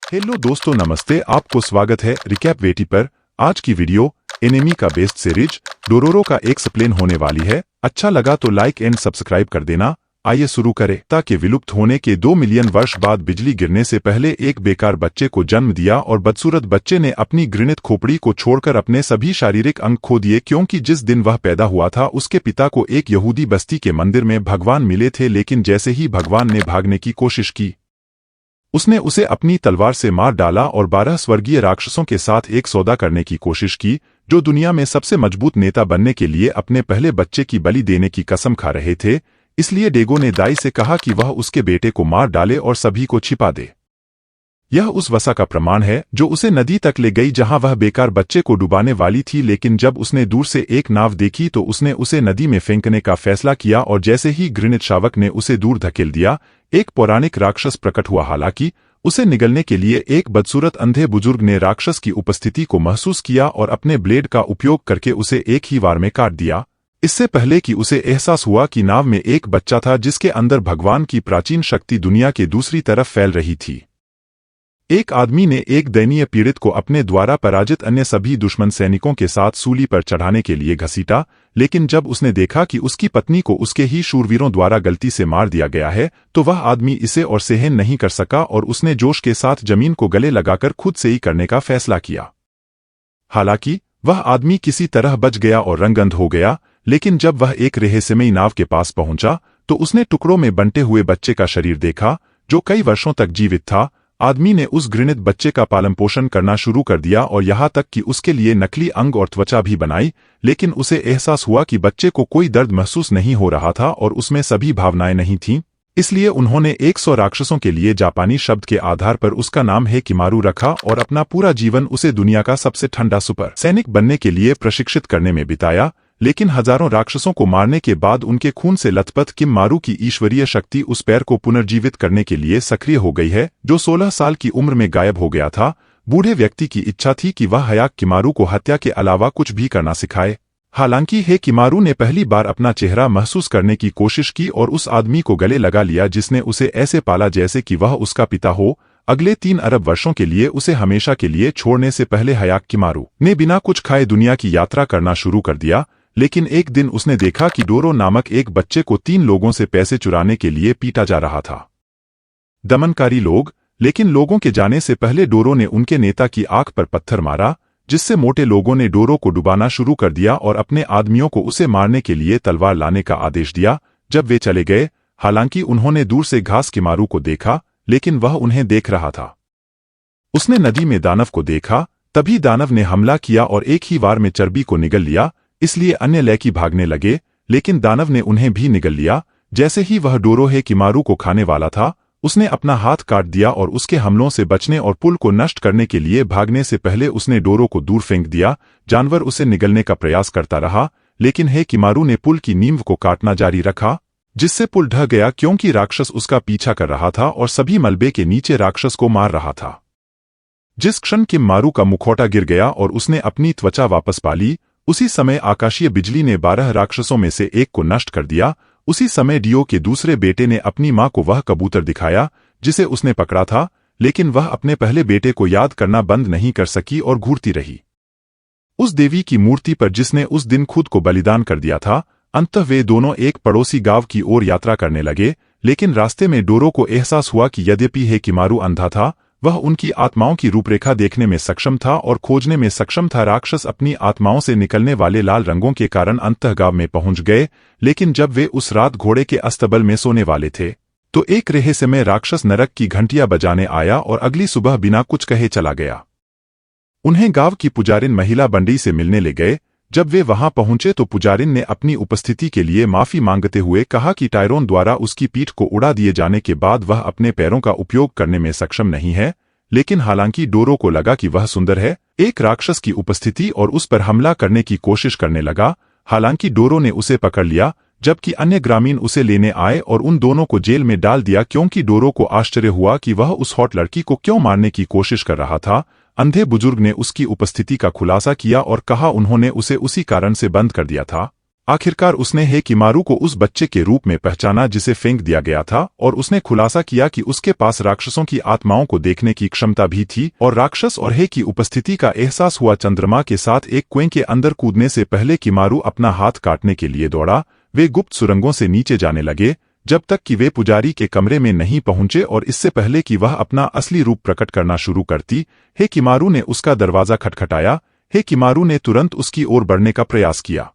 Hello दोस्तों, नमस्ते। आपको स्वागत है रिकैप वेटी पर। आज की वीडियो एनिमी का बेस्ट सीरीज डोरोरो का एक्सप्लेन होने वाली है। अच्छा लगा तो लाइक एंड सब्सक्राइब कर देना। आइए शुरू करें। ताकि विलुप्त होने के 2 मिलियन वर्ष बाद बिजली गिरने से पहले एक बेकार बच्चे को जन्म दिया और बदसूरत बच्चे ने अपनी घृणित खोपड़ी को छोड़कर अपने सभी शारीरिक अंग खो दिए, क्योंकि जिस दिन वह पैदा हुआ था उसके पिता को एक यहूदी बस्ती के मंदिर में भगवान मिले थे। लेकिन जैसे ही भगवान ने भागने की कोशिश की, उसने उसे अपनी तलवार से मार डाला और 12 स्वर्गीय राक्षसों के साथ एक सौदा करने की कोशिश की, जो दुनिया में सबसे मजबूत नेता बनने के लिए अपने पहले बच्चे की बलि देने की कसम खा रहे थे। इसलिए डेगो ने दाई से कहा कि वह उसके बेटे को मार डाले और सभी को छिपा दे। यह उस वसा का प्रमाण है जो उसे नदी तक ले गई जहां वह बेकार बच्चे को डुबाने वाली थी। लेकिन जब उसने दूर से एक नाव देखी तो उसने उसे नदी में फेंकने का फैसला किया और जैसे ही घृणित शावक ने उसे दूर धकेल दिया, एक पौराणिक राक्षस प्रकट हुआ। हालांकि उसे निगलने के लिए एक बदसूरत अंधे बुजुर्ग ने राक्षस की उपस्थिति को महसूस किया और अपने ब्लेड का उपयोग करके उसे एक ही वार में काट दिया, इससे पहले कि उसे एहसास हुआ कि नाव में एक बच्चा था जिसके अंदर भगवान की प्राचीन शक्ति दुनिया के दूसरी तरफ फैल रही थी। एक आदमी ने एक दयनीय पीड़ित को अपने द्वारा पराजित अन्य सभी दुश्मन सैनिकों के साथ सूली पर चढ़ाने के लिए घसीटा, लेकिन जब उसने देखा कि उसकी पत्नी को उसके ही शूरवीरों द्वारा गलती से मार दिया गया है, तो वह आदमी इसे और सहन नहीं कर सका और उसने जोश के साथ जमीन को गले लगाकर खुद से ही करने का फैसला किया। हालांकि वह आदमी किसी तरह बच गया और रंगअंध हो गया, लेकिन जब वह एक रहस्यमयी नाव के पास पहुंचा तो उसने टुकड़ों में बंटे हुए बच्चे का शरीर देखा, जो कई वर्षों तक जीवित था। आदमी ने उस घृणित बच्चे का पालन पोषण करना शुरू कर दिया और यहाँ तक कि उसके लिए नकली अंग और त्वचा भी बनाई। लेकिन उसे एहसास हुआ कि बच्चे को कोई दर्द महसूस नहीं हो रहा था और उसमें सभी भावनाएं नहीं थीं। इसलिए उन्होंने 100 राक्षसों के लिए जापानी शब्द के आधार पर उसका नाम हेकिमारू रखा और अपना पूरा जीवन उसे दुनिया का सबसे ठंडा सुपर सैनिक बनने के लिए प्रशिक्षित करने में बिताया। लेकिन हजारों राक्षसों को मारने के बाद उनके खून से लथपथ किमारू की ईश्वरीय शक्ति उस पैर को पुनर्जीवित करने के लिए सक्रिय हो गई है, जो 16 साल की उम्र में गायब हो गया था। बूढ़े व्यक्ति की इच्छा थी कि वह हयाक किमारू को हत्या के अलावा कुछ भी करना सिखाए। हालांकि हेकिमारू ने पहली बार अपना चेहरा महसूस करने की कोशिश की और उस आदमी को गले लगा लिया जिसने उसे ऐसे पाला जैसे कि वह उसका पिता हो। अगले 3 अरब वर्षों के लिए उसे हमेशा के लिए छोड़ने से पहले हयाक किमारू ने बिना कुछ खाए दुनिया की यात्रा करना शुरू कर दिया। लेकिन एक दिन उसने देखा कि डोरो नामक एक बच्चे को 3 लोगों से पैसे चुराने के लिए पीटा जा रहा था। दमनकारी लोग। लेकिन लोगों के जाने से पहले डोरो ने उनके नेता की आंख पर पत्थर मारा, जिससे मोटे लोगों ने डोरो को डुबाना शुरू कर दिया और अपने आदमियों को उसे मारने के लिए तलवार लाने का आदेश दिया। जब वे चले गए, हालांकि उन्होंने दूर से घास किमारू को देखा, लेकिन वह उन्हें देख रहा था। उसने नदी में दानव को देखा, तभी दानव ने हमला किया और एक ही वार में चर्बी को निगल लिया। इसलिए अन्य लैकी भागने लगे, लेकिन दानव ने उन्हें भी निगल लिया। जैसे ही वह डोरो हेकिमारू को खाने वाला था, उसने अपना हाथ काट दिया और उसके हमलों से बचने और पुल को नष्ट करने के लिए भागने से पहले उसने डोरो को दूर फेंक दिया। जानवर उसे निगलने का प्रयास करता रहा, लेकिन हेकिमारू ने पुल की नींव को काटना जारी रखा, जिससे पुल ढह गया क्योंकि राक्षस उसका पीछा कर रहा था और सभी मलबे के नीचे राक्षस को मार रहा था। जिस क्षण किमारू का मुखौटा गिर गया और उसने अपनी त्वचा वापस पा ली, उसी समय आकाशीय बिजली ने 12 राक्षसों में से एक को नष्ट कर दिया। उसी समय डियो के दूसरे बेटे ने अपनी मां को वह कबूतर दिखाया जिसे उसने पकड़ा था, लेकिन वह अपने पहले बेटे को याद करना बंद नहीं कर सकी और घूरती रही उस देवी की मूर्ति पर जिसने उस दिन खुद को बलिदान कर दिया था। अंततः वे दोनों एक पड़ोसी गांव की ओर यात्रा करने लगे, लेकिन रास्ते में डोरो को एहसास हुआ कि यद्यपि हेकिमारू अंधा था, वह उनकी आत्माओं की रूपरेखा देखने में सक्षम था और खोजने में सक्षम था। राक्षस अपनी आत्माओं से निकलने वाले लाल रंगों के कारण अंततः गांव में पहुंच गए, लेकिन जब वे उस रात घोड़े के अस्तबल में सोने वाले थे तो एक रहस्यमय राक्षस नरक की घंटियां बजाने आया और अगली सुबह बिना कुछ कहे चला गया। उन्हें गांव की पुजारिन महिला बंडी से मिलने ले गए। जब वे वहां पहुंचे तो पुजारिन ने अपनी उपस्थिति के लिए माफी मांगते हुए कहा कि टायरोन द्वारा उसकी पीठ को उड़ा दिए जाने के बाद वह अपने पैरों का उपयोग करने में सक्षम नहीं है। लेकिन हालांकि डोरो को लगा कि वह सुंदर है, एक राक्षस की उपस्थिति और उस पर हमला करने की कोशिश करने लगा। हालांकि डोरो ने उसे पकड़ लिया, जबकि अन्य ग्रामीण उसे लेने आए और उन दोनों को जेल में डाल दिया, क्योंकि डोरो को आश्चर्य हुआ कि वह उस हॉट लड़की को क्यों मारने की कोशिश कर रहा था। अंधे बुजुर्ग ने उसकी उपस्थिति का खुलासा किया और कहा उन्होंने उसे उसी कारण से बंद कर दिया था आखिरकार उसने हेकिमारू को उस बच्चे के रूप में पहचाना जिसे फेंक दिया गया था, और उसने खुलासा किया कि उसके पास राक्षसों की आत्माओं को देखने की क्षमता भी थी, और राक्षस और हे की उपस्थिति का एहसास हुआ। चंद्रमा के साथ एक कुएं के अंदर कूदने से पहले किमारू अपना हाथ काटने के लिए दौड़ा। वे गुप्त सुरंगों से नीचे जाने लगे जब तक कि वे पुजारी के कमरे में नहीं पहुंचे, और इससे पहले कि वह अपना असली रूप प्रकट करना शुरू करती, हेकिमारू ने उसका दरवाजा खटखटाया। हेकिमारू ने तुरंत उसकी ओर बढ़ने का प्रयास किया,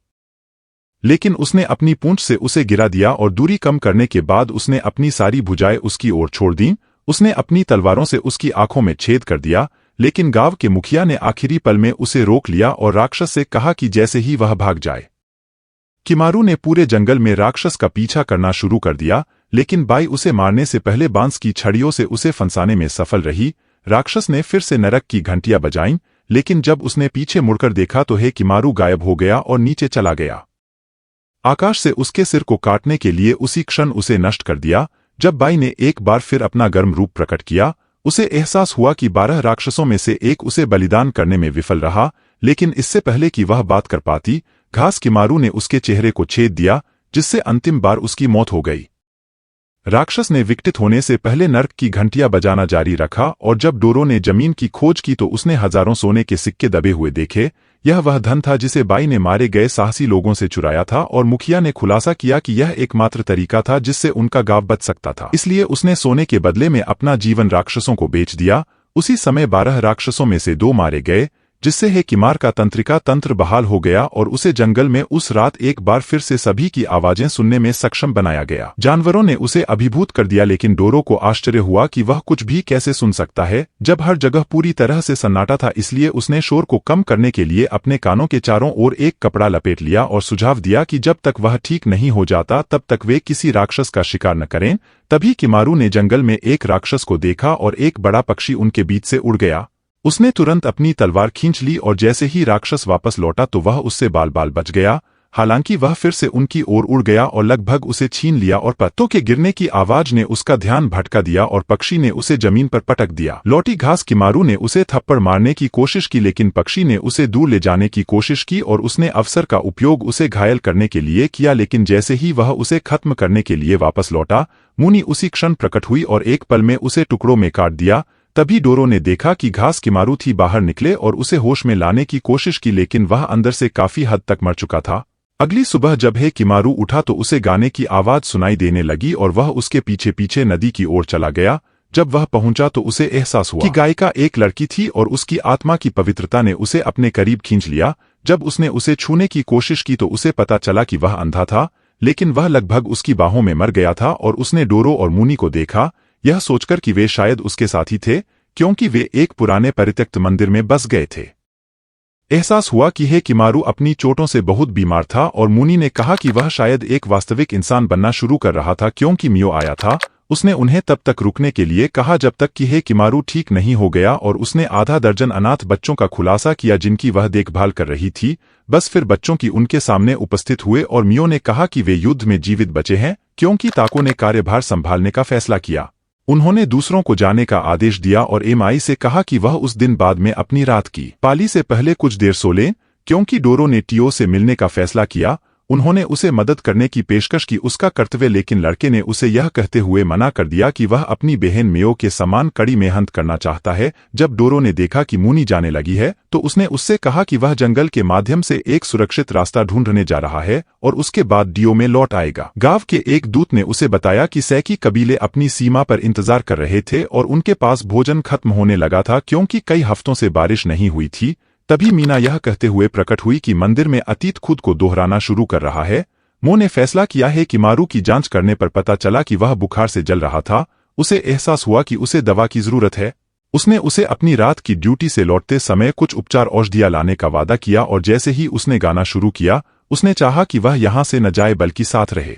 लेकिन उसने अपनी पूंछ से उसे गिरा दिया, और दूरी कम करने के बाद उसने अपनी सारी भुजाएं उसकी ओर छोड़ दीं। उसने अपनी तलवारों से उसकी आंखों में छेद कर दिया, लेकिन गांव के मुखिया ने आखिरी पल में उसे रोक लिया और राक्षस से कहा कि जैसे ही वह भाग जाए। किमारू ने पूरे जंगल में राक्षस का पीछा करना शुरू कर दिया, लेकिन बाई उसे मारने से पहले बांस की छड़ियों से उसे फंसाने में सफल रही। राक्षस ने फिर से नरक की घंटियां बजाईं, लेकिन जब उसने पीछे मुड़कर देखा तो हेकिमारू गायब हो गया और नीचे चला गया। आकाश से उसके सिर को काटने के लिए उसी क्षण उसे नष्ट कर दिया। जब बाई ने एक बार फिर अपना गर्म रूप प्रकट किया, उसे एहसास हुआ कि 12 राक्षसों में से एक उसे बलिदान करने में विफल रहा, लेकिन इससे पहले कि वह बात कर पाती, घास किमारू ने उसके चेहरे को छेद दिया, जिससे अंतिम बार उसकी मौत हो गई। राक्षस ने विकटित होने से पहले नर्क की घंटियां बजाना जारी रखा, और जब डोरो ने जमीन की खोज की तो उसने हजारों सोने के सिक्के दबे हुए देखे। यह वह धन था जिसे बाई ने मारे गए साहसी लोगों से चुराया था, और मुखिया ने खुलासा किया कि यह एकमात्र तरीका था जिससे उनका गांव बच सकता था। इसलिए उसने सोने के बदले में अपना जीवन राक्षसों को बेच दिया। उसी समय 12 राक्षसों में से 2 मारे गए, जिससे हेकिमार का तंत्रिका तंत्र बहाल हो गया, और उसे जंगल में उस रात एक बार फिर से सभी की आवाजें सुनने में सक्षम बनाया गया। जानवरों ने उसे अभिभूत कर दिया, लेकिन डोरो को आश्चर्य हुआ कि वह कुछ भी कैसे सुन सकता है जब हर जगह पूरी तरह से सन्नाटा था। इसलिए उसने शोर को कम करने के लिए अपने कानों के चारों ओर एक कपड़ा लपेट लिया और सुझाव दिया कि जब तक वह ठीक नहीं हो जाता तब तक वे किसी राक्षस का शिकार न करें। तभी किमारू ने जंगल में एक राक्षस को देखा, और एक बड़ा पक्षी उनके बीच से उड़ गया। उसने तुरंत अपनी तलवार खींच ली, और जैसे ही राक्षस वापस लौटा तो वह उससे बाल बाल बच गया। हालांकि वह फिर से उनकी ओर उड़ गया और लगभग उसे छीन लिया, और पत्तों के गिरने की आवाज ने उसका ध्यान भटका दिया और पक्षी ने उसे जमीन पर पटक दिया। लौटी घास किमारू ने उसे थप्पड़ मारने की कोशिश की, लेकिन पक्षी ने उसे दूर ले जाने की कोशिश की, और उसने अवसर का उपयोग उसे घायल करने के लिए किया। लेकिन जैसे ही वह उसे खत्म करने के लिए वापस लौटा, मुनी उसी क्षण प्रकट हुई और एक पल में उसे टुकड़ों में काट दिया। तभी डोरो ने देखा कि घास किमारू थी बाहर निकले और उसे होश में लाने की कोशिश की, लेकिन वह अंदर से काफी हद तक मर चुका था। अगली सुबह जब हेकिमारू उठा तो उसे गाने की आवाज सुनाई देने लगी, और वह उसके पीछे पीछे नदी की ओर चला गया। जब वह पहुंचा तो उसे एहसास हुआ कि गायिका एक लड़की थी, और उसकी आत्मा की पवित्रता ने उसे अपने करीब खींच लिया। जब उसने उसे छूने की कोशिश की तो उसे पता चला कि वह अंधा था, लेकिन वह लगभग उसकी बाहों में मर गया था। और उसने डोरो और मुनी को देखा, यह सोचकर कि वे शायद उसके साथी थे, क्योंकि वे एक पुराने परित्यक्त मंदिर में बस गए थे। एहसास हुआ कि हेकिमारू अपनी चोटों से बहुत बीमार था, और मुनी ने कहा कि वह शायद एक वास्तविक इंसान बनना शुरू कर रहा था क्योंकि मियो आया था। उसने उन्हें तब तक रुकने के लिए कहा जब तक कि हेकिमारू ठीक नहीं हो गया, और उसने आधा दर्जन अनाथ बच्चों का खुलासा किया जिनकी वह देखभाल कर रही थी। बस फिर बच्चों की उनके सामने उपस्थित हुए, और मियो ने कहा कि वे युद्ध में जीवित बचे हैं क्योंकि ताको ने कार्यभार संभालने का फैसला किया। उन्होंने दूसरों को जाने का आदेश दिया और एमआई से कहा कि वह उस दिन बाद में अपनी रात की पाली से पहले कुछ देर सो लें, क्योंकि डोरो ने टियो से मिलने का फैसला किया। उन्होंने उसे मदद करने की पेशकश की, उसका कर्तव्य, लेकिन लड़के ने उसे यह कहते हुए मना कर दिया कि वह अपनी बहन मेयो के समान कड़ी मेहनत करना चाहता है। जब डोरो ने देखा कि मुनी जाने लगी है तो उसने उससे कहा कि वह जंगल के माध्यम से एक सुरक्षित रास्ता ढूंढने जा रहा है और उसके बाद डियो में लौट आएगा। गांव के एक दूत ने उसे बताया कि सैकी कबीले अपनी सीमा पर इंतजार कर रहे थे और उनके पास भोजन खत्म होने लगा था क्योंकि कई हफ्तों से बारिश नहीं हुई थी। तभी मीना यह कहते हुए प्रकट हुई कि मंदिर में अतीत खुद को दोहराना शुरू कर रहा है। मो ने फैसला किया है कि मारू की जांच करने पर पता चला कि वह बुखार से जल रहा था। उसे एहसास हुआ कि उसे दवा की जरूरत है। उसने उसे अपनी रात की ड्यूटी से लौटते समय कुछ उपचार औषधियां लाने का वादा किया, और जैसे ही उसने गाना शुरू किया उसने चाहा कि वह यहां से न जाए बल्कि साथ रहे।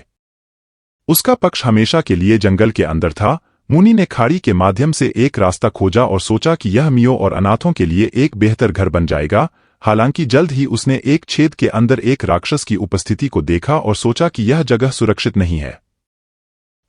उसका पक्ष हमेशा के लिए जंगल के अंदर था। मुनी ने खाड़ी के माध्यम से एक रास्ता खोजा और सोचा कि यह मियो और अनाथों के लिए एक बेहतर घर बन जाएगा। हालांकि जल्द ही उसने एक छेद के अंदर एक राक्षस की उपस्थिति को देखा और सोचा कि यह जगह सुरक्षित नहीं है।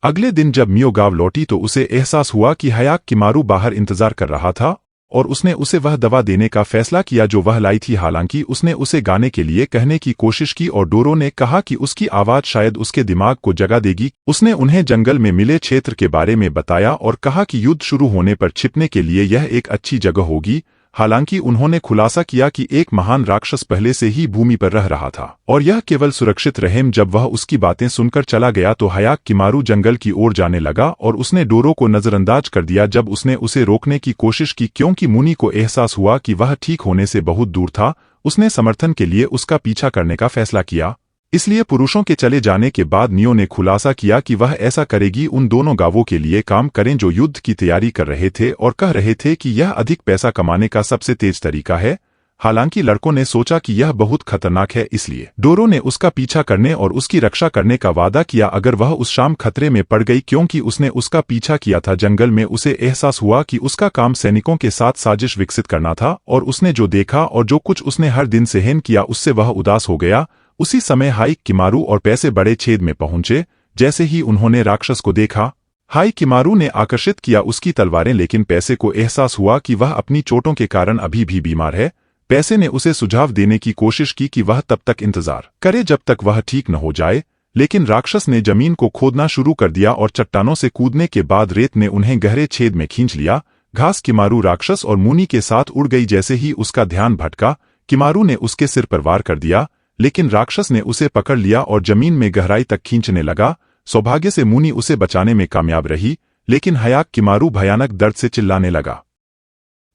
अगले दिन जब मियो गांव लौटी तो उसे एहसास हुआ कि हयाक किमारू बाहर इंतजार कर रहा था और उसने उसे वह दवा देने का फैसला किया जो वह लाई थी। हालांकि उसने उसे गाने के लिए कहने की कोशिश की और डोरो ने कहा कि उसकी आवाज शायद उसके दिमाग को जगा देगी। उसने उन्हें जंगल में मिले क्षेत्र के बारे में बताया और कहा कि युद्ध शुरू होने पर छिपने के लिए यह एक अच्छी जगह होगी। हालांकि उन्होंने खुलासा किया कि एक महान राक्षस पहले से ही भूमि पर रह रहा था और यह केवल सुरक्षित रहे। जब वह उसकी बातें सुनकर चला गया तो हयाक किमारू जंगल की ओर जाने लगा और उसने डोरो को नजरअंदाज कर दिया जब उसने उसे रोकने की कोशिश की। क्योंकि मुनी को एहसास हुआ कि वह ठीक होने से बहुत दूर था, उसने समर्थन के लिए उसका पीछा करने का फैसला किया। इसलिए पुरुषों के चले जाने के बाद नियो ने खुलासा किया कि वह ऐसा करेगी उन दोनों गांवों के लिए काम करें जो युद्ध की तैयारी कर रहे थे और कह रहे थे कि यह अधिक पैसा कमाने का सबसे तेज तरीका है। हालांकि लड़कों ने सोचा कि यह बहुत खतरनाक है, इसलिए डोरो ने उसका पीछा करने और उसकी रक्षा करने का वादा किया अगर वह उस शाम खतरे में पड़ गई। क्योंकि उसने उसका पीछा किया था जंगल में, उसे एहसास हुआ कि उसका काम सैनिकों के साथ साजिश विकसित करना था और उसने जो देखा और जो कुछ उसने हर दिन सहन किया उससे वह उदास हो गया। उसी समय हाई किमारू और पैसे बड़े छेद में पहुंचे। जैसे ही उन्होंने राक्षस को देखा, हाई किमारू ने आकर्षित किया उसकी तलवारें, लेकिन पैसे को एहसास हुआ कि वह अपनी चोटों के कारण अभी भी बीमार है। पैसे ने उसे सुझाव देने की कोशिश की कि वह तब तक इंतजार करे जब तक वह ठीक न हो जाए, लेकिन राक्षस ने जमीन को खोदना शुरू कर दिया और चट्टानों से कूदने के बाद रेत ने उन्हें गहरे छेद में खींच लिया। घास किमारू राक्षस और मुनी के साथ उड़ गई। जैसे ही उसका ध्यान भटका, किमारू ने उसके सिर पर वार कर दिया, लेकिन राक्षस ने उसे पकड़ लिया और जमीन में गहराई तक खींचने लगा। सौभाग्य से मुनी उसे बचाने में कामयाब रही, लेकिन हयाक किमारू भयानक दर्द से चिल्लाने लगा।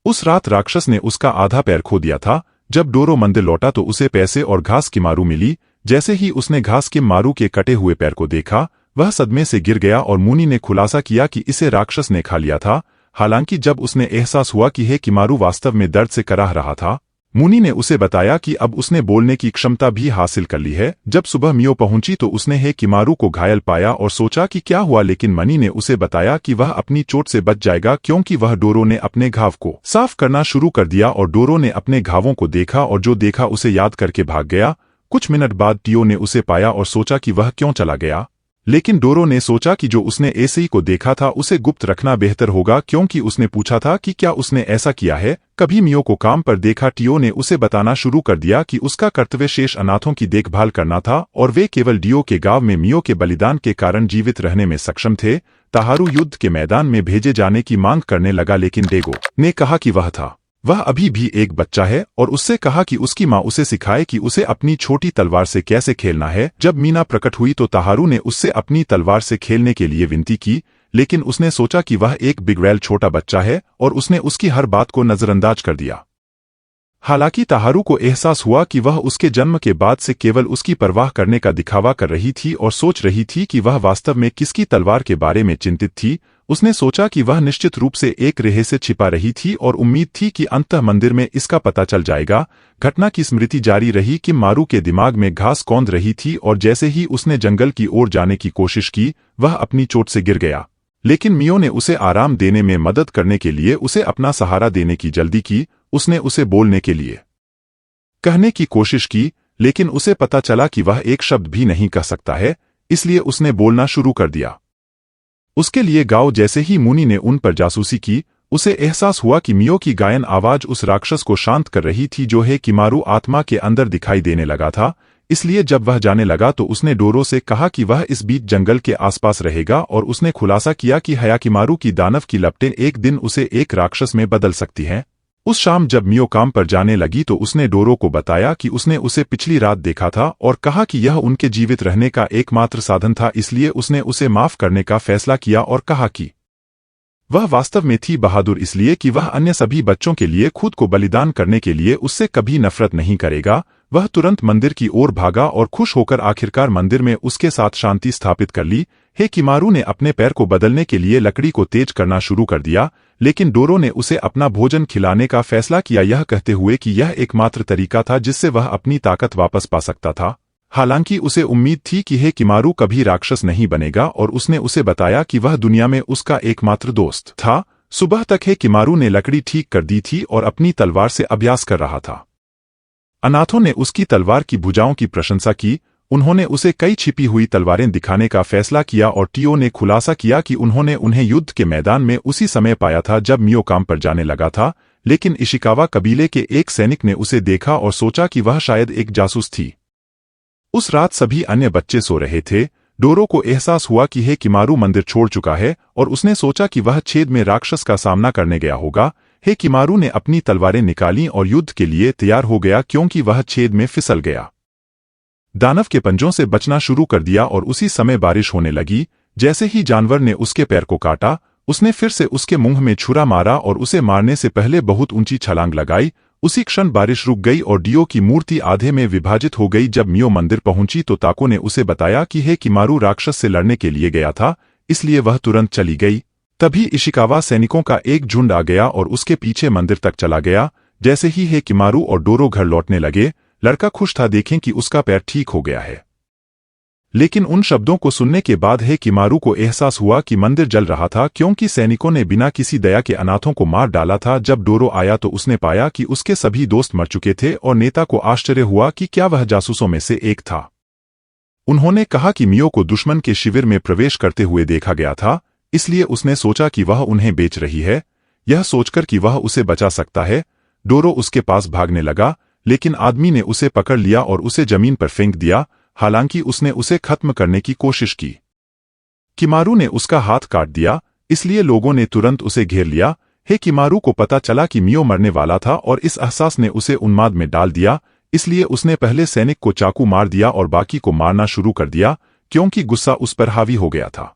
उस रात राक्षस ने उसका आधा पैर खो दिया था। जब डोरो मंदिर लौटा तो उसे पैसे और घास किमारू मिली। जैसे ही उसने घास किमारू के कटे हुए पैर को देखा, वह सदमे से गिर गया और मुनी ने खुलासा किया कि इसे राक्षस ने खा लिया था। हालांकि जब उसने एहसास हुआ कि हे किमारू वास्तव में दर्द से कराह रहा था, मुनी ने उसे बताया कि अब उसने बोलने की क्षमता भी हासिल कर ली है। जब सुबह मियो पहुंची तो उसने हे किमारू को घायल पाया और सोचा कि क्या हुआ, लेकिन मनी ने उसे बताया कि वह अपनी चोट से बच जाएगा क्योंकि वह डोरो ने अपने घाव को साफ करना शुरू कर दिया। और डोरो ने अपने घावों को देखा और जो देखा उसे याद करके भाग गया। कुछ मिनट बाद टियो ने उसे पाया और सोचा कि वह क्यों चला गया, लेकिन डोरो ने सोचा कि जो उसने एसी को देखा था उसे गुप्त रखना बेहतर होगा क्योंकि उसने पूछा था कि क्या उसने ऐसा किया है। कभी मियो को काम पर देखा, टियो ने उसे बताना शुरू कर दिया कि उसका कर्तव्य शेष अनाथों की देखभाल करना था और वे केवल डियो के गांव में मियो के बलिदान के कारण जीवित रहने में सक्षम थे। ताहारू युद्ध के मैदान में भेजे जाने की मांग करने लगा, लेकिन डेगो ने कहा कि वह अभी भी एक बच्चा है और उससे कहा कि उसकी माँ उसे सिखाए कि उसे अपनी छोटी तलवार से कैसे खेलना है। जब मीना प्रकट हुई तो ताहारू ने उससे अपनी तलवार से खेलने के लिए विनती की, लेकिन उसने सोचा कि वह एक बिगड़ैल छोटा बच्चा है और उसने उसकी हर बात को नजरअंदाज कर दिया। हालांकि ताहारू को एहसास हुआ कि वह उसके जन्म के बाद से केवल उसकी परवाह करने का दिखावा कर रही थी और सोच रही थी कि वह वास्तव में किसकी तलवार के बारे में चिंतित थी। उसने सोचा कि वह निश्चित रूप से एक रेहे से छिपा रही थी और उम्मीद थी कि अंतः मंदिर में इसका पता चल जाएगा। घटना की स्मृति जारी रही कि मारू के दिमाग में घास कौंध रही थी और जैसे ही उसने जंगल की ओर जाने की कोशिश की, वह अपनी चोट से गिर गया। लेकिन मियो ने उसे आराम देने में मदद करने के लिए उसे अपना सहारा देने की जल्दी की। उसने उसे बोलने के लिए कहने की कोशिश की, लेकिन उसे पता चला कि वह एक शब्द भी नहीं कह सकता है, इसलिए उसने बोलना शुरू कर दिया। उसके लिए गाओ। जैसे ही मुनी ने उन पर जासूसी की, उसे एहसास हुआ कि मियो की गायन आवाज उस राक्षस को शांत कर रही थी जो है किमारू आत्मा के अंदर दिखाई देने लगा था। इसलिए जब वह जाने लगा तो उसने डोरो से कहा कि वह इस बीच जंगल के आसपास रहेगा और उसने खुलासा किया कि हयाकिमारू की दानव की लपटें एक दिन उसे एक राक्षस में बदल सकती हैं। उस शाम जब मियो काम पर जाने लगी तो उसने डोरो को बताया कि उसने उसे पिछली रात देखा था और कहा कि यह उनके जीवित रहने का एकमात्र साधन था। इसलिए उसने उसे माफ करने का फैसला किया और कहा कि वह वास्तव में थी बहादुर, इसलिए कि वह अन्य सभी बच्चों के लिए खुद को बलिदान करने के लिए उससे कभी नफरत नहीं करेगा। वह तुरंत मंदिर की ओर भागा और खुश होकर आखिरकार मंदिर में उसके साथ शांति स्थापित कर ली। हेकिमारू ने अपने पैर को बदलने के लिए लकड़ी को तेज करना शुरू कर दिया, लेकिन डोरो ने उसे अपना भोजन खिलाने का फैसला किया, यह कहते हुए कि यह एकमात्र तरीका था जिससे वह अपनी ताकत वापस पा सकता था। हालांकि उसे उम्मीद थी कि हेकिमारू कभी राक्षस नहीं बनेगा और उसने उसे बताया कि वह दुनिया में उसका एकमात्र दोस्त था। सुबह तक हेकिमारू ने लकड़ी ठीक कर दी थी और अपनी तलवार से अभ्यास कर रहा था। अनाथों ने उसकी तलवार की भुजाओं की प्रशंसा की। उन्होंने उसे कई छिपी हुई तलवारें दिखाने का फैसला किया और टीओ ने खुलासा किया कि उन्होंने उन्हें युद्ध के मैदान में उसी समय पाया था जब मियो काम पर जाने लगा था, लेकिन इशिकावा कबीले के एक सैनिक ने उसे देखा और सोचा कि वह शायद एक जासूस थी। उस रात सभी अन्य बच्चे सो रहे थे। डोरो को एहसास हुआ कि हेकिमारू मंदिर छोड़ चुका है और उसने सोचा कि वह छेद में राक्षस का सामना करने गया होगा। हेकिमारू ने अपनी तलवारें निकाली और युद्ध के लिए तैयार हो गया क्योंकि वह छेद में फिसल गया। दानव के पंजों से बचना शुरू कर दिया और उसी समय बारिश होने लगी। जैसे ही जानवर ने उसके पैर को काटा, उसने फिर से उसके मुंह में छुरा मारा और उसे मारने से पहले बहुत ऊंची छलांग लगाई। उसी क्षण बारिश रुक गई और डियो की मूर्ति आधे में विभाजित हो गई। जब मियो मंदिर पहुंची तो ताको ने उसे बताया कि हेकिमारू राक्षस से लड़ने के लिए गया था, इसलिए वह तुरंत चली गई। तभी इशिकावा सैनिकों का एक झुंड आ गया और उसके पीछे मंदिर तक चला गया। जैसे ही हेकिमारू और डोरो घर लौटने लगे, लड़का खुश था देखें कि उसका पैर ठीक हो गया है। लेकिन उन शब्दों को सुनने के बाद हेकिमारू को एहसास हुआ कि मंदिर जल रहा था क्योंकि सैनिकों ने बिना किसी दया के अनाथों को मार डाला था। जब डोरो आया तो उसने पाया कि उसके सभी दोस्त मर चुके थे और नेता को आश्चर्य हुआ कि क्या वह जासूसों में से एक था। उन्होंने कहा कि मियो को दुश्मन के शिविर में प्रवेश करते हुए देखा गया था, इसलिए उसने सोचा कि वह उन्हें बेच रही है। यह सोचकर कि वह उसे बचा सकता है, डोरो उसके पास भागने लगा, लेकिन आदमी ने उसे पकड़ लिया और उसे जमीन पर फेंक दिया। हालांकि उसने उसे खत्म करने की कोशिश की। किमारू ने उसका हाथ काट दिया, इसलिए लोगों ने तुरंत उसे घेर लिया। हेकिमारू को पता चला कि मियो मरने वाला था और इस एहसास ने उसे उन्माद में डाल दिया, इसलिए उसने पहले सैनिक को चाकू मार दिया और बाकी को मारना शुरू कर दिया क्योंकि गुस्सा उस पर हावी हो गया था।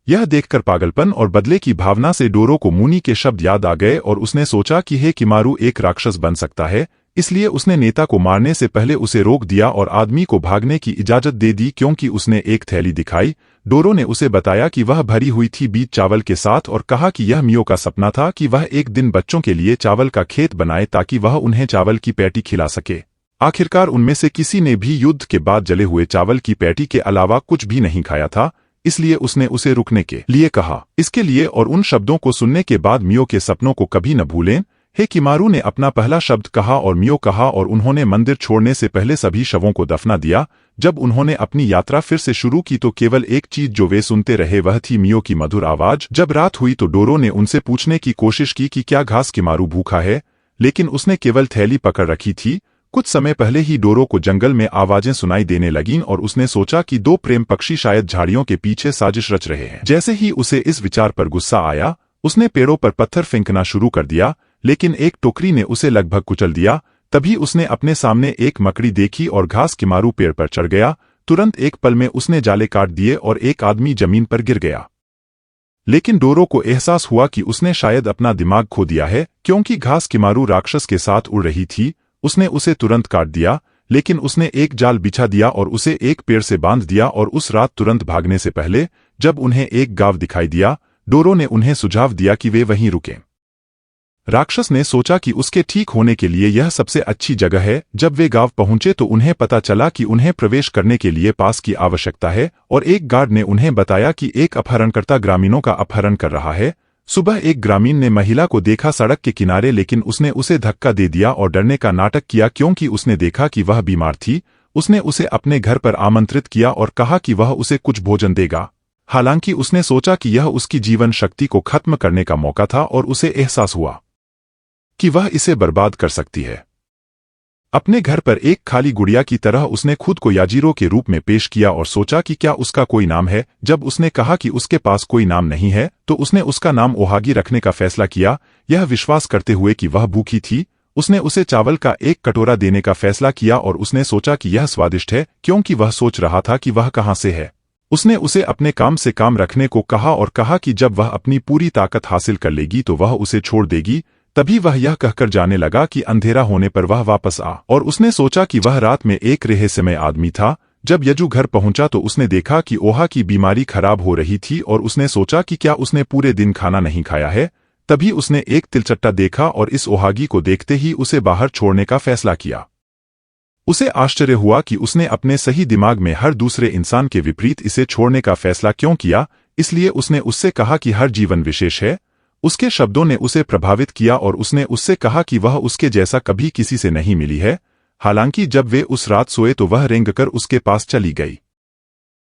यह देखकर पागलपन और बदले की भावना से डोरो को मुनि के शब्द याद आ गए और उसने सोचा कि हेकिमारू एक राक्षस बन सकता है, इसलिए उसने नेता को मारने से पहले उसे रोक दिया और आदमी को भागने की इजाजत दे दी क्योंकि उसने एक थैली दिखाई। डोरो ने उसे बताया कि वह भरी हुई थी बीज चावल के साथ और कहा कि यह मियो का सपना था कि वह एक दिन बच्चों के लिए चावल का खेत बनाए ताकि वह उन्हें चावल की पैटी खिला सके। आखिरकार उनमें से किसी ने भी युद्ध के बाद जले हुए चावल की पैटी के अलावा कुछ भी नहीं खाया था, इसलिए उसने उसे रुकने के लिए कहा। इसके लिए और उन शब्दों को सुनने के बाद मियो के सपनों को कभी न भूलें। हेकिमारू ने अपना पहला शब्द कहा और मियो कहा और उन्होंने मंदिर छोड़ने से पहले सभी शवों को दफना दिया। जब उन्होंने अपनी यात्रा फिर से शुरू की तो केवल एक चीज जो वे सुनते रहे वह थी मियो की मधुर आवाज। जब रात हुई तो डोरो ने उनसे पूछने की कोशिश की कि क्या घास किमारू भूखा है, लेकिन उसने केवल थैली पकड़ रखी थी। कुछ समय पहले ही डोरो को जंगल में आवाजें सुनाई देने लगीं और उसने सोचा कि दो प्रेम पक्षी शायद झाड़ियों के पीछे साजिश रच रहे हैं। जैसे ही उसे इस विचार पर गुस्सा आया, उसने पेड़ों पर पत्थर फेंकना शुरू कर दिया, लेकिन एक टोकरी ने उसे लगभग कुचल दिया। तभी उसने अपने सामने एक मकड़ी देखी और घास किमारू पेड़ पर चढ़ गया। तुरंत एक पल में उसने जाले काट दिए और एक आदमी जमीन पर गिर गया। लेकिन डोरो को एहसास हुआ कि उसने शायद अपना दिमाग खो दिया है क्योंकि घास किमारू राक्षस के साथ उड़ रही थी। उसने उसे तुरंत काट दिया, लेकिन उसने एक जाल बिछा दिया और उसे एक पेड़ से बांध दिया और उस रात तुरंत भागने से पहले जब उन्हें एक गांव दिखाई दिया, डोरो ने उन्हें सुझाव दिया कि वे वहीं रुकें। राक्षस ने सोचा कि उसके ठीक होने के लिए यह सबसे अच्छी जगह है। जब वे गांव पहुंचे तो उन्हें पता चला कि उन्हें प्रवेश करने के लिए पास की आवश्यकता है और एक गार्ड ने उन्हें बताया कि एक अपहरणकर्ता ग्रामीणों का अपहरण कर रहा है। सुबह एक ग्रामीण ने महिला को देखा सड़क के किनारे, लेकिन उसने उसे धक्का दे दिया और डरने का नाटक किया क्योंकि उसने देखा कि वह बीमार थी। उसने उसे अपने घर पर आमंत्रित किया और कहा कि वह उसे कुछ भोजन देगा। हालांकि उसने सोचा कि यह उसकी जीवन शक्ति को खत्म करने का मौका था और उसे एहसास हुआ कि वह इसे बर्बाद कर सकती है। अपने घर पर एक खाली गुड़िया की तरह उसने खुद को याजीरो के रूप में पेश किया और सोचा कि क्या उसका कोई नाम है। जब उसने कहा कि उसके पास कोई नाम नहीं है तो उसने उसका नाम ओहागी रखने का फैसला किया, यह विश्वास करते हुए कि वह भूखी थी। उसने उसे चावल का एक कटोरा देने का फैसला किया और उसने सोचा कि यह स्वादिष्ट है क्योंकि वह सोच रहा था कि वह कहां से है। उसने उसे अपने काम से काम रखने को कहा और कहा कि जब वह अपनी पूरी ताकत हासिल कर लेगी तो वह उसे छोड़ देगी। तभी वह यह कहकर जाने लगा कि अंधेरा होने पर वह वापस आ, और उसने सोचा कि वह रात में एक रहस्यमय आदमी था। जब यजू घर पहुंचा तो उसने देखा कि ओहा की बीमारी खराब हो रही थी और उसने सोचा कि क्या उसने पूरे दिन खाना नहीं खाया है। तभी उसने एक तिलचट्टा देखा और इस ओहागी को देखते ही उसे बाहर छोड़ने का फैसला किया। उसे आश्चर्य हुआ कि उसने अपने सही दिमाग में हर दूसरे इंसान के विपरीत इसे छोड़ने का फैसला क्यों किया, इसलिए उसने उससे कहा कि हर जीवन विशेष है। उसके शब्दों ने उसे प्रभावित किया और उसने उससे कहा कि वह उसके जैसा कभी किसी से नहीं मिली है। हालांकि जब वे उस रात सोए तो वह रेंगकर उसके पास चली गई।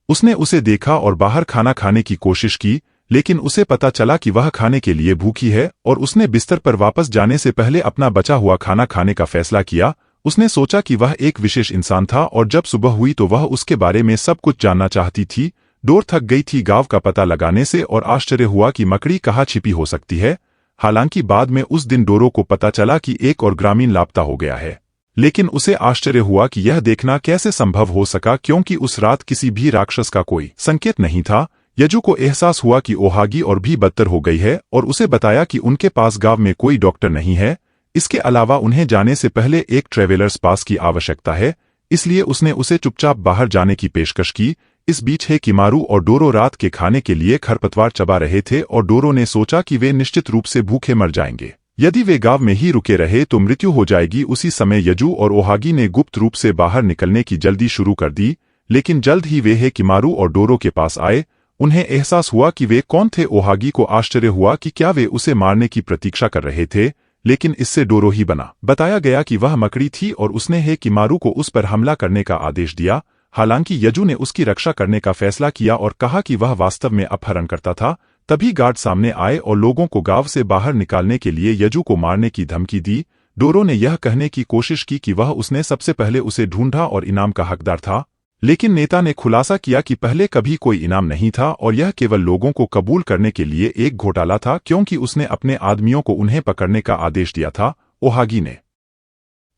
उसने उसे देखा और बाहर खाना खाने की कोशिश की, लेकिन उसे पता चला कि वह खाने के लिए भूखी है और उसने बिस्तर पर वापस जाने से पहले अपना बचा हुआ खाना खाने का फैसला किया। उसने सोचा कि वह एक विशेष इंसान था और जब सुबह हुई तो वह उसके बारे में सब कुछ जानना चाहती थी। डोर थक गई थी गांव का पता लगाने से और आश्चर्य हुआ कि मकड़ी कहाँ छिपी हो सकती है। हालांकि बाद में उस दिन डोरो को पता चला कि एक और ग्रामीण लापता हो गया है, लेकिन उसे आश्चर्य हुआ कि यह देखना कैसे संभव हो सका क्योंकि उस रात किसी भी राक्षस का कोई संकेत नहीं था। यजु को एहसास हुआ कि ओहागी और भी बदतर हो गई है और उसे बताया कि उनके पास गांव में कोई डॉक्टर नहीं है। इसके अलावा उन्हें जाने से पहले एक ट्रेवलर्स पास की आवश्यकता है, इसलिए उसने उसे चुपचाप बाहर जाने की पेशकश की। इस बीच हेकिमारू और डोरो रात के खाने के लिए खरपतवार चबा रहे थे और डोरो ने सोचा कि वे निश्चित रूप से भूखे मर जाएंगे। यदि वे गांव में ही रुके रहे तो मृत्यु हो जाएगी। उसी समय यजु और ओहागी ने गुप्त रूप से बाहर निकलने की जल्दी शुरू कर दी, लेकिन जल्द ही वे हेकिमारू और डोरो के पास आए। उन्हें एहसास हुआ कि वे कौन थे। ओहागी को आश्चर्य हुआ कि क्या वे उसे मारने की प्रतीक्षा कर रहे थे, लेकिन इससे डोरो ही बना। बताया गया कि वह मकड़ी थी और उसने हेकिमारू को उस पर हमला करने का आदेश दिया। हालांकि यजु ने उसकी रक्षा करने का फैसला किया और कहा कि वह वास्तव में अपहरण करता था। तभी गार्ड सामने आए और लोगों को गांव से बाहर निकालने के लिए यजु को मारने की धमकी दी। डोरो ने यह कहने की कोशिश की कि वह उसने सबसे पहले उसे ढूंढा और इनाम का हकदार था, लेकिन नेता ने खुलासा किया कि पहले कभी कोई इनाम नहीं था और यह केवल लोगों को कबूल करने के लिए एक घोटाला था क्योंकि उसने अपने आदमियों को उन्हें पकड़ने का आदेश दिया था। ओहागी ने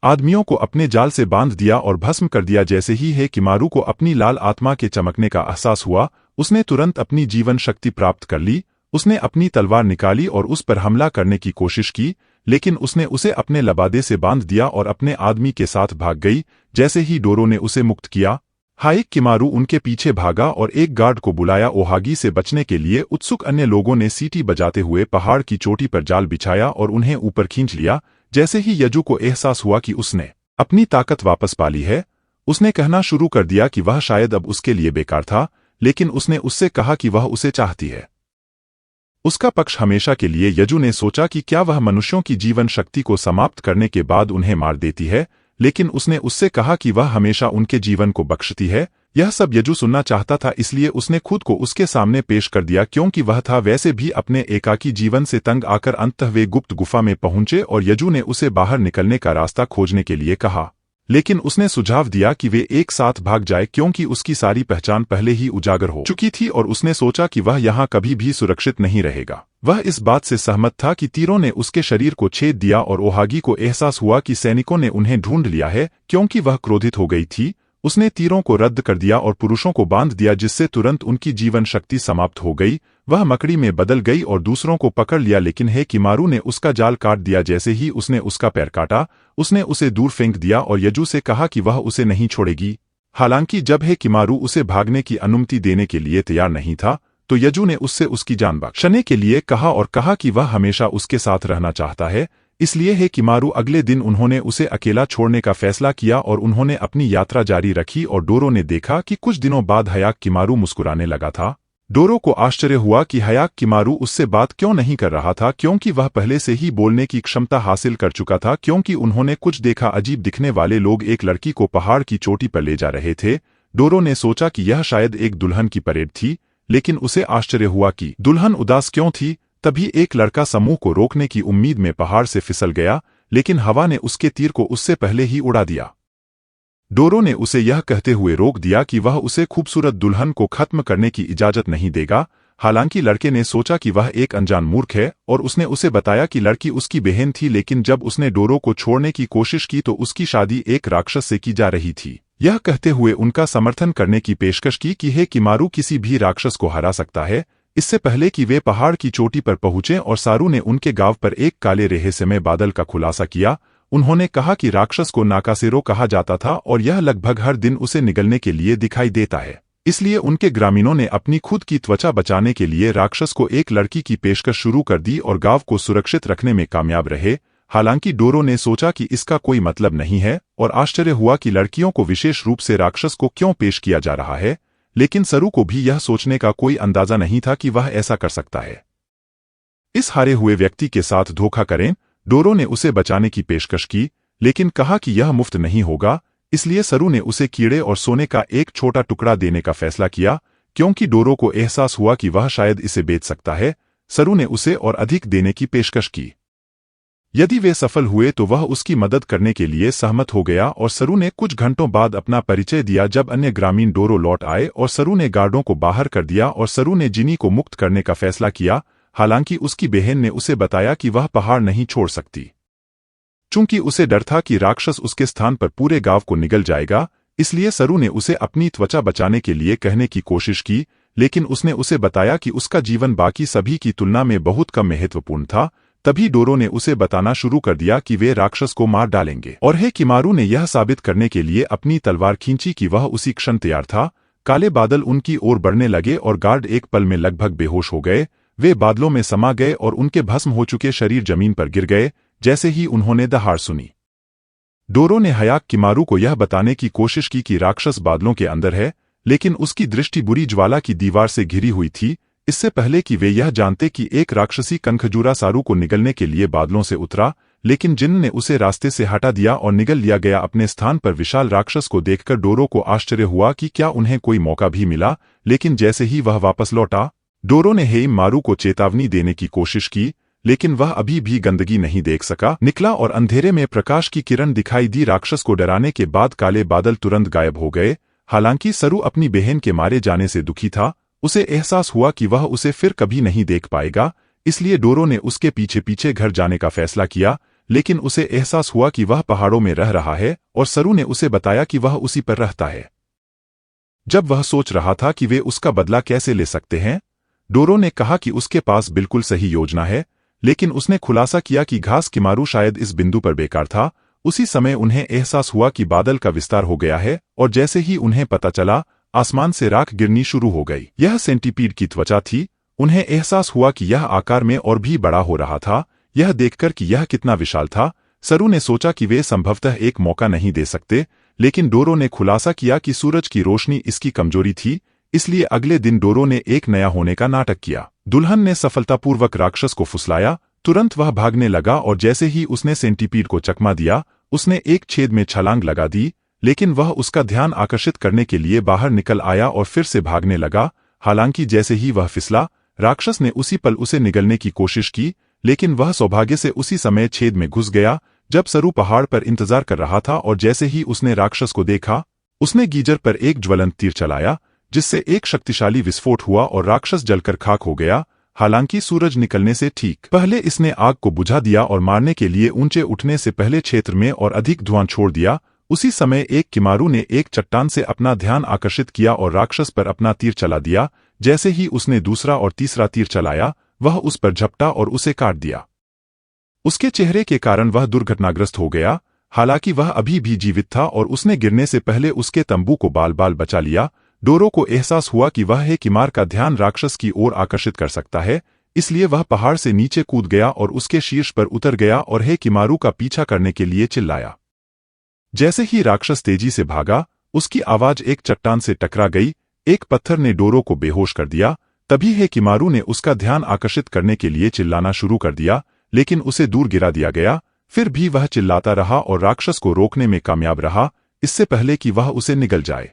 आदमियों को अपने जाल से बांध दिया और भस्म कर दिया। जैसे ही हेकिमारू को अपनी लाल आत्मा के चमकने का एहसास हुआ, उसने तुरंत अपनी जीवन शक्ति प्राप्त कर ली। उसने अपनी तलवार निकाली और उस पर हमला करने की कोशिश की, लेकिन उसने उसे अपने लबादे से बांध दिया और अपने आदमी के साथ भाग गई। जैसे ही डोरो ने उसे मुक्त किया, हेकिमारू उनके पीछे भागा और एक गार्ड को बुलाया। ओहागी से बचने के लिए उत्सुक अन्य लोगों ने सीटी बजाते हुए पहाड़ की चोटी पर जाल बिछाया और उन्हें ऊपर खींच लिया। जैसे ही यजु को एहसास हुआ कि उसने अपनी ताकत वापस पा ली है, उसने कहना शुरू कर दिया कि वह शायद अब उसके लिए बेकार था, लेकिन उसने उससे कहा कि वह उसे चाहती है। उसका पक्ष हमेशा के लिए। यजु ने सोचा कि क्या वह मनुष्यों की जीवन शक्ति को समाप्त करने के बाद उन्हें मार देती है, लेकिन उसने उससे कहा कि वह हमेशा उनके जीवन को बख्शती है। यह सब यजु सुनना चाहता था, इसलिए उसने खुद को उसके सामने पेश कर दिया क्योंकि वह था वैसे भी अपने एकाकी जीवन से तंग आकर अंततः वे गुप्त गुफा में पहुंचे और यजु ने उसे बाहर निकलने का रास्ता खोजने के लिए कहा, लेकिन उसने सुझाव दिया कि वे एक साथ भाग जाए क्योंकि उसकी सारी पहचान पहले ही उजागर हो चुकी थी और उसने सोचा कि वह यहाँ कभी भी सुरक्षित नहीं रहेगा। वह इस बात से सहमत था कि तीरों ने उसके शरीर को छेद दिया और ओहागी को एहसास हुआ कि सैनिकों ने उन्हें ढूंढ लिया है। क्योंकि वह क्रोधित हो गई थी, उसने तीरों को रद्द कर दिया और पुरुषों को बांध दिया, जिससे तुरंत उनकी जीवन शक्ति समाप्त हो गई। वह मकड़ी में बदल गई और दूसरों को पकड़ लिया, लेकिन हेकिमारू ने उसका जाल काट दिया। जैसे ही उसने उसका पैर काटा, उसने उसे दूर फेंक दिया और यजु से कहा कि वह उसे नहीं छोड़ेगी। हालांकि जब हेकिमारू उसे भागने की अनुमति देने के लिए तैयार नहीं था, तो यजु ने उससे उसकी जान बख्शने के लिए कहा और कहा कि वह हमेशा उसके साथ रहना चाहता है। इसलिए हेकिमारू अगले दिन उन्होंने उसे अकेला छोड़ने का फैसला किया और उन्होंने अपनी यात्रा जारी रखी। और डोरो ने देखा कि कुछ दिनों बाद हेकिमारू मुस्कुराने लगा था। डोरो को आश्चर्य हुआ कि हेकिमारू उससे बात क्यों नहीं कर रहा था, क्योंकि वह पहले से ही बोलने की क्षमता हासिल कर चुका था। क्योंकि उन्होंने कुछ देखा, अजीब दिखने वाले लोग एक लड़की को पहाड़ की चोटी पर ले जा रहे थे। डोरो ने सोचा कि यह शायद एक दुल्हन की परेड थी, लेकिन उसे आश्चर्य हुआ कि दुल्हन उदास क्यों थी। तभी एक लड़का समूह को रोकने की उम्मीद में पहाड़ से फिसल गया, लेकिन हवा ने उसके तीर को उससे पहले ही उड़ा दिया। डोरो ने उसे यह कहते हुए रोक दिया कि वह उसे खूबसूरत दुल्हन को खत्म करने की इजाजत नहीं देगा। हालांकि लड़के ने सोचा कि वह एक अनजान मूर्ख है और उसने उसे बताया कि लड़की उसकी बहन थी, लेकिन जब उसने डोरो को छोड़ने की कोशिश की तो उसकी शादी एक राक्षस से की जा रही थी। यह कहते हुए उनका समर्थन करने की पेशकश की कि हेकिमारू किसी भी राक्षस को हरा सकता है। इससे पहले कि वे पहाड़ की चोटी पर पहुंचे और सारू ने उनके गांव पर एक काले रहस्यमय बादल का खुलासा किया, उन्होंने कहा कि राक्षस को नाकासेरो कहा जाता था और यह लगभग हर दिन उसे निगलने के लिए दिखाई देता है। इसलिए उनके ग्रामीणों ने अपनी खुद की त्वचा बचाने के लिए राक्षस को एक लड़की की पेशकश शुरू कर दी और गांव को सुरक्षित रखने में कामयाब रहे। हालांकि डोरो ने सोचा कि इसका कोई मतलब नहीं है और आश्चर्य हुआ कि लड़कियों को विशेष रूप से राक्षस को क्यों पेश किया जा रहा है, लेकिन सरू को भी यह सोचने का कोई अंदाजा नहीं था कि वह ऐसा कर सकता है। इस हारे हुए व्यक्ति के साथ धोखा करें, डोरो ने उसे बचाने की पेशकश की, लेकिन कहा कि यह मुफ्त नहीं होगा, इसलिए सरू ने उसे कीड़े और सोने का एक छोटा टुकड़ा देने का फैसला किया। क्योंकि डोरो को एहसास हुआ कि वह शायद इसे बेच सकता है, सरू ने उसे और अधिक देने की पेशकश की। यदि वे सफल हुए तो वह उसकी मदद करने के लिए सहमत हो गया और सरू ने कुछ घंटों बाद अपना परिचय दिया। जब अन्य ग्रामीण डोरो लौट आए और सरू ने गार्डों को बाहर कर दिया और सरू ने जिनी को मुक्त करने का फैसला किया। हालांकि उसकी बहन ने उसे बताया कि वह पहाड़ नहीं छोड़ सकती। चूंकि उसे डर था कि राक्षस उसके स्थान पर पूरे गांव को निगल जाएगा, इसलिए सरू ने उसे अपनी त्वचा बचाने के लिए कहने की कोशिश की, लेकिन उसने उसे बताया कि उसका जीवन बाकी सभी की तुलना में बहुत कम महत्वपूर्ण था। तभी डोरो ने उसे बताना शुरू कर दिया कि वे राक्षस को मार डालेंगे और हेकिमारू ने यह साबित करने के लिए अपनी तलवार खींची कि वह उसी क्षण तैयार था। काले बादल उनकी ओर बढ़ने लगे और गार्ड एक पल में लगभग बेहोश हो गए। वे बादलों में समा गए और उनके भस्म हो चुके शरीर जमीन पर गिर गए जैसे ही उन्होंने दहाड़ सुनी। डोरो ने हेकिमारू को यह बताने की कोशिश की कि राक्षस बादलों के अंदर है, लेकिन उसकी दृष्टि बुरी ज्वाला की दीवार से घिरी हुई थी। इससे पहले कि वे यह जानते कि एक राक्षसी कनखजूरा सारू को निगलने के लिए बादलों से उतरा, लेकिन जिन ने उसे रास्ते से हटा दिया और निगल लिया गया। अपने स्थान पर विशाल राक्षस को देखकर डोरो को आश्चर्य हुआ कि क्या उन्हें कोई मौका भी मिला, लेकिन जैसे ही वह वापस लौटा, डोरो ने हेकिमारू को चेतावनी देने की कोशिश की, लेकिन वह अभी भी गंदगी नहीं देख सका। निकला और अंधेरे में प्रकाश की किरण दिखाई दी। राक्षस को डराने के बाद काले बादल तुरंत गायब हो गए। हालांकि सरू अपनी बहन के मारे जाने से दुखी था। उसे एहसास हुआ कि वह उसे फिर कभी नहीं देख पाएगा, इसलिए डोरो ने उसके पीछे पीछे घर जाने का फैसला किया। लेकिन उसे एहसास हुआ कि वह पहाड़ों में रह रहा है और सरू ने उसे बताया कि वह उसी पर रहता है। जब वह सोच रहा था कि वे उसका बदला कैसे ले सकते हैं, डोरो ने कहा कि उसके पास बिल्कुल सही योजना है, लेकिन उसने खुलासा किया कि हेकिमारू शायद इस बिंदु पर बेकार था। उसी समय उन्हें एहसास हुआ कि बादल का विस्तार हो गया है और जैसे ही उन्हें पता चला, आसमान से राख गिरनी शुरू हो गई। यह सेंटीपीड की त्वचा थी। उन्हें एहसास हुआ कि यह आकार में और भी बड़ा हो रहा था। यह देखकर कि यह कितना विशाल था, सरू ने सोचा कि वे संभवतः एक मौका नहीं दे सकते, लेकिन डोरो ने खुलासा किया कि सूरज की रोशनी इसकी कमजोरी थी। इसलिए अगले दिन डोरो ने एक नया होने का नाटक किया। दुल्हन ने सफलतापूर्वक राक्षस को फुसलाया। तुरंत वह भागने लगा और जैसे ही उसने सेंटीपीड को चकमा दिया, उसने एक छेद में छलांग लगा दी, लेकिन वह उसका ध्यान आकर्षित करने के लिए बाहर निकल आया और फिर से भागने लगा। हालांकि जैसे ही वह फिसला, राक्षस ने उसी पल उसे निगलने की कोशिश की, लेकिन वह सौभाग्य से उसी समय छेद में घुस गया जब सरू पहाड़ पर इंतजार कर रहा था। और जैसे ही उसने राक्षस को देखा, उसने गीजर पर एक ज्वलंत तीर चलाया, जिससे एक शक्तिशाली विस्फोट हुआ और राक्षस जलकर खाक हो गया। हालांकि सूरज निकलने से ठीक पहले इसने आग को बुझा दिया और मारने के लिए ऊंचे उठने से पहले क्षेत्र में और अधिक धुआं छोड़ दिया। उसी समय हेकिमारू ने एक चट्टान से अपना ध्यान आकर्षित किया और राक्षस पर अपना तीर चला दिया। जैसे ही उसने दूसरा और तीसरा तीर चलाया, वह उस पर झपटा और उसे काट दिया। उसके चेहरे के कारण वह दुर्घटनाग्रस्त हो गया। हालांकि वह अभी भी जीवित था और उसने गिरने से पहले उसके तंबू को बाल बाल बचा लिया। डोरो को एहसास हुआ कि वह हेकिमारू का ध्यान राक्षस की ओर आकर्षित कर सकता है, इसलिए वह पहाड़ से नीचे कूद गया और उसके शीर्ष पर उतर गया और हेकिमारू का पीछा करने के लिए चिल्लाया। जैसे ही राक्षस तेजी से भागा, उसकी आवाज एक चट्टान से टकरा गई। एक पत्थर ने डोरो को बेहोश कर दिया। तभी हेकिमारू ने उसका ध्यान आकर्षित करने के लिए चिल्लाना शुरू कर दिया, लेकिन उसे दूर गिरा दिया गया। फिर भी वह चिल्लाता रहा और राक्षस को रोकने में कामयाब रहा, इससे पहले कि वह उसे निगल जाए।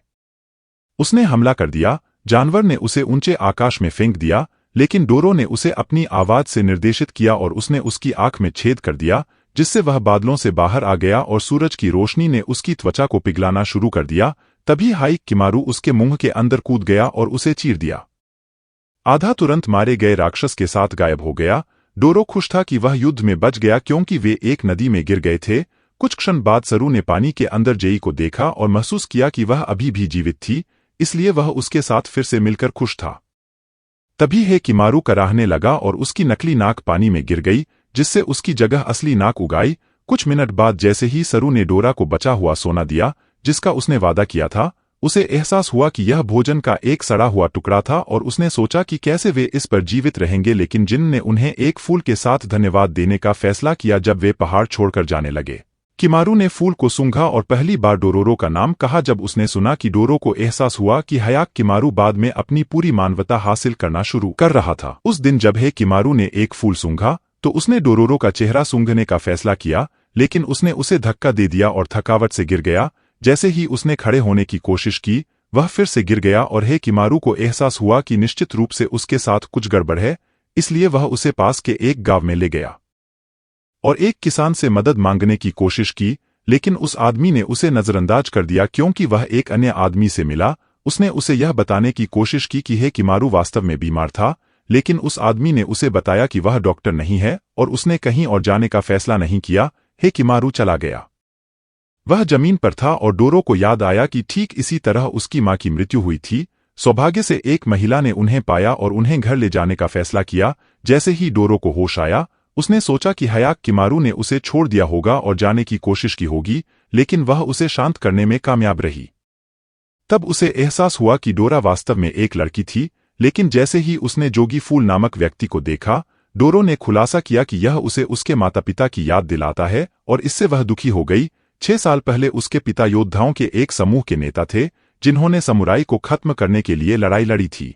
उसने हमला कर दिया। जानवर ने उसे ऊंचे आकाश में फेंक दिया, लेकिन डोरो ने उसे अपनी आवाज से निर्देशित किया और उसने उसकी आंख में छेद कर दिया, जिससे वह बादलों से बाहर आ गया और सूरज की रोशनी ने उसकी त्वचा को पिघलाना शुरू कर दिया। तभी हेकिमारू उसके मुंह के अंदर कूद गया और उसे चीर दिया। आधा तुरंत मारे गए राक्षस के साथ गायब हो गया। डोरो खुश था कि वह युद्ध में बच गया क्योंकि वे एक नदी में गिर गए थे। कुछ क्षण बाद सरू ने पानी के अंदर जेई को देखा और महसूस किया कि वह अभी भी जीवित थी, इसलिए वह उसके साथ फिर से मिलकर खुश था। तभी हेकिमारू कराहने लगा और उसकी नकली नाक पानी में गिर गई, जिससे उसकी जगह असली नाक उगाई। कुछ मिनट बाद जैसे ही सरू ने डोरा को बचा हुआ सोना दिया, जिसका उसने वादा किया था, उसे एहसास हुआ कि यह भोजन का एक सड़ा हुआ टुकड़ा था और उसने सोचा कि कैसे वे इस पर जीवित रहेंगे। लेकिन जिन ने उन्हें एक फूल के साथ धन्यवाद देने का फैसला किया जब वे पहाड़ छोड़कर जाने लगे। हेकिमारू ने फूल को सूंघा और पहली बार डोरोरो का नाम कहा। जब उसने सुना कि डोरो को एहसास हुआ कि हेकिमारू बाद में अपनी पूरी मानवता हासिल करना शुरू कर रहा था। उस दिन जब हेकिमारू ने एक फूल सूंघा तो उसने डोरोरो का चेहरा सूंघने का फैसला किया, लेकिन उसने उसे धक्का दे दिया और थकावट से गिर गया। जैसे ही उसने खड़े होने की कोशिश की, वह फिर से गिर गया और हेकिमारू को एहसास हुआ कि निश्चित रूप से उसके साथ कुछ गड़बड़ है, इसलिए वह उसे पास के एक गांव में ले गया और एक किसान से मदद मांगने की कोशिश की, लेकिन उस आदमी ने उसे नजरअंदाज कर दिया क्योंकि वह एक अन्य आदमी से मिला। उसने उसे यह बताने की कोशिश की कि हेकिमारू वास्तव में बीमार था, लेकिन उस आदमी ने उसे बताया कि वह डॉक्टर नहीं है और उसने कहीं और जाने का फैसला नहीं किया। हेकिमारू चला गया। वह जमीन पर था और डोरो को याद आया कि ठीक इसी तरह उसकी मां की मृत्यु हुई थी। सौभाग्य से एक महिला ने उन्हें पाया और उन्हें घर ले जाने का फैसला किया। जैसे ही डोरो को होश आया, उसने सोचा कि हेकिमारू ने उसे छोड़ दिया होगा और जाने की कोशिश की होगी, लेकिन वह उसे शांत करने में कामयाब रही। तब उसे एहसास हुआ कि डोरा वास्तव में एक लड़की थी, लेकिन जैसे ही उसने जोगी फूल नामक व्यक्ति को देखा, डोरो ने खुलासा किया कि यह उसे उसके माता पिता की याद दिलाता है और इससे वह दुखी हो गई। 6 साल पहले उसके पिता योद्धाओं के एक समूह के नेता थे, जिन्होंने समुराई को खत्म करने के लिए लड़ाई लड़ी थी।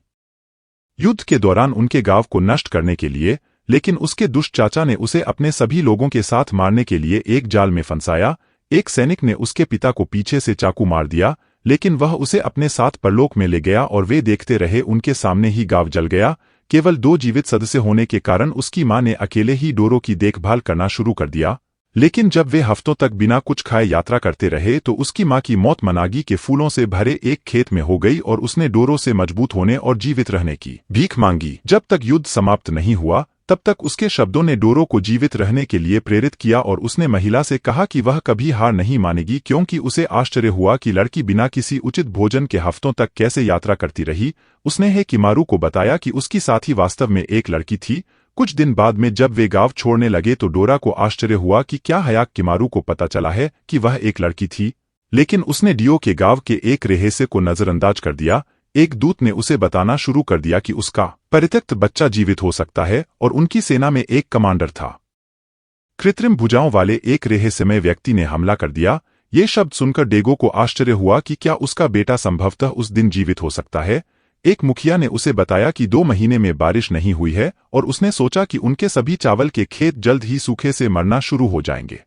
युद्ध के दौरान उनके गांव को नष्ट करने के लिए, लेकिन उसके दुष्ट चाचा ने उसे अपने सभी लोगों के साथ मारने के लिए एक जाल में फंसाया। एक सैनिक ने उसके पिता को पीछे से चाकू मार दिया, लेकिन वह उसे अपने साथ परलोक में ले गया और वे देखते रहे उनके सामने ही गांव जल गया। केवल 2 जीवित सदस्य होने के कारण उसकी मां ने अकेले ही डोरो की देखभाल करना शुरू कर दिया। लेकिन जब वे हफ्तों तक बिना कुछ खाए यात्रा करते रहे तो उसकी मां की मौत मनागी के फूलों से भरे एक खेत में हो गई और उसने डोरो से मजबूत होने और जीवित रहने की भीख मांगी। जब तक युद्ध समाप्त नहीं हुआ, तब तक उसके शब्दों ने डोरो को जीवित रहने के लिए प्रेरित किया और उसने महिला से कहा कि वह कभी हार नहीं मानेगी, क्योंकि उसे आश्चर्य हुआ कि लड़की बिना किसी उचित भोजन के हफ्तों तक कैसे यात्रा करती रही। उसने हेकिमारू को बताया कि उसकी साथी वास्तव में एक लड़की थी। कुछ दिन बाद में जब वे गांव छोड़ने लगे तो डोरा को आश्चर्य हुआ कि क्या हेकिमारू को पता चला है कि वह एक लड़की थी, लेकिन उसने डियो के गांव के एक रहस्य को नजरअंदाज कर दिया। एक दूत ने उसे बताना शुरू कर दिया कि उसका परित्यक्त बच्चा जीवित हो सकता है और उनकी सेना में एक कमांडर था। कृत्रिम भुजाओं वाले एक रहस्यमय व्यक्ति ने हमला कर दिया। ये शब्द सुनकर डेगो को आश्चर्य हुआ कि क्या उसका बेटा संभवतः उस दिन जीवित हो सकता है। एक मुखिया ने उसे बताया कि 2 महीने में बारिश नहीं हुई है और उसने सोचा कि उनके सभी चावल के खेत जल्द ही सूखे से मरना शुरू हो जाएंगे।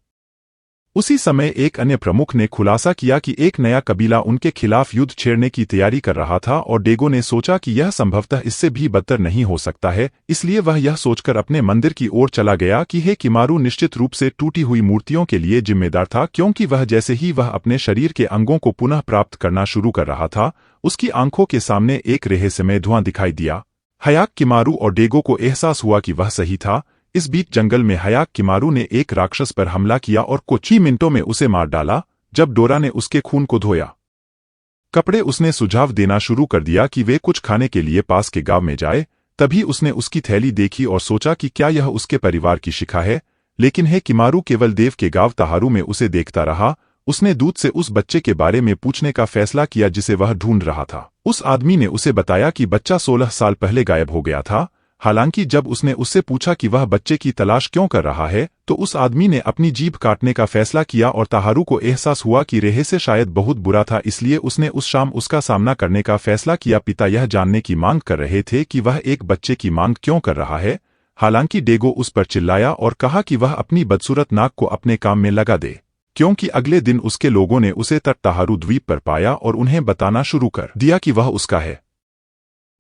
उसी समय एक अन्य प्रमुख ने खुलासा किया कि एक नया कबीला उनके खिलाफ युद्ध छेड़ने की तैयारी कर रहा था और डेगो ने सोचा कि यह संभवतः इससे भी बदतर नहीं हो सकता है, इसलिए वह यह सोचकर अपने मंदिर की ओर चला गया कि हेकिमारू निश्चित रूप से टूटी हुई मूर्तियों के लिए जिम्मेदार था, क्योंकि वह जैसे ही वह अपने शरीर के अंगों को पुनः प्राप्त करना शुरू कर रहा था, उसकी आंखों के सामने एक रहस्यमय धुआं दिखाई दिया। हेकिमारू और डेगो को एहसास हुआ कि वह सही था। इस बीच जंगल में हेकिमारू ने एक राक्षस पर हमला किया और कुछ ही मिनटों में उसे मार डाला। जब डोरा ने उसके खून को धोया कपड़े, उसने सुझाव देना शुरू कर दिया कि वे कुछ खाने के लिए पास के गांव में जाए। तभी उसने उसकी थैली देखी और सोचा कि क्या यह उसके परिवार की शिखा है, लेकिन हेकिमारू केवल देव के गांव ताहारू में उसे देखता रहा। उसने दूत से उस बच्चे के बारे में पूछने का फैसला किया जिसे वह ढूंढ रहा था। उस आदमी ने उसे बताया कि बच्चा 16 साल पहले गायब हो गया था। हालांकि जब उसने उससे पूछा कि वह बच्चे की तलाश क्यों कर रहा है, तो उस आदमी ने अपनी जीभ काटने का फैसला किया और ताहारू को एहसास हुआ कि रहस्य शायद बहुत बुरा था, इसलिए उसने उस शाम उसका सामना करने का फैसला किया। पिता यह जानने की मांग कर रहे थे कि वह एक बच्चे की मांग क्यों कर रहा है। हालांकि डेगो उस पर चिल्लाया और कहा कि वह अपनी बदसूरत नाक को अपने काम में लगा दे, क्योंकि अगले दिन उसके लोगों ने उसे तट ताहारू द्वीप पर पाया और उन्हें बताना शुरू कर दिया कि वह उसका है।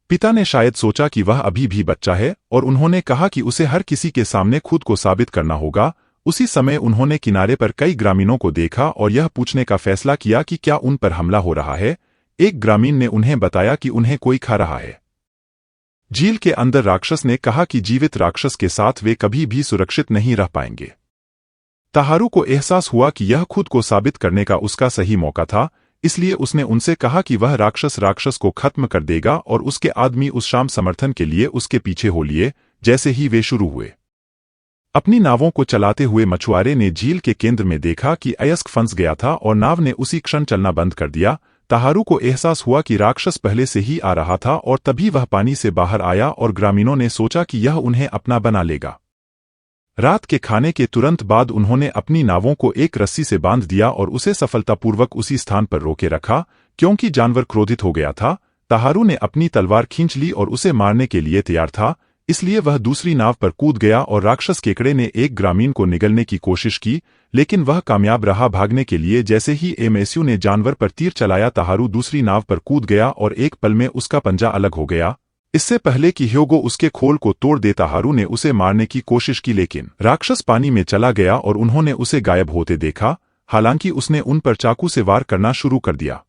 पिता ने शायद सोचा कि वह अभी भी बच्चा है और उन्होंने कहा कि उसे हर किसी के सामने खुद को साबित करना होगा। उसी समय उन्होंने किनारे पर कई ग्रामीणों को देखा और यह पूछने का फैसला किया कि क्या उन पर हमला हो रहा है। एक ग्रामीण ने उन्हें बताया कि उन्हें कोई खा रहा है। झील के अंदर राक्षस ने कहा कि जीवित राक्षस के साथ वे कभी भी सुरक्षित नहीं रह पाएंगे। ताहारू को एहसास हुआ कि यह खुद को साबित करने का उसका सही मौका था, इसलिए उसने उनसे कहा कि वह राक्षस को खत्म कर देगा और उसके आदमी उस शाम समर्थन के लिए उसके पीछे हो लिए। जैसे ही वे शुरू हुए, अपनी नावों को चलाते हुए मछुआरे ने झील के केंद्र में देखा कि अयस्क फंस गया था और नाव ने उसी क्षण चलना बंद कर दिया। ताहारू को एहसास हुआ कि राक्षस पहले से ही आ रहा था और तभी वह पानी से बाहर आया और ग्रामीणों ने सोचा कि यह उन्हें अपना बना लेगा। रात के खाने के तुरंत बाद उन्होंने अपनी नावों को एक रस्सी से बांध दिया और उसे सफलतापूर्वक उसी स्थान पर रोके रखा, क्योंकि जानवर क्रोधित हो गया था। ताहारू ने अपनी तलवार खींच ली और उसे मारने के लिए तैयार था। इसलिए वह दूसरी नाव पर कूद गया और राक्षस केकड़े ने एक ग्रामीण को निगलने की कोशिश की, लेकिन वह कामयाब रहा भागने के लिए। जैसे ही एमेस्यू ने जानवर पर तीर चलाया, ताहारू दूसरी नाव पर कूद गया और एक पल में उसका पंजा अलग हो गया। इससे पहले कि ह्योगो उसके खोल को तोड़ दे, ताहारू ने उसे मारने की कोशिश की, लेकिन राक्षस पानी में चला गया और उन्होंने उसे गायब होते देखा। हालांकि उसने उन पर चाकू से वार करना शुरू कर दिया।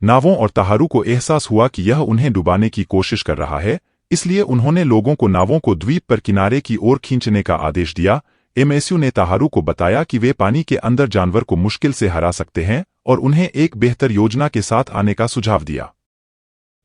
नावों और ताहारू को एहसास हुआ कि यह उन्हें डुबाने की कोशिश कर रहा है, इसलिए उन्होंने लोगों को नावों को द्वीप पर किनारे की ओर खींचने का आदेश दिया। एमेस्यू ने ताहारू को बताया कि वे पानी के अंदर जानवर को मुश्किल से हरा सकते हैं और उन्हें एक बेहतर योजना के साथ आने का सुझाव दिया।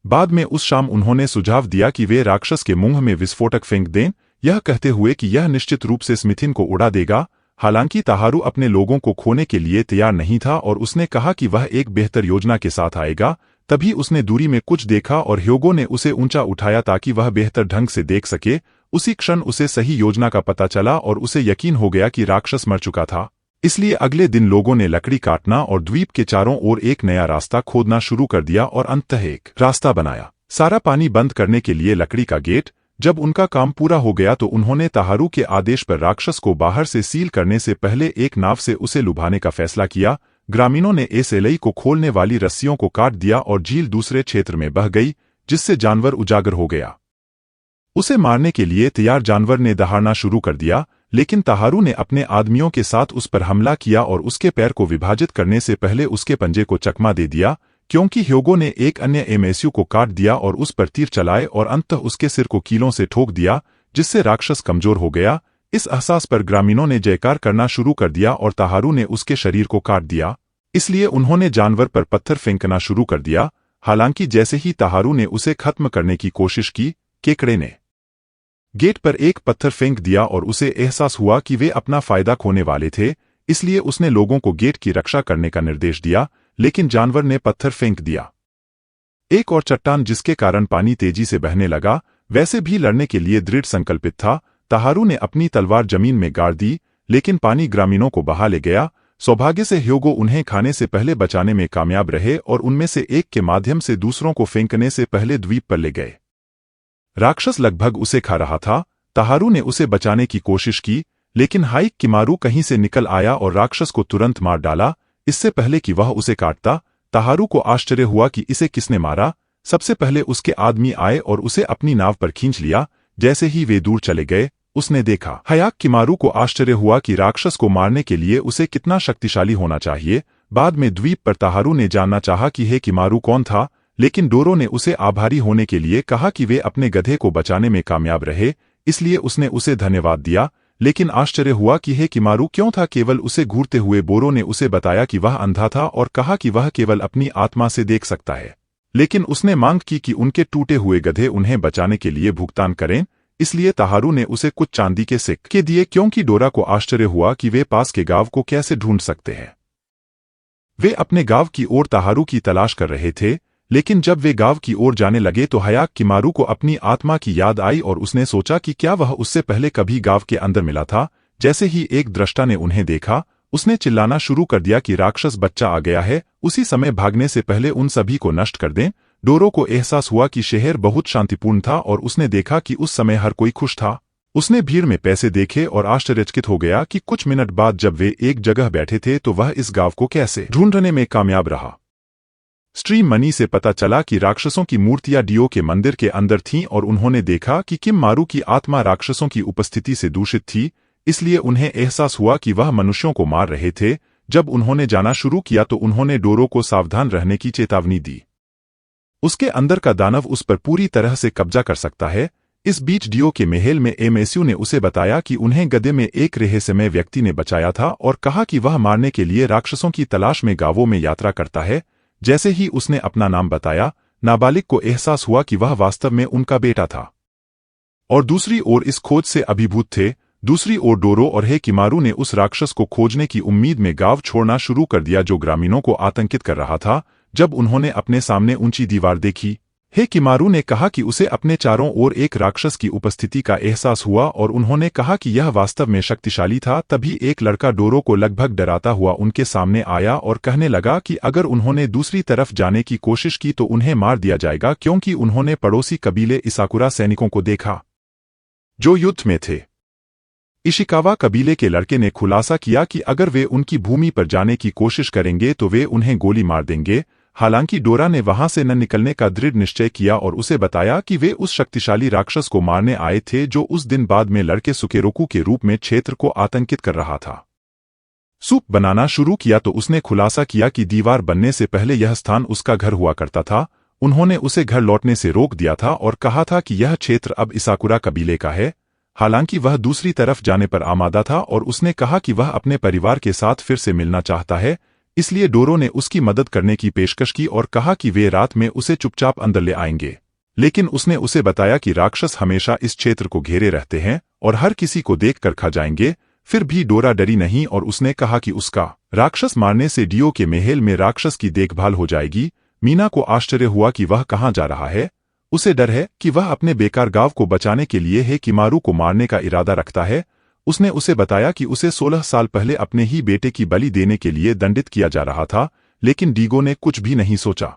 बाद में उस शाम उन्होंने सुझाव दिया कि वे राक्षस के मुंह में विस्फोटक फेंक दें, यह कहते हुए कि यह निश्चित रूप से स्मिथिन को उड़ा देगा। हालांकि ताहारू अपने लोगों को खोने के लिए तैयार नहीं था और उसने कहा कि वह एक बेहतर योजना के साथ आएगा। तभी उसने दूरी में कुछ देखा और ह्योगो ने उसे ऊंचा उठाया ताकि वह बेहतर ढंग से देख सके। उसी क्षण उसे सही योजना का पता चला और उसे यकीन हो गया कि राक्षस मर चुका था। इसलिए अगले दिन लोगों ने लकड़ी काटना और द्वीप के चारों ओर एक नया रास्ता खोदना शुरू कर दिया और अंततः एक रास्ता बनाया। सारा पानी बंद करने के लिए लकड़ी का गेट। जब उनका काम पूरा हो गया तो उन्होंने ताहारू के आदेश पर राक्षस को बाहर से सील करने से पहले एक नाव से उसे लुभाने का फैसला किया। ग्रामीणों ने एसएलई को खोलने वाली रस्सियों को काट दिया और झील दूसरे क्षेत्र में बह गई, जिससे जानवर उजागर हो गया। उसे मारने के लिए तैयार जानवर ने दहाड़ना शुरू कर दिया, लेकिन ताहारू ने अपने आदमियों के साथ उस पर हमला किया और उसके पैर को विभाजित करने से पहले उसके पंजे को चकमा दे दिया, क्योंकि ह्योगो ने एक अन्य एमेस्यू को काट दिया और उस पर तीर चलाए और अंततः उसके सिर को कीलों से ठोक दिया, जिससे राक्षस कमजोर हो गया। इस एहसास पर ग्रामीणों ने जयकार करना शुरू कर दिया और ताहारू ने उसके शरीर को काट दिया। इसलिए उन्होंने जानवर पर पत्थर फेंकना शुरू कर दिया। हालांकि जैसे ही ताहारू ने उसे खत्म करने की कोशिश की, केकड़े ने गेट पर एक पत्थर फेंक दिया और उसे एहसास हुआ कि वे अपना फायदा खोने वाले थे। इसलिए उसने लोगों को गेट की रक्षा करने का निर्देश दिया, लेकिन जानवर ने पत्थर फेंक दिया। एक और चट्टान, जिसके कारण पानी तेजी से बहने लगा, वैसे भी लड़ने के लिए दृढ़ संकल्पित था। ताहारू ने अपनी तलवार जमीन में गाड़ दी, लेकिन पानी ग्रामीणों को बहा ले गया। सौभाग्य से ह्योगो उन्हें खाने से पहले बचाने में कामयाब रहे और उनमें से एक के माध्यम से दूसरों को फेंकने से पहले द्वीप पर ले गए। राक्षस लगभग उसे खा रहा था। ताहारू ने उसे बचाने की कोशिश की, लेकिन हाइक किमारू कहीं से निकल आया और राक्षस को तुरंत मार डाला, इससे पहले कि वह उसे काटता। ताहारू को आश्चर्य हुआ कि इसे किसने मारा। सबसे पहले उसके आदमी आए और उसे अपनी नाव पर खींच लिया। जैसे ही वे दूर चले गए, उसने देखा। हायाक किमारू को आश्चर्य हुआ कि राक्षस को मारने के लिए उसे कितना शक्तिशाली होना चाहिए। बाद में द्वीप पर ताहारू ने जानना चाहा कि हे किमारू कौन था, लेकिन डोरो ने उसे आभारी होने के लिए कहा कि वे अपने गधे को बचाने में कामयाब रहे, इसलिए उसने उसे धन्यवाद दिया। लेकिन आश्चर्य हुआ कि हे किमारू क्यों था। केवल उसे घूरते हुए बोरो ने उसे बताया कि वह अंधा था और कहा कि वह केवल अपनी आत्मा से देख सकता है। लेकिन उसने मांग की कि उनके टूटे हुए गधे उन्हें बचाने के लिए भुगतान करें। इसलिए ताहारू ने उसे कुछ चांदी के सिक्के दिए, क्योंकि डोरा को आश्चर्य हुआ कि वे पास के गांव को कैसे ढूंढ सकते हैं। वे अपने गांव की ओर ताहारू की तलाश कर रहे थे, लेकिन जब वे गांव की ओर जाने लगे तो हायाक किमारू को अपनी आत्मा की याद आई और उसने सोचा कि क्या वह उससे पहले कभी गांव के अंदर मिला था। जैसे ही एक दृष्टा ने उन्हें देखा, उसने चिल्लाना शुरू कर दिया कि राक्षस बच्चा आ गया है। उसी समय भागने से पहले उन सभी को नष्ट कर दें। डोरो को एहसास हुआ कि शहर बहुत शांतिपूर्ण था और उसने देखा कि उस समय हर कोई खुश था। उसने भीड़ में पैसे देखे और आश्चर्यचकित हो गया कि कुछ मिनट बाद जब वे एक जगह बैठे थे तो वह इस गांव को कैसे ढूंढने में कामयाब रहा। स्ट्रीम मनी से पता चला कि राक्षसों की मूर्तियां डियो के मंदिर के अंदर थीं और उन्होंने देखा कि किमारू की आत्मा राक्षसों की उपस्थिति से दूषित थी। इसलिए उन्हें एहसास हुआ कि वह मनुष्यों को मार रहे थे। जब उन्होंने जाना शुरू किया तो उन्होंने डोरो को सावधान रहने की चेतावनी दी। उसके अंदर का दानव उस पर पूरी तरह से कब्जा कर सकता है। इस बीच डियो के महल में एमेस्यू ने उसे बताया कि उन्हें गधे में एक रहस्यमय व्यक्ति ने बचाया था और कहा कि वह मारने के लिए राक्षसों की तलाश में गांवों में यात्रा करता है। जैसे ही उसने अपना नाम बताया, नाबालिग को एहसास हुआ कि वह वास्तव में उनका बेटा था और दूसरी ओर इस खोज से अभिभूत थे। दूसरी ओर डोरो और हे किमारू ने उस राक्षस को खोजने की उम्मीद में गांव छोड़ना शुरू कर दिया जो ग्रामीणों को आतंकित कर रहा था। जब उन्होंने अपने सामने ऊंची दीवार देखी, हे किमारू ने कहा कि उसे अपने चारों ओर एक राक्षस की उपस्थिति का एहसास हुआ और उन्होंने कहा कि यह वास्तव में शक्तिशाली था। तभी एक लड़का डोरो को लगभग डराता हुआ उनके सामने आया और कहने लगा कि अगर उन्होंने दूसरी तरफ जाने की कोशिश की तो उन्हें मार दिया जाएगा, क्योंकि उन्होंने पड़ोसी कबीले इसाकुरा सैनिकों को देखा। जो युद्ध में थे। इशिकावा कबीले के लड़के ने खुलासा किया कि अगर वे उनकी भूमि पर जाने की कोशिश करेंगे तो वे उन्हें गोली मार देंगे। हालांकि डोरा ने वहां से न निकलने का दृढ़ निश्चय किया और उसे बताया कि वे उस शक्तिशाली राक्षस को मारने आए थे जो उस दिन बाद में लड़के सुकेरोकू के रूप में क्षेत्र को आतंकित कर रहा था। सूप बनाना शुरू किया तो उसने खुलासा किया कि दीवार बनने से पहले यह स्थान उसका घर हुआ करता था। उन्होंने उसे घर लौटने से रोक दिया था और कहा था कि यह क्षेत्र अब इसाकुरा कबीले का है। हालांकि वह दूसरी तरफ जाने पर आमादा था और उसने कहा कि वह अपने परिवार के साथ फिर से मिलना चाहता है। इसलिए डोरो ने उसकी मदद करने की पेशकश की और कहा कि वे रात में उसे चुपचाप अंदर ले आएंगे। लेकिन उसने उसे बताया कि राक्षस हमेशा इस क्षेत्र को घेरे रहते हैं और हर किसी को देखकर खा जाएंगे। फिर भी डोरा डरी नहीं और उसने कहा कि उसका राक्षस मारने से डियो के महल में राक्षस की देखभाल हो जाएगी। मीना को आश्चर्य हुआ कि वह कहाँ जा रहा है। उसे डर है कि वह अपने बेकार गांव को बचाने के लिए हेकिमारू को मारने का इरादा रखता है। उसने उसे बताया कि उसे 16 साल पहले अपने ही बेटे की बलि देने के लिए दंडित किया जा रहा था, लेकिन डीगो ने कुछ भी नहीं सोचा।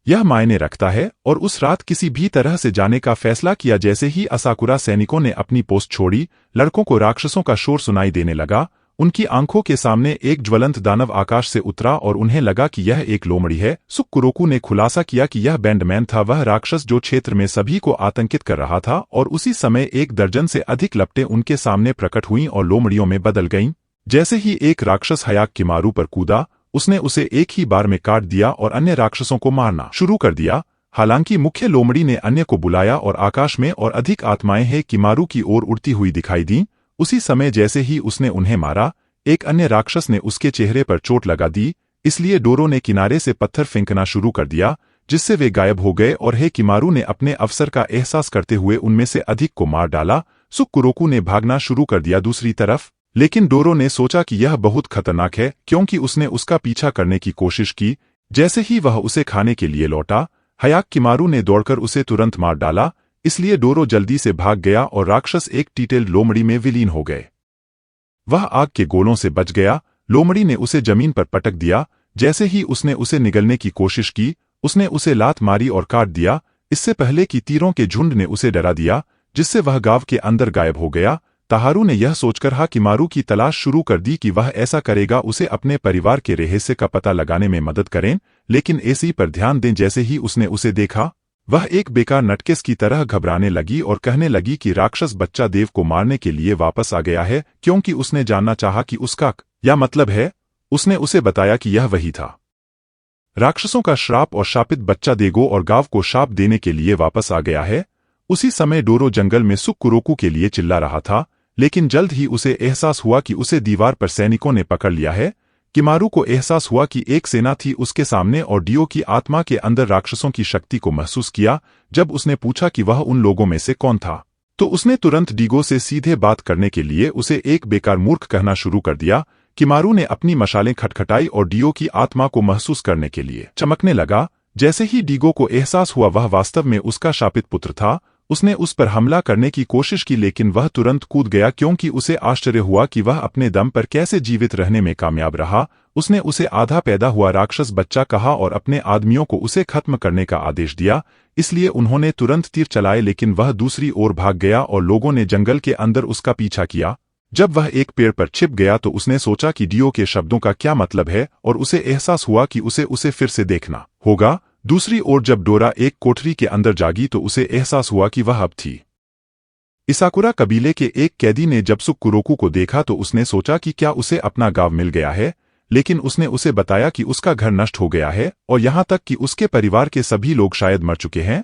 यह मायने रखता है और उस रात किसी भी तरह से जाने का फैसला किया। जैसे ही असाकुरा सैनिकों ने अपनी पोस्ट छोड़ी, लड़कों को राक्षसों का शोर सुनाई देने लगा। उनकी आंखों के सामने एक ज्वलंत दानव आकाश से उतरा और उन्हें लगा कि यह एक लोमड़ी है। सुकुरोकू ने खुलासा किया कि यह बैंडमैन था, वह राक्षस जो क्षेत्र में सभी को आतंकित कर रहा था। और उसी समय 1 दर्जन से अधिक लपटें उनके सामने प्रकट हुईं और लोमड़ियों में बदल गईं। जैसे ही एक राक्षस हयाकिमारू पर कूदा, उसने उसे एक ही बार में काट दिया और अन्य राक्षसों को मारना शुरू कर दिया। हालांकि मुख्य लोमड़ी ने अन्य को बुलाया और आकाश में और अधिक आत्माएं हेकिमारू की ओर उड़ती हुई दिखाई दीं। उसी समय जैसे ही उसने उन्हें मारा, एक अन्य राक्षस ने उसके चेहरे पर चोट लगा दी। इसलिए डोरो ने किनारे से पत्थर फेंकना शुरू कर दिया, जिससे वे गायब हो गए और हेकिमारू ने अपने अवसर का एहसास करते हुए उनमें से अधिक को मार डाला। सुकुरोकू ने भागना शुरू कर दिया दूसरी तरफ, लेकिन डोरो ने सोचा कि यह बहुत खतरनाक है क्योंकि उसने उसका पीछा करने की कोशिश की। जैसे ही वह उसे खाने के लिए लौटा, हयाकिमारू ने दौड़कर उसे तुरंत मार डाला। इसलिए डोरो जल्दी से भाग गया और राक्षस एक टीटेल लोमड़ी में विलीन हो गए। वह आग के गोलों से बच गया। लोमड़ी ने उसे जमीन पर पटक दिया। जैसे ही उसने उसे निगलने की कोशिश की, उसने उसे लात मारी और काट दिया। इससे पहले कि तीरों के झुंड ने उसे डरा दिया, जिससे वह गांव के अंदर गायब हो गया। ताहारू ने यह सोचकर हाकिमारू की तलाश शुरू कर दी कि वह ऐसा करेगा उसे अपने परिवार के रहस्य का पता लगाने में मदद करें। लेकिन ऐसी पर ध्यान दें, जैसे ही उसने उसे देखा, वह एक बेकार नटकेस की तरह घबराने लगी और कहने लगी कि राक्षस बच्चा देव को मारने के लिए वापस आ गया है, क्योंकि उसने जानना चाहा कि उसका क्या मतलब है। उसने उसे बताया कि यह वही था। राक्षसों का श्राप और शापित बच्चा देगो और गांव को शाप देने के लिए वापस आ गया है। उसी समय डोरो जंगल में सुकुरोकू के लिए चिल्ला रहा था, लेकिन जल्द ही उसे एहसास हुआ कि उसे दीवार पर सैनिकों ने पकड़ लिया है। किमारू को एहसास हुआ कि एक सेना थी उसके सामने और डियो की आत्मा के अंदर राक्षसों की शक्ति को महसूस किया। जब उसने पूछा कि वह उन लोगों में से कौन था, तो उसने तुरंत डीगो से सीधे बात करने के लिए उसे एक बेकार मूर्ख कहना शुरू कर दिया। किमारू ने अपनी मशालें खटखटाई और डियो की आत्मा को महसूस करने के लिए चमकने लगा। जैसे ही डीगो को एहसास हुआ वह वास्तव में उसका शापित पुत्र था, उसने उस पर हमला करने की कोशिश की, लेकिन वह तुरंत कूद गया क्योंकि उसे आश्चर्य हुआ कि वह अपने दम पर कैसे जीवित रहने में कामयाब रहा। उसने उसे आधा पैदा हुआ राक्षस बच्चा कहा और अपने आदमियों को उसे खत्म करने का आदेश दिया। इसलिए उन्होंने तुरंत तीर चलाए, लेकिन वह दूसरी ओर भाग गया और लोगों ने जंगल के अंदर उसका पीछा किया। जब वह एक पेड़ पर छिप गया तो उसने सोचा कि डियो के शब्दों का क्या मतलब है और उसे एहसास हुआ कि उसे फिर से देखना होगा। दूसरी ओर जब डोरा एक कोठरी के अंदर जागी तो उसे एहसास हुआ कि वह अब थी। इसाकुरा कबीले के एक कैदी ने जब सुकुरोकू को देखा तो उसने सोचा कि क्या उसे अपना गांव मिल गया है, लेकिन उसने उसे बताया कि उसका घर नष्ट हो गया है और यहाँ तक कि उसके परिवार के सभी लोग शायद मर चुके हैं।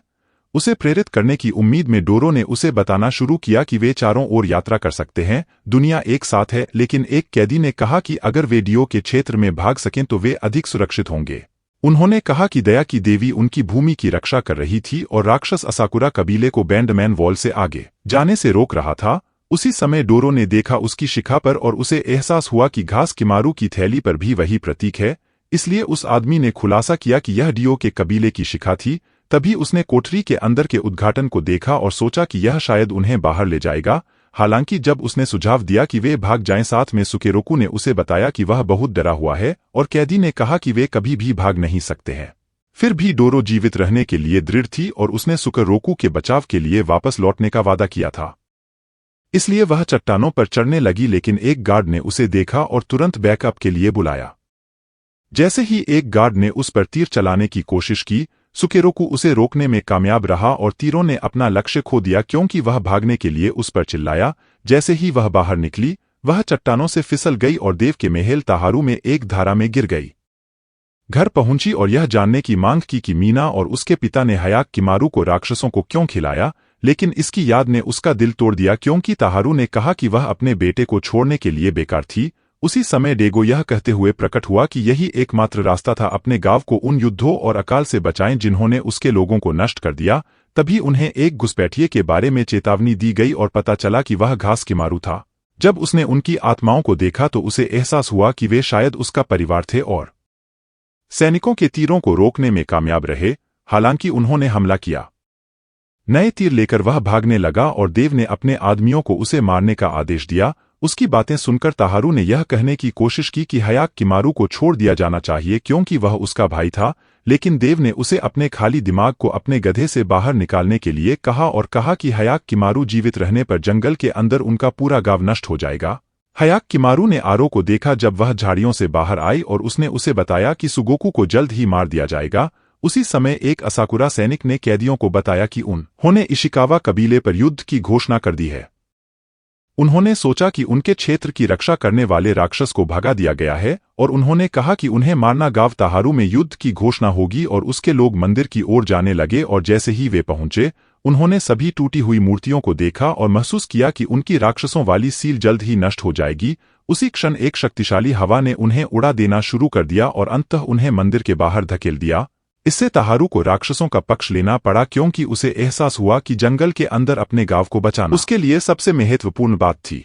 उसे प्रेरित करने की उम्मीद में डोरो ने उसे बताना शुरू किया कि वे चारों ओर यात्रा कर सकते हैं, दुनिया एक साथ है। लेकिन एक कैदी ने कहा कि अगर वे डियो के क्षेत्र में भाग सकें तो वे अधिक सुरक्षित होंगे। उन्होंने कहा कि दया की देवी उनकी भूमि की रक्षा कर रही थी और राक्षस असाकुरा कबीले को बैंडमैन वॉल से आगे जाने से रोक रहा था। उसी समय डोरो ने देखा उसकी शिखा पर और उसे एहसास हुआ कि घास किमारू की थैली पर भी वही प्रतीक है। इसलिए उस आदमी ने खुलासा किया कि यह डियो के कबीले की शिखा थी। तभी उसने कोठरी के अंदर के उद्घाटन को देखा और सोचा कि यह शायद उन्हें बाहर ले जाएगा। हालांकि जब उसने सुझाव दिया कि वे भाग जाएं, साथ में सुकेरोकू ने उसे बताया कि वह बहुत डरा हुआ है और कैदी ने कहा कि वे कभी भी भाग नहीं सकते हैं। फिर भी डोरो जीवित रहने के लिए दृढ़ थी और उसने सुकेरोकू के बचाव के लिए वापस लौटने का वादा किया था। इसलिए वह चट्टानों पर चढ़ने लगी, लेकिन एक गार्ड ने उसे देखा और तुरंत बैकअप के लिए बुलाया। जैसे ही एक गार्ड ने उस पर तीर चलाने की कोशिश की, सुकेरोकू उसे रोकने में कामयाब रहा और तीरों ने अपना लक्ष्य खो दिया क्योंकि वह भागने के लिए उस पर चिल्लाया। जैसे ही वह बाहर निकली, वह चट्टानों से फिसल गई और देव के महल ताहारू में एक धारा में गिर गई। घर पहुंची और यह जानने की मांग की कि मीना और उसके पिता ने हयाक किमारू को राक्षसों को क्यों खिलाया, लेकिन इसकी याद ने उसका दिल तोड़ दिया क्योंकि ताहारू ने कहा कि वह अपने बेटे को छोड़ने के लिए बेकार थी। उसी समय डेगो यह कहते हुए प्रकट हुआ कि यही एकमात्र रास्ता था अपने गांव को उन युद्धों और अकाल से बचाएं जिन्होंने उसके लोगों को नष्ट कर दिया। तभी उन्हें एक घुसपैठिए के बारे में चेतावनी दी गई और पता चला कि वह घास किमारू था। जब उसने उनकी आत्माओं को देखा तो उसे एहसास हुआ कि वे शायद उसका परिवार थे और सैनिकों के तीरों को रोकने में कामयाब रहे। हालांकि उन्होंने हमला किया। नए तीर लेकर वह भागने लगा और देव ने अपने आदमियों को उसे मारने का आदेश दिया। उसकी बातें सुनकर ताहारू ने यह कहने की कोशिश की कि हयाक किमारू को छोड़ दिया जाना चाहिए क्योंकि वह उसका भाई था, लेकिन देव ने उसे अपने खाली दिमाग को अपने गधे से बाहर निकालने के लिए कहा और कहा कि हयाक किमारू जीवित रहने पर जंगल के अंदर उनका पूरा गांव नष्ट हो जाएगा। हयाक किमारू ने आरो को देखा जब वह झाड़ियों से बाहर आई और उसने उसे बताया कि सुगोकू को जल्द ही मार दिया जाएगा। उसी समय एक असाकुरा सैनिक ने कैदियों को बताया कि उन्होंने इशिकावा कबीले पर युद्ध की घोषणा कर दी है। उन्होंने सोचा कि उनके क्षेत्र की रक्षा करने वाले राक्षस को भगा दिया गया है और उन्होंने कहा कि उन्हें मारना। गांव ताहारू में युद्ध की घोषणा होगी और उसके लोग मंदिर की ओर जाने लगे और जैसे ही वे पहुंचे, उन्होंने सभी टूटी हुई मूर्तियों को देखा और महसूस किया कि उनकी राक्षसों वाली सील जल्द ही नष्ट हो जाएगी। उसी क्षण एक शक्तिशाली हवा ने उन्हें उड़ा देना शुरू कर दिया और अंततः उन्हें मंदिर के बाहर धकेल दिया। इससे ताहारू को राक्षसों का पक्ष लेना पड़ा क्योंकि उसे एहसास हुआ कि जंगल के अंदर अपने गांव को बचाना उसके लिए सबसे महत्वपूर्ण बात थी।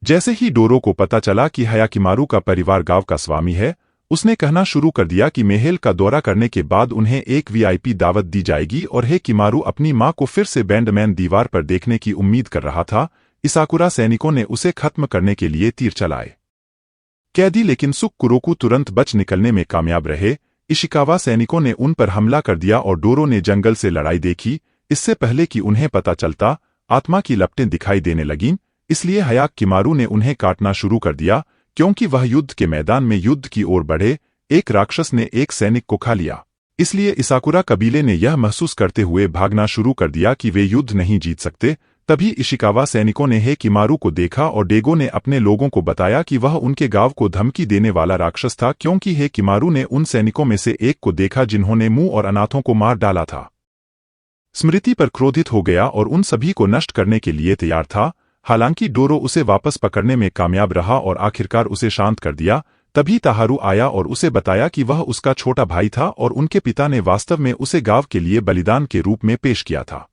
जैसे ही डोरो को पता चला कि हयाकिमारू का परिवार गांव का स्वामी है, उसने कहना शुरू कर दिया कि महल का दौरा करने के बाद उन्हें एक वीआईपी दावत दी जाएगी और हे किमारू अपनी मां को फिर से बैंडमैन दीवार पर देखने की उम्मीद कर रहा था। इसाकुरा सैनिकों ने उसे खत्म करने के लिए तीर चलाए कैदी, लेकिन सुकुरोकू तुरंत बच निकलने में कामयाब रहे। इशिकावा सैनिकों ने उन पर हमला कर दिया और डोरो ने जंगल से लड़ाई देखी। इससे पहले कि उन्हें पता चलता, आत्मा की लपटें दिखाई देने लगीं, इसलिए हयाक किमारू ने उन्हें काटना शुरू कर दिया क्योंकि वह युद्ध के मैदान में युद्ध की ओर बढ़े। एक राक्षस ने एक सैनिक को खा लिया, इसलिए इसाकुरा कबीले ने यह महसूस करते हुए भागना शुरू कर दिया कि वे युद्ध नहीं जीत सकते। तभी इशिकावा सैनिकों ने हे किमारू को देखा और डेगो ने अपने लोगों को बताया कि वह उनके गांव को धमकी देने वाला राक्षस था क्योंकि हे किमारू ने उन सैनिकों में से एक को देखा जिन्होंने मुंह और अनाथों को मार डाला था। स्मृति पर क्रोधित हो गया और उन सभी को नष्ट करने के लिए तैयार था। हालांकि डोरो उसे वापस पकड़ने में कामयाब रहा और आखिरकार उसे शांत कर दिया। तभी ताहारू आया और उसे बताया कि वह उसका छोटा भाई था और उनके पिता ने वास्तव में उसे गांव के लिए बलिदान के रूप में पेश किया था।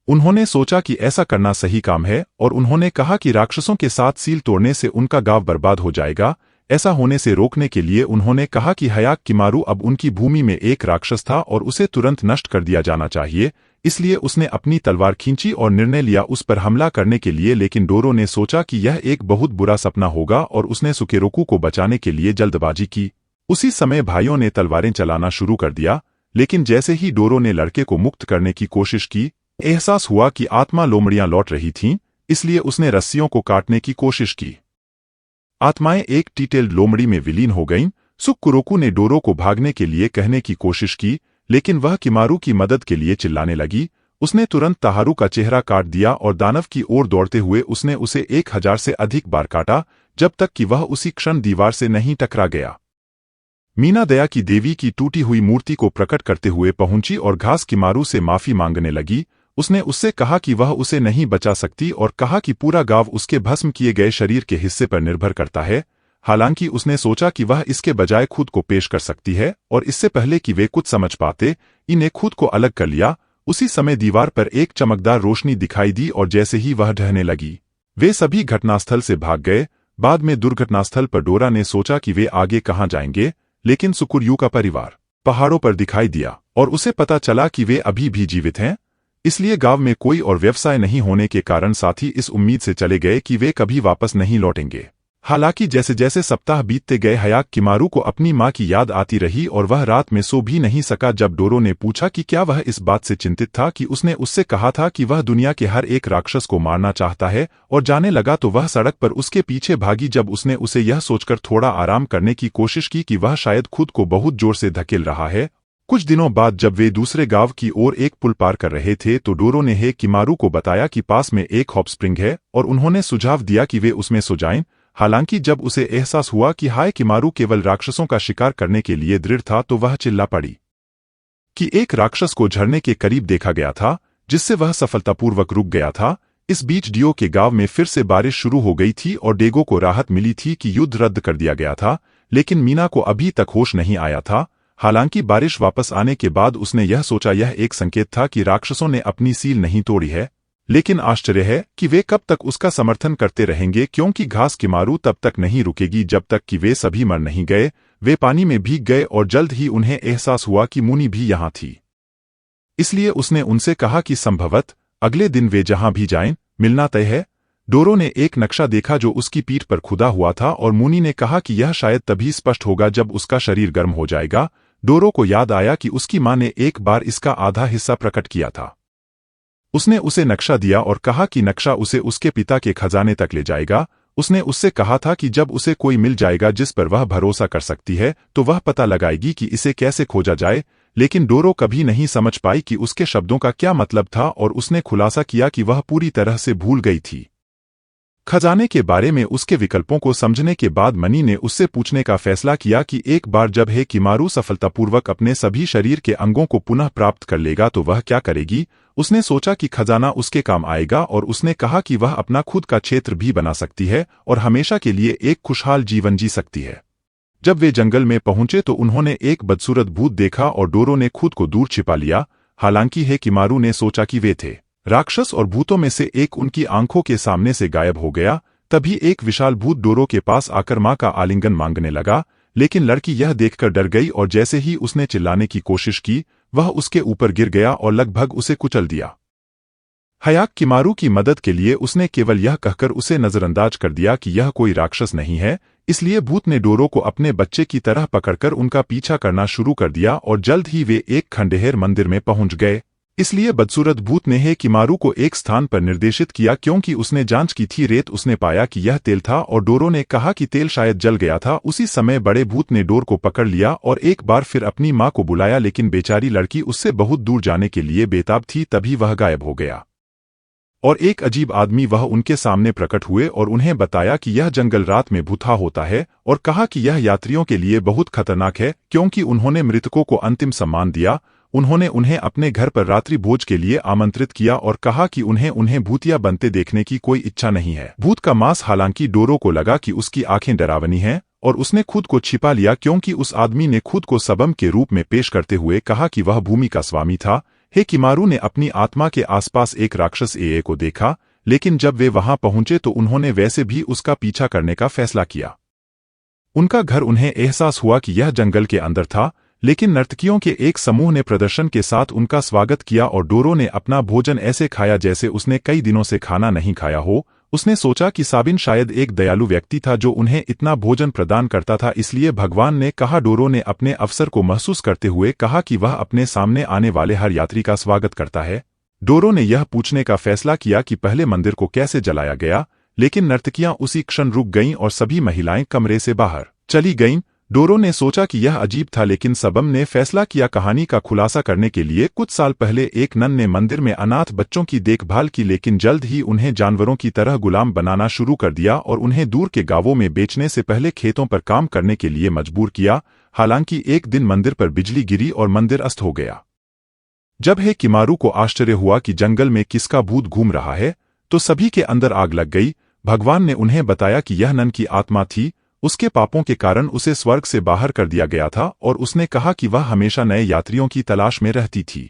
उन्होंने सोचा कि ऐसा करना सही काम है और उन्होंने कहा कि राक्षसों के साथ सील तोड़ने से उनका गांव बर्बाद हो जाएगा। ऐसा होने से रोकने के लिए उन्होंने कहा कि हयाक किमारू अब उनकी भूमि में एक राक्षस था और उसे तुरंत नष्ट कर दिया जाना चाहिए। इसलिए उसने अपनी तलवार खींची और निर्णय लिया उस पर हमला करने के लिए, लेकिन डोरो ने सोचा कि यह एक बहुत बुरा सपना होगा और उसने सुकेरोकू को बचाने के लिए जल्दबाजी की। उसी समय भाइयों ने तलवारें चलाना शुरू कर दिया, लेकिन जैसे ही डोरो ने लड़के को मुक्त करने की कोशिश की, एहसास हुआ कि आत्मा लोमड़ियां लौट रही थीं, इसलिए उसने रस्सियों को काटने की कोशिश की। आत्माएं एक डिटेल्ड लोमड़ी में विलीन हो गईं। सुकुरोकू ने डोरो को भागने के लिए कहने की कोशिश की, लेकिन वह किमारू की मदद के लिए चिल्लाने लगी। उसने तुरंत ताहारू का चेहरा काट दिया और दानव की ओर दौड़ते हुए उसने उसे 1000 से अधिक बार काटा, जब तक कि वह उसी क्षण दीवार से नहीं टकरा गया। मीना दया की देवी की टूटी हुई मूर्ति को प्रकट करते हुए पहुंची और घास किमारू से माफी मांगने लगी। उसने उससे कहा कि वह उसे नहीं बचा सकती और कहा कि पूरा गांव उसके भस्म किए गए शरीर के हिस्से पर निर्भर करता है। हालांकि उसने सोचा कि वह इसके बजाय खुद को पेश कर सकती है और इससे पहले कि वे कुछ समझ पाते, इन्हें खुद को अलग कर लिया। उसी समय दीवार पर एक चमकदार रोशनी दिखाई दी और जैसे ही वह ढहने लगी, वे सभी घटनास्थल से भाग गए। बाद में दुर्घटनास्थल पर डोरा ने सोचा कि वे आगे कहां जाएंगे, लेकिन सुकुरयू का परिवार पहाड़ों पर दिखाई दिया और उसे पता चला कि वे अभी भी जीवित हैं। इसलिए गांव में कोई और व्यवसाय नहीं होने के कारण साथी इस उम्मीद से चले गए कि वे कभी वापस नहीं लौटेंगे। हालांकि जैसे जैसे सप्ताह बीतते गए हयाक किमारू को अपनी मां की याद आती रही और वह रात में सो भी नहीं सका। जब डोरो ने पूछा कि क्या वह इस बात से चिंतित था कि उसने उससे कहा था कि वह दुनिया के हर एक राक्षस को मारना चाहता है और जाने लगा तो वह सड़क पर उसके पीछे भागी। जब उसने उसे यह सोचकर थोड़ा आराम करने की कोशिश की कि वह शायद खुद को बहुत जोर से धकेल रहा है। कुछ दिनों बाद जब वे दूसरे गांव की ओर एक पुल पार कर रहे थे तो डोरो ने हे किमारू को बताया कि पास में एक हॉट स्प्रिंग है और उन्होंने सुझाव दिया कि वे उसमें सो जाएं। हालांकि जब उसे एहसास हुआ कि हाय किमारू केवल राक्षसों का शिकार करने के लिए दृढ़ था तो वह चिल्ला पड़ी कि एक राक्षस को झरने के करीब देखा गया था, जिससे वह सफलतापूर्वक रुक गया था। इस बीच डियो के गांव में फिर से बारिश शुरू हो गई थी और डेगो को राहत मिली थी कि युद्ध रद्द कर दिया गया था, लेकिन मीना को अभी तक होश नहीं आया था। हालांकि बारिश वापस आने के बाद उसने यह सोचा यह एक संकेत था कि राक्षसों ने अपनी सील नहीं तोड़ी है, लेकिन आश्चर्य है कि वे कब तक उसका समर्थन करते रहेंगे, क्योंकि घास किमारू तब तक नहीं रुकेगी जब तक कि वे सभी मर नहीं गए। वे पानी में भीग गए और जल्द ही उन्हें एहसास हुआ कि मुनी भी यहाँ थी। इसलिए उसने उनसे कहा कि संभवत अगले दिन वे जहां भी जाएं, मिलना तय है। डोरो ने एक नक्शा देखा जो उसकी पीठ पर खुदा हुआ था और मुनी ने कहा कि यह शायद तभी स्पष्ट होगा जब उसका शरीर गर्म हो जाएगा। डोरो को याद आया कि उसकी मां ने एक बार इसका आधा हिस्सा प्रकट किया था। उसने उसे नक्शा दिया और कहा कि नक्शा उसे उसके पिता के खजाने तक ले जाएगा। उसने उससे कहा था कि जब उसे कोई मिल जाएगा जिस पर वह भरोसा कर सकती है तो वह पता लगाएगी कि इसे कैसे खोजा जाए। लेकिन डोरो कभी नहीं समझ पाई कि उसके शब्दों का क्या मतलब था और उसने खुलासा किया कि वह पूरी तरह से भूल गई थी। खजाने के बारे में उसके विकल्पों को समझने के बाद मनी ने उससे पूछने का फैसला किया कि एक बार जब हे किमारू सफलतापूर्वक अपने सभी शरीर के अंगों को पुनः प्राप्त कर लेगा तो वह क्या करेगी। उसने सोचा कि खजाना उसके काम आएगा और उसने कहा कि वह अपना खुद का क्षेत्र भी बना सकती है और हमेशा के लिए एक खुशहाल जीवन जी सकती है। जब वे जंगल में पहुंचे तो उन्होंने एक बदसूरत भूत देखा और डोरो ने खुद को दूर छिपा लिया। हालांकि हे किमारू ने सोचा कि वे थे राक्षस और भूतों में से एक उनकी आंखों के सामने से गायब हो गया। तभी एक विशाल भूत डोरो के पास आकर मां का आलिंगन मांगने लगा, लेकिन लड़की यह देखकर डर गई और जैसे ही उसने चिल्लाने की कोशिश की वह उसके ऊपर गिर गया और लगभग उसे कुचल दिया। हयाक किमारू की मदद के लिए उसने केवल यह कहकर उसे नजरअंदाज कर दिया कि यह कोई राक्षस नहीं है। इसलिए भूत ने डोरो को अपने बच्चे की तरह पकड़कर उनका पीछा करना शुरू कर दिया और जल्द ही वे एक खंडहर मंदिर में पहुंच गए। इसलिए बदसूरत भूत ने हे किमारू को एक स्थान पर निर्देशित किया क्योंकि उसने जांच की थी रेत। उसने पाया कि यह तेल था और डोरो ने कहा कि तेल शायद जल गया था। उसी समय बड़े भूत ने डोर को पकड़ लिया और एक बार फिर अपनी मां को बुलाया, लेकिन बेचारी लड़की उससे बहुत दूर जाने के लिए बेताब थी। तभी वह गायब हो गया और एक अजीब आदमी वह उनके सामने प्रकट हुए और उन्हें बताया कि यह जंगल रात में भूथा होता है और कहा कि यह यात्रियों के लिए बहुत खतरनाक है क्योंकि उन्होंने मृतकों को अंतिम सम्मान दिया। उन्होंने उन्हें अपने घर पर रात्रि भोज के लिए आमंत्रित किया और कहा कि उन्हें भूतिया बनते देखने की कोई इच्छा नहीं है। भूत का मांस हालांकि डोरो को लगा कि उसकी आंखें डरावनी हैं और उसने खुद को छिपा लिया क्योंकि उस आदमी ने खुद को सबम के रूप में पेश करते हुए कहा कि वह भूमि का स्वामी था। हे किमारू ने अपनी आत्मा के आसपास एक राक्षस ए को देखा, लेकिन जब वे वहां पहुंचे तो उन्होंने वैसे भी उसका पीछा करने का फैसला किया। उनका घर उन्हें एहसास हुआ कि यह जंगल के अंदर था, लेकिन नर्तकियों के एक समूह ने प्रदर्शन के साथ उनका स्वागत किया और डोरो ने अपना भोजन ऐसे खाया जैसे उसने कई दिनों से खाना नहीं खाया हो। उसने सोचा कि साबिन शायद एक दयालु व्यक्ति था जो उन्हें इतना भोजन प्रदान करता था। इसलिए भगवान ने कहा। डोरो ने अपने अवसर को महसूस करते हुए कहा कि वह अपने सामने आने वाले हर यात्री का स्वागत करता है। डोरो ने यह पूछने का फैसला किया कि पहले मंदिर को कैसे जलाया गया, लेकिन नर्तकियां उसी क्षण रुक गईं और सभी महिलाएं कमरे से बाहर चली गईं। डोरो ने सोचा कि यह अजीब था, लेकिन सबम ने फैसला किया कहानी का खुलासा करने के लिए। कुछ साल पहले एक नन ने मंदिर में अनाथ बच्चों की देखभाल की, लेकिन जल्द ही उन्हें जानवरों की तरह गुलाम बनाना शुरू कर दिया और उन्हें दूर के गांवों में बेचने से पहले खेतों पर काम करने के लिए मजबूर किया। हालांकि एक दिन मंदिर पर बिजली गिरी और मंदिर अस्त हो गया। जब हे किमारू को आश्चर्य हुआ कि जंगल में किसका भूत घूम रहा है, तो सभी के अंदर आग लग गई। भगवान ने उन्हें बताया कि यह नन की आत्मा थी। उसके पापों के कारण उसे स्वर्ग से बाहर कर दिया गया था और उसने कहा कि वह हमेशा नए यात्रियों की तलाश में रहती थी।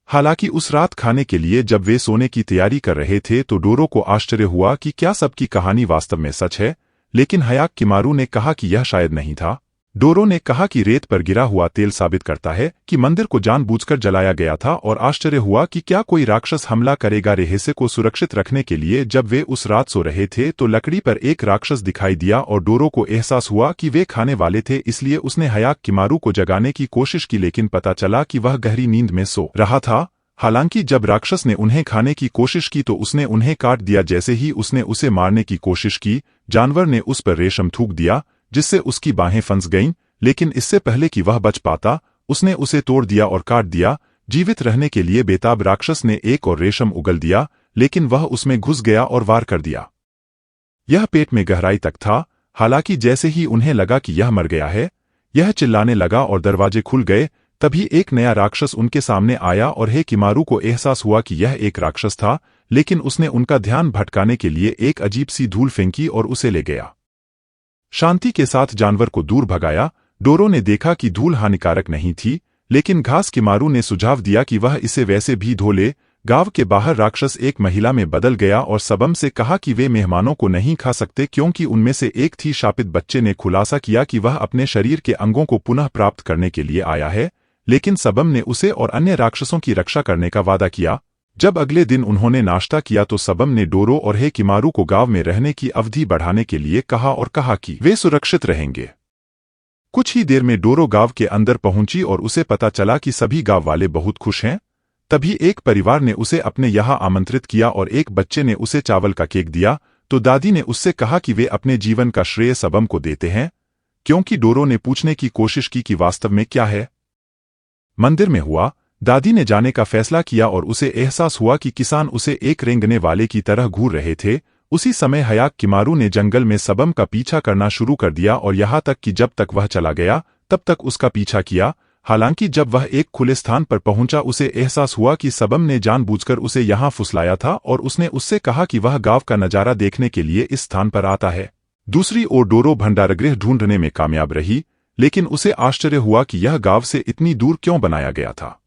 हालांकि उस रात खाने के लिए जब वे सोने की तैयारी कर रहे थे तो डोरो को आश्चर्य हुआ कि क्या सबकी कहानी वास्तव में सच है, लेकिन हयाक किमारू ने कहा कि यह शायद नहीं था। डोरो ने कहा कि रेत पर गिरा हुआ तेल साबित करता है कि मंदिर को जानबूझकर जलाया गया था और आश्चर्य हुआ कि क्या कोई राक्षस हमला करेगा। रहस्य को सुरक्षित रखने के लिए जब वे उस रात सो रहे थे तो लकड़ी पर एक राक्षस दिखाई दिया और डोरो को एहसास हुआ कि वे खाने वाले थे, इसलिए उसने हयाक किमारू को जगाने की कोशिश की, लेकिन पता चला कि वह गहरी नींद में सो रहा था। हालांकि जब राक्षस ने उन्हें खाने की कोशिश की तो उसने उन्हें काट दिया। जैसे ही उसने उसे मारने की कोशिश की, जानवर ने उस पर रेशम थूक दिया जिससे उसकी बाहें फंस गईं, लेकिन इससे पहले कि वह बच पाता उसने उसे तोड़ दिया और काट दिया। जीवित रहने के लिए बेताब राक्षस ने एक और रेशम उगल दिया, लेकिन वह उसमें घुस गया और वार कर दिया। यह पेट में गहराई तक था। हालांकि जैसे ही उन्हें लगा कि यह मर गया है, यह चिल्लाने लगा और दरवाजे खुल गए। तभी एक नया राक्षस उनके सामने आया और हेकिमारू को एहसास हुआ कि यह एक राक्षस था, लेकिन उसने उनका ध्यान भटकाने के लिए एक अजीब सी धूल फेंकी और उसे ले गया। शांति के साथ जानवर को दूर भगाया। डोरो ने देखा कि धूल हानिकारक नहीं थी, लेकिन घास किमारू ने सुझाव दिया कि वह इसे वैसे भी धो ले। गांव के बाहर राक्षस एक महिला में बदल गया और सबम से कहा कि वे मेहमानों को नहीं खा सकते क्योंकि उनमें से एक थी। शापित बच्चे ने खुलासा किया कि वह अपने शरीर के अंगों को पुनः प्राप्त करने के लिए आया है, लेकिन सबम ने उसे और अन्य राक्षसों की रक्षा करने का वादा किया। जब अगले दिन उन्होंने नाश्ता किया तो सबम ने डोरो और हेकिमारू को गांव में रहने की अवधि बढ़ाने के लिए कहा और कहा कि वे सुरक्षित रहेंगे। कुछ ही देर में डोरो गांव के अंदर पहुंची और उसे पता चला कि सभी गांव वाले बहुत खुश हैं। तभी एक परिवार ने उसे अपने यहाँ आमंत्रित किया और एक बच्चे ने उसे चावल का केक दिया। तो दादी ने उससे कहा कि वे अपने जीवन का श्रेय सबम को देते हैं, क्योंकि डोरो ने पूछने की कोशिश की कि वास्तव में क्या है। मंदिर में हुआ, दादी ने जाने का फैसला किया और उसे एहसास हुआ कि किसान उसे एक रेंगने वाले की तरह घूर रहे थे। उसी समय हयाक किमारू ने जंगल में सबम का पीछा करना शुरू कर दिया और यहाँ तक कि जब तक वह चला गया तब तक उसका पीछा किया। हालांकि जब वह एक खुले स्थान पर पहुंचा उसे एहसास हुआ कि सबम ने जानबूझकर उसे यहाँ फुसलाया था और उसने उससे कहा कि वह गांव का नजारा देखने के लिए इस स्थान पर आता है। दूसरी ओर डोरो भंडारगृह ढूंढने में कामयाब रही, लेकिन उसे आश्चर्य हुआ कि यह गांव से इतनी दूर क्यों बनाया गया था।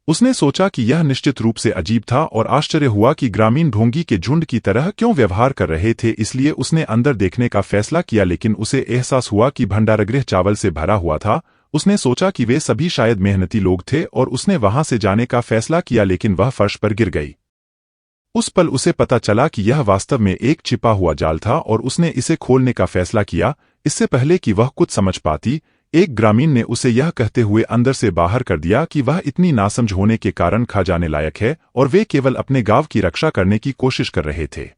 उसने सोचा कि यह निश्चित रूप से अजीब था और आश्चर्य हुआ कि ग्रामीण ढोंगी के झुंड की तरह क्यों व्यवहार कर रहे थे, इसलिए उसने अंदर देखने का फैसला किया। लेकिन उसे एहसास हुआ कि भंडारगृह चावल से भरा हुआ था। उसने सोचा कि वे सभी शायद मेहनती लोग थे और उसने वहां से जाने का फैसला किया, लेकिन वह फर्श पर गिर गई। उस पल उसे पता चला कि यह वास्तव में एक छिपा हुआ जाल था और उसने इसे खोलने का फैसला किया। इससे पहले कि वह कुछ समझ पाती, एक ग्रामीण ने उसे यह कहते हुए अंदर से बाहर कर दिया कि वह इतनी नासमझ होने के कारण खा जाने लायक है और वे केवल अपने गांव की रक्षा करने की कोशिश कर रहे थे।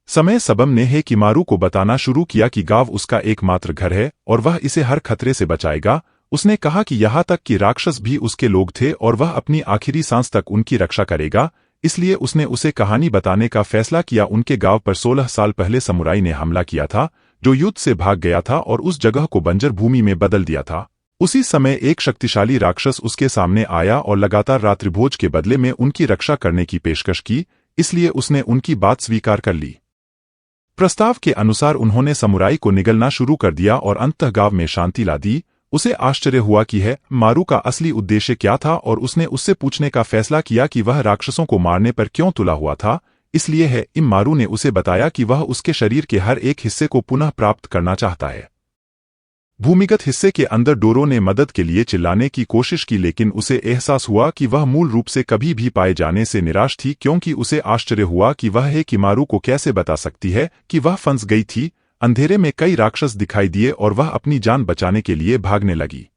समय सबम ने हेकिमारू को बताना शुरू किया कि गांव उसका एकमात्र घर है और वह इसे हर खतरे से बचाएगा। उसने कहा कि यहाँ तक कि राक्षस भी उसके लोग थे और वह अपनी आखिरी सांस तक उनकी रक्षा करेगा। इसलिए उसने उसे कहानी बताने का फैसला किया। उनके गांव पर 16 साल पहले समुराई ने हमला किया था, जो युद्ध से भाग गया था और उस जगह को बंजर भूमि में बदल दिया था। उसी समय एक शक्तिशाली राक्षस उसके सामने आया और लगातार रात्रिभोज के बदले में उनकी रक्षा करने की पेशकश की, इसलिए उसने उनकी बात स्वीकार कर ली। प्रस्ताव के अनुसार उन्होंने समुराई को निगलना शुरू कर दिया और अंततः गांव में शांति ला दी। उसे आश्चर्य हुआ कि है मारू का असली उद्देश्य क्या था और उसने उससे पूछने का फैसला किया कि वह राक्षसों को मारने पर क्यों तुला हुआ था। इसलिए है मारू ने उसे बताया कि वह उसके शरीर के हर एक हिस्से को पुनः प्राप्त करना चाहता है। भूमिगत हिस्से के अंदर डोरो ने मदद के लिए चिल्लाने की कोशिश की, लेकिन उसे एहसास हुआ कि वह मूल रूप से कभी भी पाए जाने से निराश थी, क्योंकि उसे आश्चर्य हुआ कि वह हेकिमारू को कैसे बता सकती है कि वह फंस गई थी। अंधेरे में कई राक्षस दिखाई दिए और वह अपनी जान बचाने के लिए भागने लगी।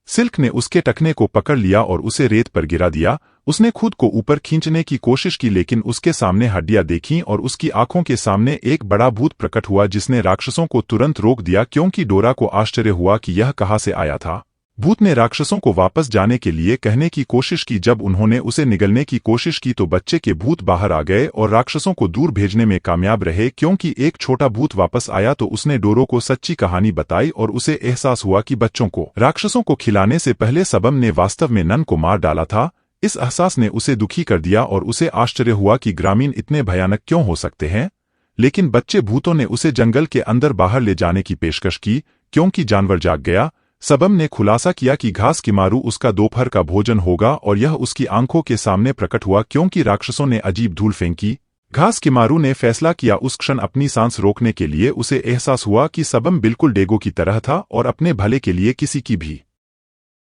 सिल्क ने उसके टखने को पकड़ लिया और उसे रेत पर गिरा दिया। उसने खुद को ऊपर खींचने की कोशिश की, लेकिन उसके सामने हड्डियां देखीं और उसकी आंखों के सामने एक बड़ा भूत प्रकट हुआ जिसने राक्षसों को तुरंत रोक दिया, क्योंकि डोरा को आश्चर्य हुआ कि यह कहां से आया था। भूत ने राक्षसों को वापस जाने के लिए कहने की कोशिश की। जब उन्होंने उसे निगलने की कोशिश की तो बच्चे के भूत बाहर आ गए और राक्षसों को दूर भेजने में कामयाब रहे, क्योंकि एक छोटा भूत वापस आया तो उसने डोरो को सच्ची कहानी बताई और उसे एहसास हुआ कि बच्चों को राक्षसों को खिलाने से पहले सबम ने वास्तव में नन को मार डाला था। इस एहसास ने उसे दुखी कर दिया और उसे आश्चर्य हुआ कि ग्रामीण इतने भयानक क्यों हो सकते हैं। लेकिन बच्चे भूतों ने उसे जंगल के अंदर बाहर ले जाने की पेशकश की, क्योंकि जानवर जाग गया। सबम ने खुलासा किया कि घास किमारू उसका दोपहर का भोजन होगा और यह उसकी आंखों के सामने प्रकट हुआ, क्योंकि राक्षसों ने अजीब धूल फेंकी। घास किमारू ने फैसला किया। उस क्षण अपनी सांस रोकने के लिए उसे एहसास हुआ कि सबम बिल्कुल डेगो की तरह था और अपने भले के लिए किसी की भी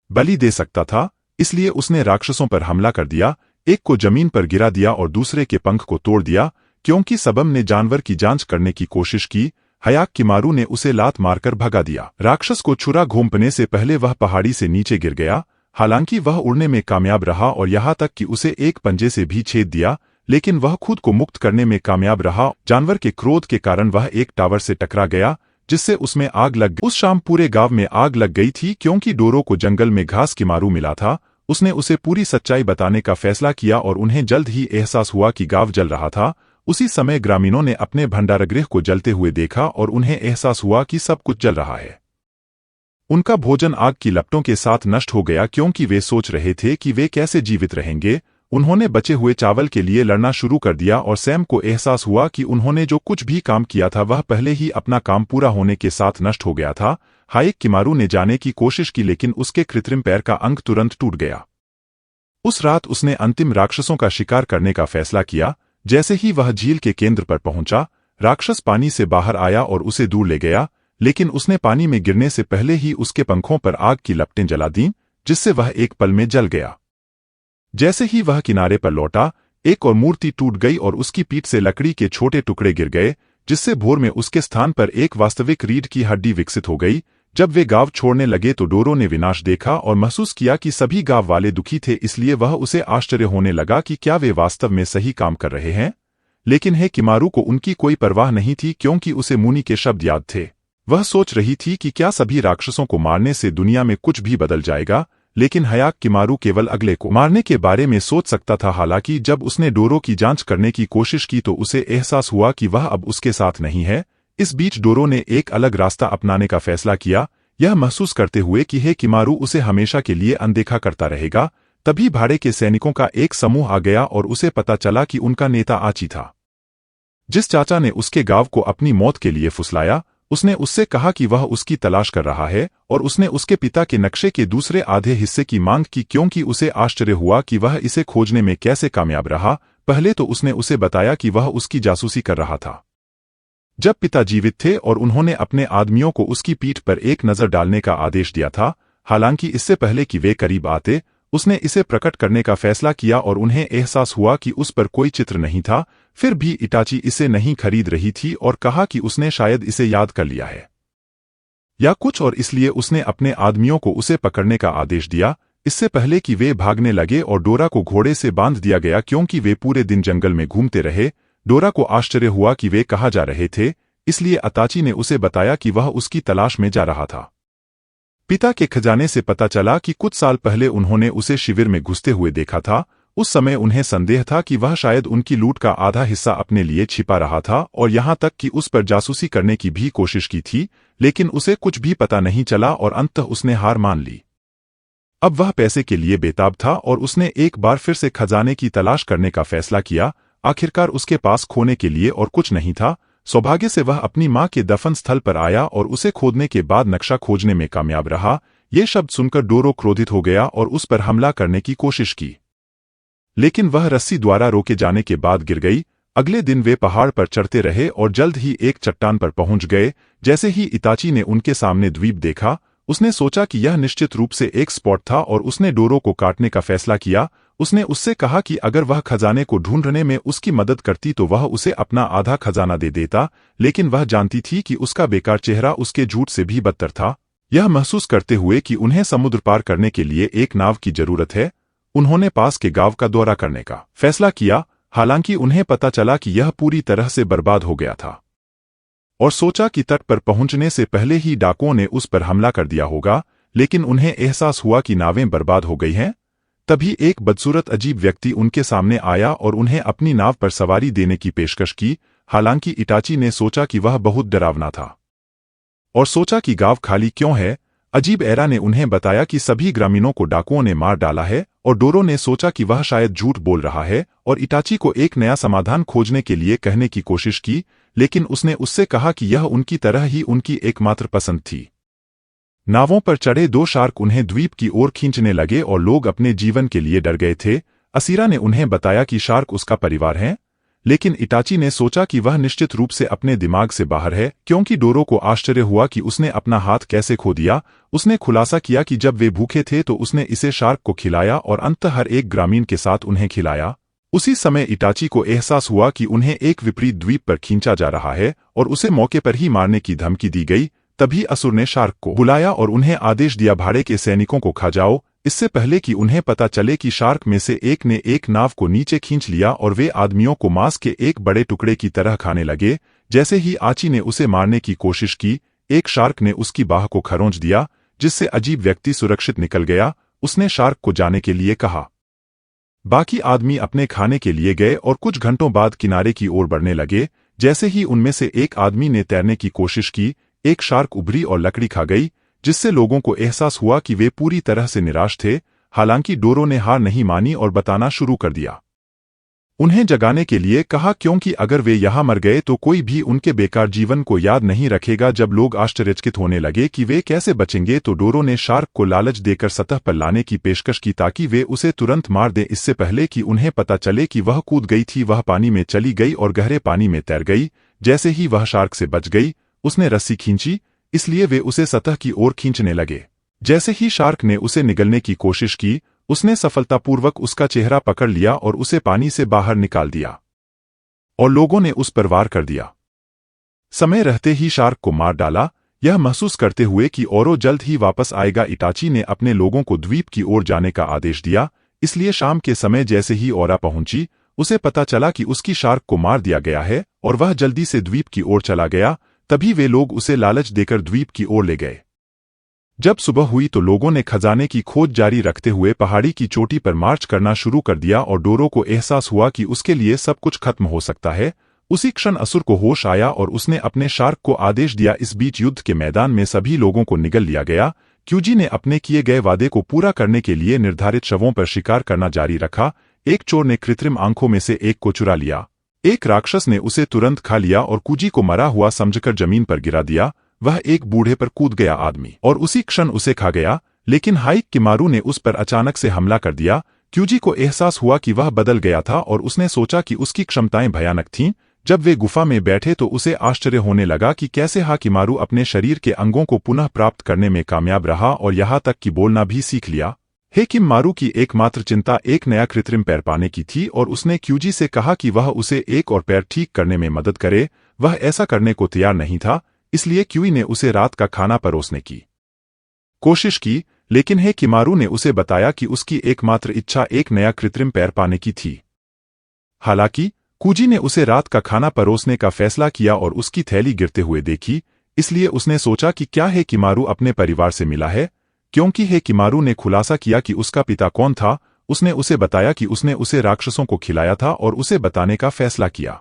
बलि दे सकता था। इसलिए उसने राक्षसों पर हमला कर दिया, एक को जमीन पर गिरा दिया और दूसरे के पंख को तोड़ दिया। क्योंकि सबम ने जानवर की जांच करने की कोशिश की, हयाक किमारू ने उसे लात मारकर भगा दिया। राक्षस को छुरा घोंपने से पहले वह पहाड़ी से नीचे गिर गया। हालांकि वह उड़ने में कामयाब रहा और यहाँ तक कि उसे एक पंजे से भी छेद दिया, लेकिन वह खुद को मुक्त करने में कामयाब रहा। जानवर के क्रोध के कारण वह एक टावर से टकरा गया, जिससे उसमें आग लग गई। उस शाम पूरे गांव में आग लग गई थी, क्योंकि डोरो को जंगल में घास किमारू मिला था। उसने उसे पूरी सच्चाई बताने का फैसला किया और उन्हें जल्द ही एहसास हुआ कि गांव जल रहा था। उसी समय ग्रामीणों ने अपने भंडारगृह को जलते हुए देखा और उन्हें एहसास हुआ कि सब कुछ जल रहा है। उनका भोजन आग की लपटों के साथ नष्ट हो गया, क्योंकि वे सोच रहे थे कि वे कैसे जीवित रहेंगे। उन्होंने बचे हुए चावल के लिए लड़ना शुरू कर दिया और सैम को एहसास हुआ कि उन्होंने जो कुछ भी काम किया था वह पहले ही अपना काम पूरा होने के साथ नष्ट हो गया था। हाइक किमारू ने जाने की कोशिश की, लेकिन उसके कृत्रिम पैर का अंग तुरंत टूट गया। उस रात उसने अंतिम राक्षसों का शिकार करने का फैसला किया। जैसे ही वह झील के केंद्र पर पहुंचा, राक्षस पानी से बाहर आया और उसे दूर ले गया, लेकिन उसने पानी में गिरने से पहले ही उसके पंखों पर आग की लपटें जला दीं, जिससे वह एक पल में जल गया। जैसे ही वह किनारे पर लौटा, एक और मूर्ति टूट गई और उसकी पीठ से लकड़ी के छोटे टुकड़े गिर गए, जिससे भोर में उसके स्थान पर एक वास्तविक रीढ़ की हड्डी विकसित हो गई। जब वे गांव छोड़ने लगे तो डोरो ने विनाश देखा और महसूस किया कि सभी गांव वाले दुखी थे। इसलिए वह उसे आश्चर्य होने लगा कि क्या वे वास्तव में सही काम कर रहे हैं। लेकिन हे किमारू को उनकी कोई परवाह नहीं थी, क्योंकि उसे मुनि के शब्द याद थे। वह सोच रही थी कि क्या सभी राक्षसों को मारने से दुनिया में कुछ भी बदल जाएगा। लेकिन हयाक किमारू केवल अगले को मारने के बारे में सोच सकता था। हालांकि जब उसने डोरो की जांच करने की कोशिश की तो उसे एहसास हुआ कि वह अब उसके साथ नहीं है। इस बीच डोरो ने एक अलग रास्ता अपनाने का फैसला किया, यह महसूस करते हुए कि हे किमारू उसे हमेशा के लिए अनदेखा करता रहेगा। तभी भाड़े के सैनिकों का एक समूह आ गया और उसे पता चला कि उनका नेता आची था, जिस चाचा ने उसके गांव को अपनी मौत के लिए फुसलाया। उसने उससे कहा कि वह उसकी तलाश कर रहा है और उसने उसके पिता के नक्शे के दूसरे आधे हिस्से की मांग की, क्योंकि उसे आश्चर्य हुआ कि वह इसे खोजने में कैसे कामयाब रहा। पहले तो उसने उसे बताया कि वह उसकी जासूसी कर रहा था जब पिता जीवित थे और उन्होंने अपने आदमियों को उसकी पीठ पर एक नजर डालने का आदेश दिया था। हालांकि इससे पहले कि वे करीब आते, उसने इसे प्रकट करने का फैसला किया और उन्हें एहसास हुआ कि उस पर कोई चित्र नहीं था। फिर भी इटाची इसे नहीं खरीद रही थी और कहा कि उसने शायद इसे याद कर लिया है या कुछ और, इसलिए उसने अपने आदमियों को उसे पकड़ने का आदेश दिया। इससे पहले कि वे भागने लगे और डोरा को घोड़े से बांध दिया गया, क्योंकि वे पूरे दिन जंगल में घूमते रहे। डोरा को आश्चर्य हुआ कि वे कहाँ जा रहे थे, इसलिए अताची ने उसे बताया कि वह उसकी तलाश में जा रहा था। पिता के खजाने से पता चला कि कुछ साल पहले उन्होंने उसे शिविर में घुसते हुए देखा था। उस समय उन्हें संदेह था कि वह शायद उनकी लूट का आधा हिस्सा अपने लिए छिपा रहा था और यहाँ तक कि उस पर जासूसी करने की भी कोशिश की थी, लेकिन उसे कुछ भी पता नहीं चला और अंततः उसने हार मान ली। अब वह पैसे के लिए बेताब था और उसने एक बार फिर से खजाने की तलाश करने का फैसला किया। आखिरकार उसके पास खोने के लिए और कुछ नहीं था। सौभाग्य से वह अपनी मां के दफन स्थल पर आया और उसे खोदने के बाद नक्शा खोजने में कामयाब रहा। ये शब्द सुनकर डोरो क्रोधित हो गया और उस पर हमला करने की कोशिश की, लेकिन वह रस्सी द्वारा रोके जाने के बाद गिर गई। अगले दिन वे पहाड़ पर चढ़ते रहे और जल्द ही एक चट्टान पर पहुंच गए। जैसे ही इताची ने उनके सामने द्वीप देखा, उसने सोचा कि यह निश्चित रूप से एक स्पॉट था और उसने डोरो को काटने का फैसला किया। उसने उससे कहा कि अगर वह खजाने को ढूंढने में उसकी मदद करती तो वह उसे अपना आधा खजाना दे देता, लेकिन वह जानती थी कि उसका बेकार चेहरा उसके झूठ से भी बदतर था। यह महसूस करते हुए कि उन्हें समुद्र पार करने के लिए एक नाव की जरूरत है, उन्होंने पास के गांव का दौरा करने का फैसला किया। हालांकि उन्हें पता चला कि यह पूरी तरह से बर्बाद हो गया था और सोचा कि तट पर पहुंचने से पहले ही डाकुओं ने उस पर हमला कर दिया होगा, लेकिन उन्हें एहसास हुआ कि नावें बर्बाद हो गई हैं। तभी एक बदसूरत अजीब व्यक्ति उनके सामने आया और उन्हें अपनी नाव पर सवारी देने की पेशकश की। हालांकि इटाची ने सोचा कि वह बहुत डरावना था और सोचा कि गांव खाली क्यों है। अजीब एरा ने उन्हें बताया कि सभी ग्रामीणों को डाकुओं ने मार डाला है और डोरो ने सोचा कि वह शायद झूठ बोल रहा है और इटाची को एक नया समाधान खोजने के लिए कहने की कोशिश की, लेकिन उसने उससे कहा कि यह उनकी तरह ही उनकी एकमात्र पसंद थी। नावों पर चढ़े दो शार्क उन्हें द्वीप की ओर खींचने लगे और लोग अपने जीवन के लिए डर गए थे। असीरा ने उन्हें बताया कि शार्क उसका परिवार है, लेकिन इटाची ने सोचा कि वह निश्चित रूप से अपने दिमाग से बाहर है, क्योंकि डोरो को आश्चर्य हुआ कि उसने अपना हाथ कैसे खो दिया। उसने खुलासा किया कि जब वे भूखे थे तो उसने इसे शार्क को खिलाया और अंत हर एक ग्रामीण के साथ उन्हें खिलाया। उसी समय इटाची को एहसास हुआ कि उन्हें एक विपरीत द्वीप पर खींचा जा रहा है और उसे मौके पर ही मारने की धमकी दी गई। तभी असुर ने शार्क को बुलाया और उन्हें आदेश दिया, भाड़े के सैनिकों को खा जाओ, इससे पहले कि उन्हें पता चले कि शार्क में से एक ने एक नाव को नीचे खींच लिया और वे आदमियों को मांस के एक बड़े टुकड़े की तरह खाने लगे। जैसे ही आची ने उसे मारने की कोशिश की, एक शार्क ने उसकी बाह को खरोंच दिया, जिससे अजीब व्यक्ति सुरक्षित निकल गया। उसने शार्क को जाने के लिए कहा। बाकी आदमी अपने खाने के लिए गए और कुछ घंटों बाद किनारे की ओर बढ़ने लगे। जैसे ही उनमें से एक आदमी ने तैरने की कोशिश की, एक शार्क उभरी और लकड़ी खा गई, जिससे लोगों को एहसास हुआ कि वे पूरी तरह से निराश थे। हालांकि डोरो ने हार नहीं मानी और बताना शुरू कर दिया। उन्हें जगाने के लिए कहा, क्योंकि अगर वे यहां मर गए तो कोई भी उनके बेकार जीवन को याद नहीं रखेगा। जब लोग आश्चर्यचकित होने लगे कि वे कैसे बचेंगे, तो डोरो ने शार्क को लालच देकर सतह पर लाने की पेशकश की ताकि वे उसे तुरंत मार दें। इससे पहले कि उन्हें पता चले कि वह कूद गई थी, वह पानी में चली गई और गहरे पानी में तैर गई। जैसे ही वह शार्क से बच गई, उसने रस्सी खींची, इसलिए वे उसे सतह की ओर खींचने लगे। जैसे ही शार्क ने उसे निगलने की कोशिश की, उसने सफलतापूर्वक उसका चेहरा पकड़ लिया और उसे पानी से बाहर निकाल दिया, और लोगों ने उस पर वार कर दिया। समय रहते ही शार्क को मार डाला, यह महसूस करते हुए कि ओरो जल्द ही वापस आएगा। इटाची ने अपने लोगों को द्वीप की ओर जाने का आदेश दिया, इसलिए शाम के समय जैसे ही ओरा पहुंची, उसे पता चला कि उसकी शार्क को मार दिया गया है और वह जल्दी से द्वीप की ओर चला गया। तभी वे लोग उसे लालच देकर द्वीप की ओर ले गए। जब सुबह हुई तो लोगों ने खजाने की खोज जारी रखते हुए पहाड़ी की चोटी पर मार्च करना शुरू कर दिया और डोरो को एहसास हुआ कि उसके लिए सब कुछ खत्म हो सकता है। उसी क्षण असुर को होश आया और उसने अपने शार्क को आदेश दिया। इस बीच युद्ध के मैदान में सभी लोगों को निगल लिया गया। क्यूजी ने अपने किए गए वादे को पूरा करने के लिए निर्धारित शवों पर शिकार करना जारी रखा। एक चोर ने कृत्रिम आंखों में से एक को चुरा लिया। एक राक्षस ने उसे तुरंत खा लिया और कुजी को मरा हुआ समझकर जमीन पर गिरा दिया। वह एक बूढ़े पर कूद गया आदमी और उसी क्षण उसे खा गया, लेकिन हाइक किमारू ने उस पर अचानक से हमला कर दिया। क्यूजी को एहसास हुआ कि वह बदल गया था और उसने सोचा कि उसकी क्षमताएं भयानक थीं। जब वे गुफा में बैठे तो उसे आश्चर्य होने लगा कि कैसे हाकिमारू अपने शरीर के अंगों को पुनः प्राप्त करने में कामयाब रहा और यहाँ तक कि बोलना भी सीख लिया। हेकिमारू की एकमात्र चिंता एक नया कृत्रिम पैर पाने की थी और उसने क्यूजी से कहा कि वह उसे एक और पैर ठीक करने में मदद करे। वह ऐसा करने को तैयार नहीं था, इसलिए क्यूई ने उसे रात का खाना परोसने की कोशिश की, लेकिन हेकिमारू ने उसे बताया कि उसकी एकमात्र इच्छा एक नया कृत्रिम पैर पाने की थी। हालांकि कुजी ने उसे रात का खाना परोसने का फैसला किया और उसकी थैली गिरते हुए देखी, इसलिए उसने सोचा कि क्या हेकिमारू अपने परिवार से मिला है। क्योंकि हेकिमारू ने खुलासा किया कि उसका पिता कौन था, उसने उसे बताया कि उसने उसे राक्षसों को खिलाया था और उसे बताने का फैसला किया।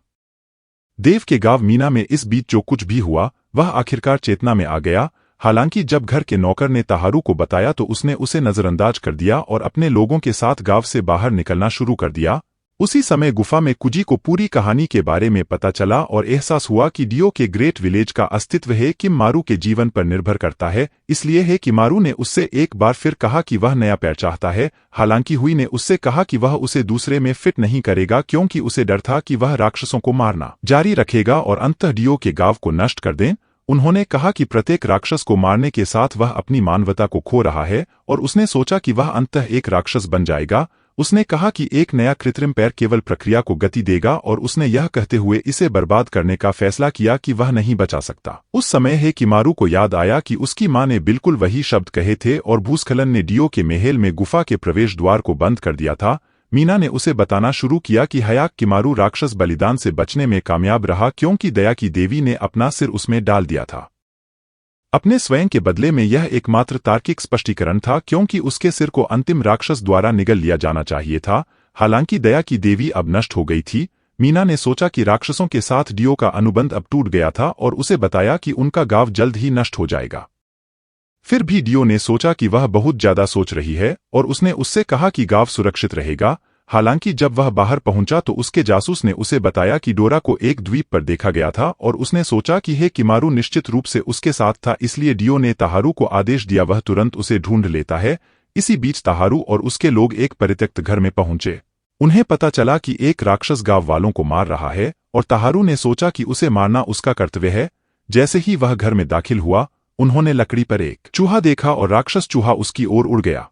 देव के गांव मीना में इस बीच जो कुछ भी हुआ, वह आखिरकार चेतना में आ गया। हालांकि जब घर के नौकर ने ताहारू को बताया तो उसने उसे नजरअंदाज कर दिया और अपने लोगों के साथ गांव से बाहर निकलना शुरू कर दिया। उसी समय गुफा में कुजी को पूरी कहानी के बारे में पता चला और एहसास हुआ कि डियो के ग्रेट विलेज का अस्तित्व हेकिमारू के जीवन पर निर्भर करता है। इसलिए हेकिमारू ने उससे एक बार फिर कहा कि वह नया पैर चाहता है। हालांकि हुई ने उससे कहा कि वह उसे दूसरे में फिट नहीं करेगा, क्योंकि उसे डर था कि वह राक्षसों को मारना जारी रखेगा और अंततः डियो के गांव को नष्ट कर दें। उन्होंने कहा कि प्रत्येक राक्षस को मारने के साथ वह अपनी मानवता को खो रहा है और उसने सोचा कि वह अंततः एक राक्षस बन जाएगा। उसने कहा कि एक नया कृत्रिम पैर केवल प्रक्रिया को गति देगा और उसने यह कहते हुए इसे बर्बाद करने का फैसला किया कि वह नहीं बचा सकता। उस समय हेकिमारू को याद आया कि उसकी मां ने बिल्कुल वही शब्द कहे थे और भूस्खलन ने डियो के महल में गुफा के प्रवेश द्वार को बंद कर दिया था। मीना ने उसे बताना शुरू किया कि हाकिमारू राक्षस बलिदान से बचने में कामयाब रहा, क्योंकि दया की देवी ने अपना सिर उसमें डाल दिया था। अपने स्वयं के बदले में यह एकमात्र तार्किक स्पष्टीकरण था, क्योंकि उसके सिर को अंतिम राक्षस द्वारा निगल लिया जाना चाहिए था। हालांकि दया की देवी अब नष्ट हो गई थी। मीना ने सोचा कि राक्षसों के साथ डियो का अनुबंध अब टूट गया था और उसे बताया कि उनका गांव जल्द ही नष्ट हो जाएगा। फिर भी डियो ने सोचा कि वह बहुत ज्यादा सोच रही है और उसने उससे कहा कि गांव सुरक्षित रहेगा। हालांकि जब वह बाहर पहुंचा तो उसके जासूस ने उसे बताया कि डोरा को एक द्वीप पर देखा गया था और उसने सोचा कि हेकिमारू निश्चित रूप से उसके साथ था। इसलिए डियो ने ताहारू को आदेश दिया वह तुरंत उसे ढूंढ लेता है। इसी बीच ताहारू और उसके लोग एक परित्यक्त घर में पहुंचे। उन्हें पता चला कि एक राक्षस गांव वालों को मार रहा है और ताहारू ने सोचा कि उसे मारना उसका कर्तव्य है। जैसे ही वह घर में दाखिल हुआ, उन्होंने लकड़ी पर एक चूहा देखा और राक्षस चूहा उसकी ओर उड़ गया।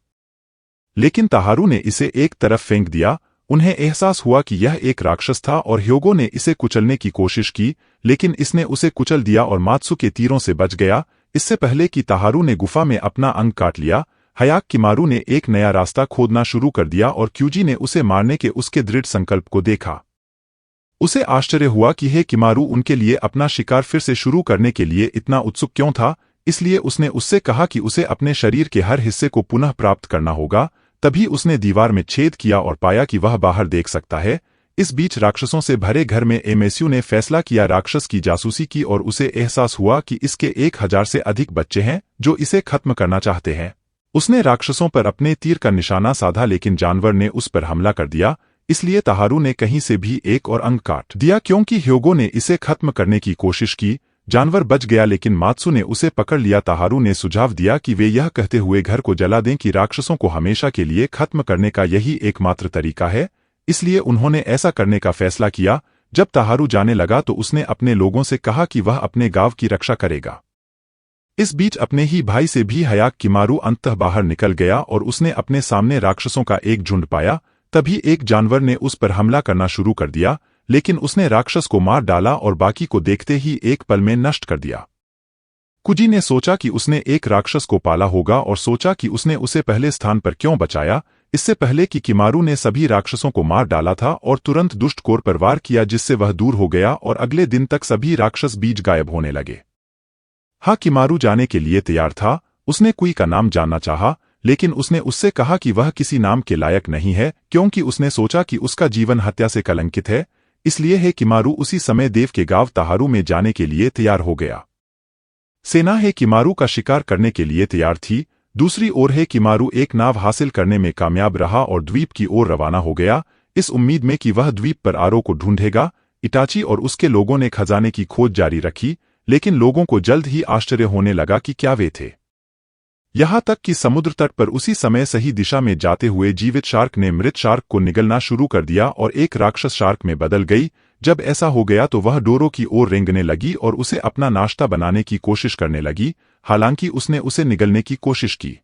लेकिन ताहारू ने इसे एक तरफ फेंक दिया। उन्हें एहसास हुआ कि यह एक राक्षस था और ह्योगो ने इसे कुचलने की कोशिश की, लेकिन इसने उसे कुचल दिया और मात्सु के तीरों से बच गया। इससे पहले कि ताहारू ने गुफा में अपना अंग काट लिया, हायाकिमारू ने एक नया रास्ता खोदना शुरू कर दिया और क्यूजी ने उसे मारने के उसके दृढ़ संकल्प को देखा। उसे आश्चर्य हुआ कि हायाकिमारू उनके लिए अपना शिकार फिर से शुरू करने के लिए इतना उत्सुक क्यों था। इसलिए उसने उससे कहा कि उसे अपने शरीर के हर हिस्से को पुनः प्राप्त करना होगा। तभी उसने दीवार में छेद किया और पाया कि वह बाहर देख सकता है। इस बीच राक्षसों से भरे घर में एमेस्यू ने फैसला किया राक्षस की जासूसी की और उसे एहसास हुआ कि इसके 1000 से अधिक बच्चे हैं जो इसे खत्म करना चाहते हैं। उसने राक्षसों पर अपने तीर का निशाना साधा, लेकिन जानवर ने उस पर हमला कर दिया। इसलिए ताहारू ने कहीं से भी एक और अंग काट दिया। क्योंकि ह्योगो ने इसे खत्म करने की कोशिश की, जानवर बच गया, लेकिन मात्सु ने उसे पकड़ लिया। ताहारू ने सुझाव दिया कि वे यह कहते हुए घर को जला दें कि राक्षसों को हमेशा के लिए खत्म करने का यही एकमात्र तरीका है। इसलिए उन्होंने ऐसा करने का फैसला किया। जब ताहारू जाने लगा तो उसने अपने लोगों से कहा कि वह अपने गांव की रक्षा करेगा। इस बीच अपने ही भाई से भी हायाकिमारू अंततः बाहर निकल गया और उसने अपने सामने राक्षसों का एक झुंड पाया। तभी एक जानवर ने उस पर हमला करना शुरू कर दिया, लेकिन उसने राक्षस को मार डाला और बाकी को देखते ही एक पल में नष्ट कर दिया। कुजी ने सोचा कि उसने एक राक्षस को पाला होगा और सोचा कि उसने उसे पहले स्थान पर क्यों बचाया, इससे पहले कि किमारू ने सभी राक्षसों को मार डाला था, और तुरंत दुष्ट कोर पर वार किया जिससे वह दूर हो गया और अगले दिन तक सभी राक्षस बीज गायब होने लगे। हायाकिमारू जाने के लिए तैयार था। उसने कुई का नाम जानना चाहा, लेकिन उसने उससे कहा कि वह किसी नाम के लायक नहीं है, क्योंकि उसने सोचा कि उसका जीवन हत्या से कलंकित है। इसलिए हायाकिमारू उसी समय देव के गांव ताहारू में जाने के लिए तैयार हो गया। सेना हायाकिमारू का शिकार करने के लिए तैयार थी। दूसरी ओर हायाकिमारू एक नाव हासिल करने में कामयाब रहा और द्वीप की ओर रवाना हो गया, इस उम्मीद में कि वह द्वीप पर आरो को ढूंढेगा। इटाची और उसके लोगों ने खजाने की खोज जारी रखी, लेकिन लोगों को जल्द ही आश्चर्य होने लगा कि क्या वे थे। यहां तक कि समुद्र तट पर उसी समय सही दिशा में जाते हुए जीवित शार्क ने मृत शार्क को निगलना शुरू कर दिया और एक राक्षस शार्क में बदल गई। जब ऐसा हो गया तो वह डोरो की ओर रेंगने लगी और उसे अपना नाश्ता बनाने की कोशिश करने लगी। हालांकि उसने उसे निगलने की कोशिश की।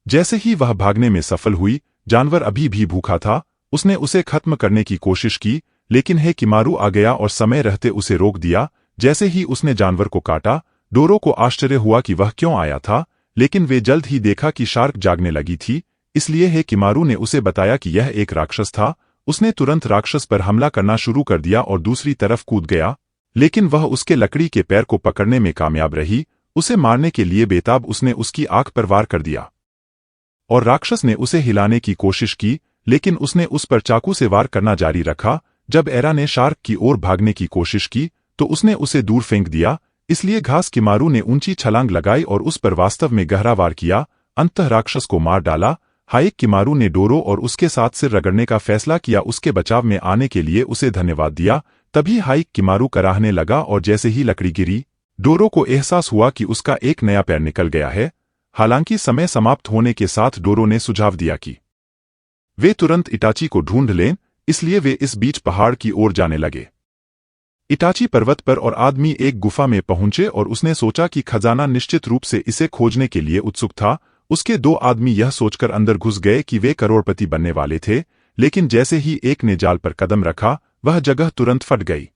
जैसे ही वह भागने में सफल हुई, जानवर अभी भी भूखा था। उसने उसे खत्म करने की कोशिश की, लेकिन हायाकिमारू आ गया और समय रहते उसे रोक दिया। जैसे ही उसने जानवर को काटा, डोरो को आश्चर्य हुआ कि वह क्यों आया था, लेकिन वे जल्द ही देखा कि शार्क जागने लगी थी। इसलिए हायाकिमारू ने उसे बताया कि यह एक राक्षस था। उसने तुरंत राक्षस पर हमला करना शुरू कर दिया और दूसरी तरफ कूद गया, लेकिन वह उसके लकड़ी के पैर को पकड़ने में कामयाब रही। उसे मारने के लिए बेताब उसने उसकी आंख पर वार कर दिया और राक्षस ने उसे हिलाने की कोशिश की, लेकिन उसने उस पर चाकू से वार करना जारी रखा। जब एरा ने शार्क की ओर भागने की कोशिश की तो उसने उसे दूर फेंक दिया। इसलिए हायाकिमारू ने ऊंची छलांग लगाई और उस पर वास्तव में गहरा वार किया, अंततः राक्षस को मार डाला। हायाकिमारू ने डोरो और उसके साथ सिर रगड़ने का फैसला किया। उसके बचाव में आने के लिए उसे धन्यवाद दिया। तभी हायाकिमारू कराहने लगा और जैसे ही लकड़ी गिरी, डोरो को एहसास हुआ कि उसका एक नया पैर निकल गया है। हालांकि समय समाप्त होने के साथ डोरो ने सुझाव दिया कि वे तुरंत इटाची को ढूंढ लें, इसलिए वे इस बीच पहाड़ की ओर जाने लगे। इटाची पर्वत पर और आदमी एक गुफा में पहुंचे और उसने सोचा कि खजाना निश्चित रूप से इसे खोजने के लिए उत्सुक था। उसके दो आदमी यह सोचकर अंदर घुस गए कि वे करोड़पति बनने वाले थे, लेकिन जैसे ही एक ने जाल पर कदम रखा, वह जगह तुरंत फट गई।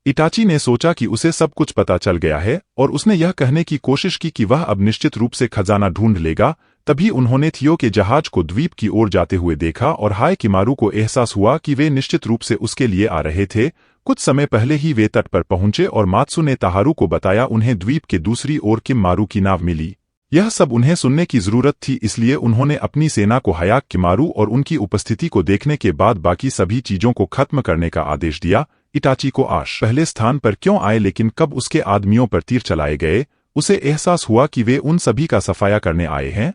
इटाची ने सोचा कि उसे सब कुछ पता चल गया है और उसने यह कहने की कोशिश की कि वह अब निश्चित रूप से खजाना ढूंढ लेगा। तभी उन्होंने थियो के जहाज को द्वीप की ओर जाते हुए देखा और हायाकिमारू को एहसास हुआ कि वे निश्चित रूप से उसके लिए आ रहे थे। कुछ समय पहले ही वे तट पर पहुंचे और मात्सु ने ताहारू को बताया उन्हें द्वीप के दूसरी ओर किमारू की नाव मिली। यह सब उन्हें सुनने की जरूरत थी, इसलिए उन्होंने अपनी सेना को हायाकिमारू और उनकी उपस्थिति को देखने के बाद बाकी सभी चीजों को खत्म करने का आदेश दिया। इटाची को आश पहले स्थान पर क्यों आए, लेकिन कब उसके आदमियों पर तीर चलाए गए, उसे एहसास हुआ कि वे उन सभी का सफाया करने आए हैं।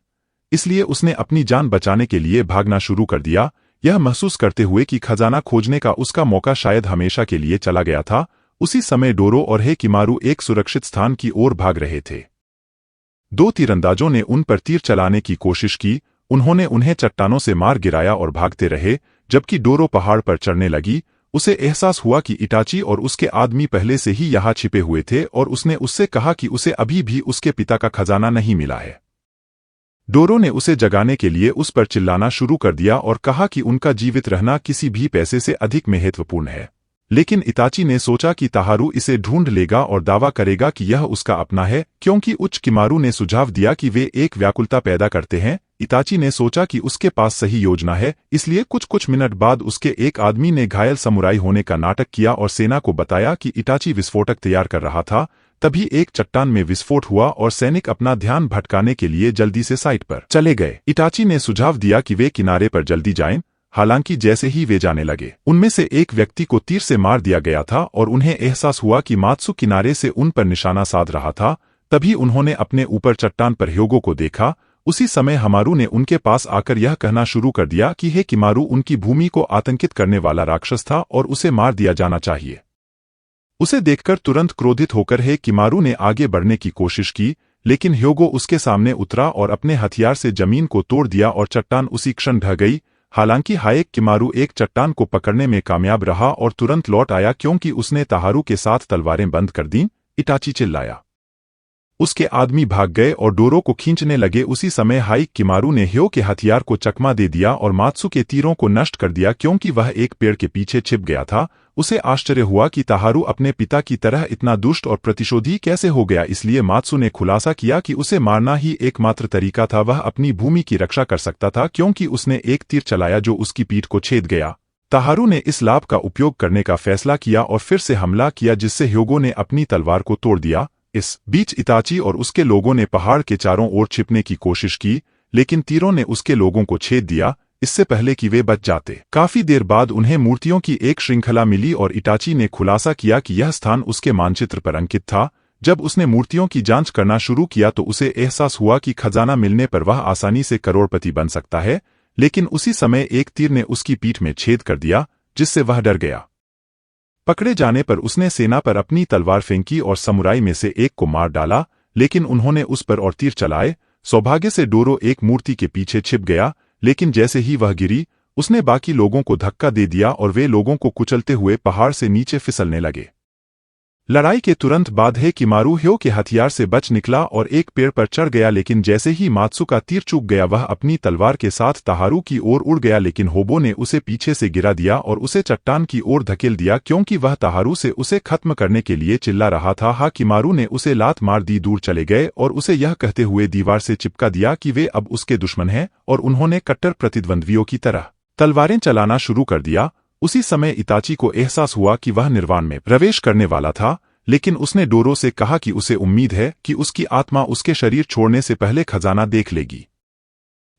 इसलिए उसने अपनी जान बचाने के लिए भागना शुरू कर दिया, यह महसूस करते हुए कि खजाना खोजने का उसका मौका शायद हमेशा के लिए चला गया था। उसी समय डोरो और हायाकिमारू एक सुरक्षित स्थान की ओर भाग रहे थे। दो तीरंदाजों ने उन पर तीर चलाने की कोशिश की। उन्होंने उन्हें चट्टानों से मार गिराया और भागते रहे, जबकि डोरो पहाड़ पर चढ़ने लगी, उसे एहसास हुआ कि इटाची और उसके आदमी पहले से ही यहाँ छिपे हुए थे और उसने उससे कहा कि उसे अभी भी उसके पिता का खजाना नहीं मिला है। डोरो ने उसे जगाने के लिए उस पर चिल्लाना शुरू कर दिया और कहा कि उनका जीवित रहना किसी भी पैसे से अधिक महत्वपूर्ण है। लेकिन इताची ने सोचा कि ताहारू इसे ढूंढ लेगा और दावा करेगा कि यह उसका अपना है, क्योंकि उच्च किमारू ने सुझाव दिया कि वे एक व्याकुलता पैदा करते हैं। इताची ने सोचा कि उसके पास सही योजना है, इसलिए कुछ मिनट बाद उसके एक आदमी ने घायल समुराई होने का नाटक किया और सेना को बताया कि इटाची विस्फोटक तैयार कर रहा था। तभी एक चट्टान में विस्फोट हुआ और सैनिक अपना ध्यान भटकाने के लिए जल्दी से साइट पर चले गए। इटाची ने सुझाव दिया कि वे किनारे पर जल्दी जाएं। हालांकि जैसे ही वे जाने लगे, उनमें से एक व्यक्ति को तीर से मार दिया गया था और उन्हें एहसास हुआ कि मात्सु किनारे से उन पर निशाना साध रहा था। तभी उन्होंने अपने ऊपर चट्टान पर ह्योगो को देखा। उसी समय हमारू ने उनके पास आकर यह कहना शुरू कर दिया कि हे किमारू, उनकी भूमि को आतंकित करने वाला राक्षस था और उसे मार दिया जाना चाहिए। उसे देखकर तुरंत क्रोधित होकर हे किमारू ने आगे बढ़ने की कोशिश की, लेकिन ह्योगो उसके सामने उतरा और अपने हथियार से जमीन को तोड़ दिया और चट्टान उसी क्षण ढह गई। हालांकि हायेक किमारू एक चट्टान को पकड़ने में कामयाब रहा और तुरंत लौट आया क्योंकि उसने ताहारू के साथ तलवारें बंद कर दीं। इटाची चिल्लाया। उसके आदमी भाग गए और डोरो को खींचने लगे। उसी समय हायेक किमारू ने ह्यो के हथियार को चकमा दे दिया और मात्सु के तीरों को नष्ट कर दिया क्योंकि वह एक पेड़ के पीछे छिप गया था। उसे आश्चर्य हुआ कि ताहारू अपने पिता की तरह इतना दुष्ट और प्रतिशोधी कैसे हो गया, इसलिए मात्सु ने खुलासा किया कि उसे मारना ही एकमात्र तरीका था। वह अपनी भूमि की रक्षा कर सकता था क्योंकि उसने एक तीर चलाया जो उसकी पीठ को छेद गया। ताहारू ने इस लाभ का उपयोग करने का फैसला किया और फिर से हमला किया, जिससे ह्योगो ने अपनी तलवार को तोड़ दिया। इस बीच इताची और उसके लोगों ने पहाड़ के चारों ओर छिपने की कोशिश की, लेकिन तीरों ने उसके लोगों को छेद दिया इससे पहले कि वे बच जाते। काफी देर बाद उन्हें मूर्तियों की एक श्रृंखला मिली और इटाची ने खुलासा किया कि यह स्थान उसके मानचित्र पर अंकित था। जब उसने मूर्तियों की जांच करना शुरू किया तो उसे एहसास हुआ कि खजाना मिलने पर वह आसानी से करोड़पति बन सकता है, लेकिन उसी समय एक तीर ने उसकी पीठ में छेद कर दिया, जिससे वह डर गया। पकड़े जाने पर उसने सेना पर अपनी तलवार फेंकी और समुराई में से एक को मार डाला, लेकिन उन्होंने उस पर और तीर चलाए। सौभाग्य से डोरो एक मूर्ति के पीछे छिप गया, लेकिन जैसे ही वह गिरी, उसने बाकी लोगों को धक्का दे दिया और वे लोगों को कुचलते हुए पहाड़ से नीचे फिसलने लगे। लड़ाई के तुरंत बाद हे किमारू ह्यो के हथियार से बच निकला और एक पेड़ पर चढ़ गया, लेकिन जैसे ही मात्सु का तीर चूक गया, वह अपनी तलवार के साथ ताहारू की ओर उड़ गया, लेकिन होबो ने उसे पीछे से गिरा दिया और उसे चट्टान की ओर धकेल दिया क्योंकि वह ताहारू से उसे खत्म करने के लिए चिल्ला रहा था। हा किमारू ने उसे लात मार दी, दूर चले गए और उसे यह कहते हुए दीवार से चिपका दिया कि वे अब उसके दुश्मन हैं और उन्होंने कट्टर प्रतिद्वंद्वियों की तरह तलवारें चलाना शुरू कर दिया। उसी समय इताची को एहसास हुआ कि वह निर्वाण में प्रवेश करने वाला था, लेकिन उसने डोरो से कहा कि उसे उम्मीद है कि उसकी आत्मा उसके शरीर छोड़ने से पहले खजाना देख लेगी।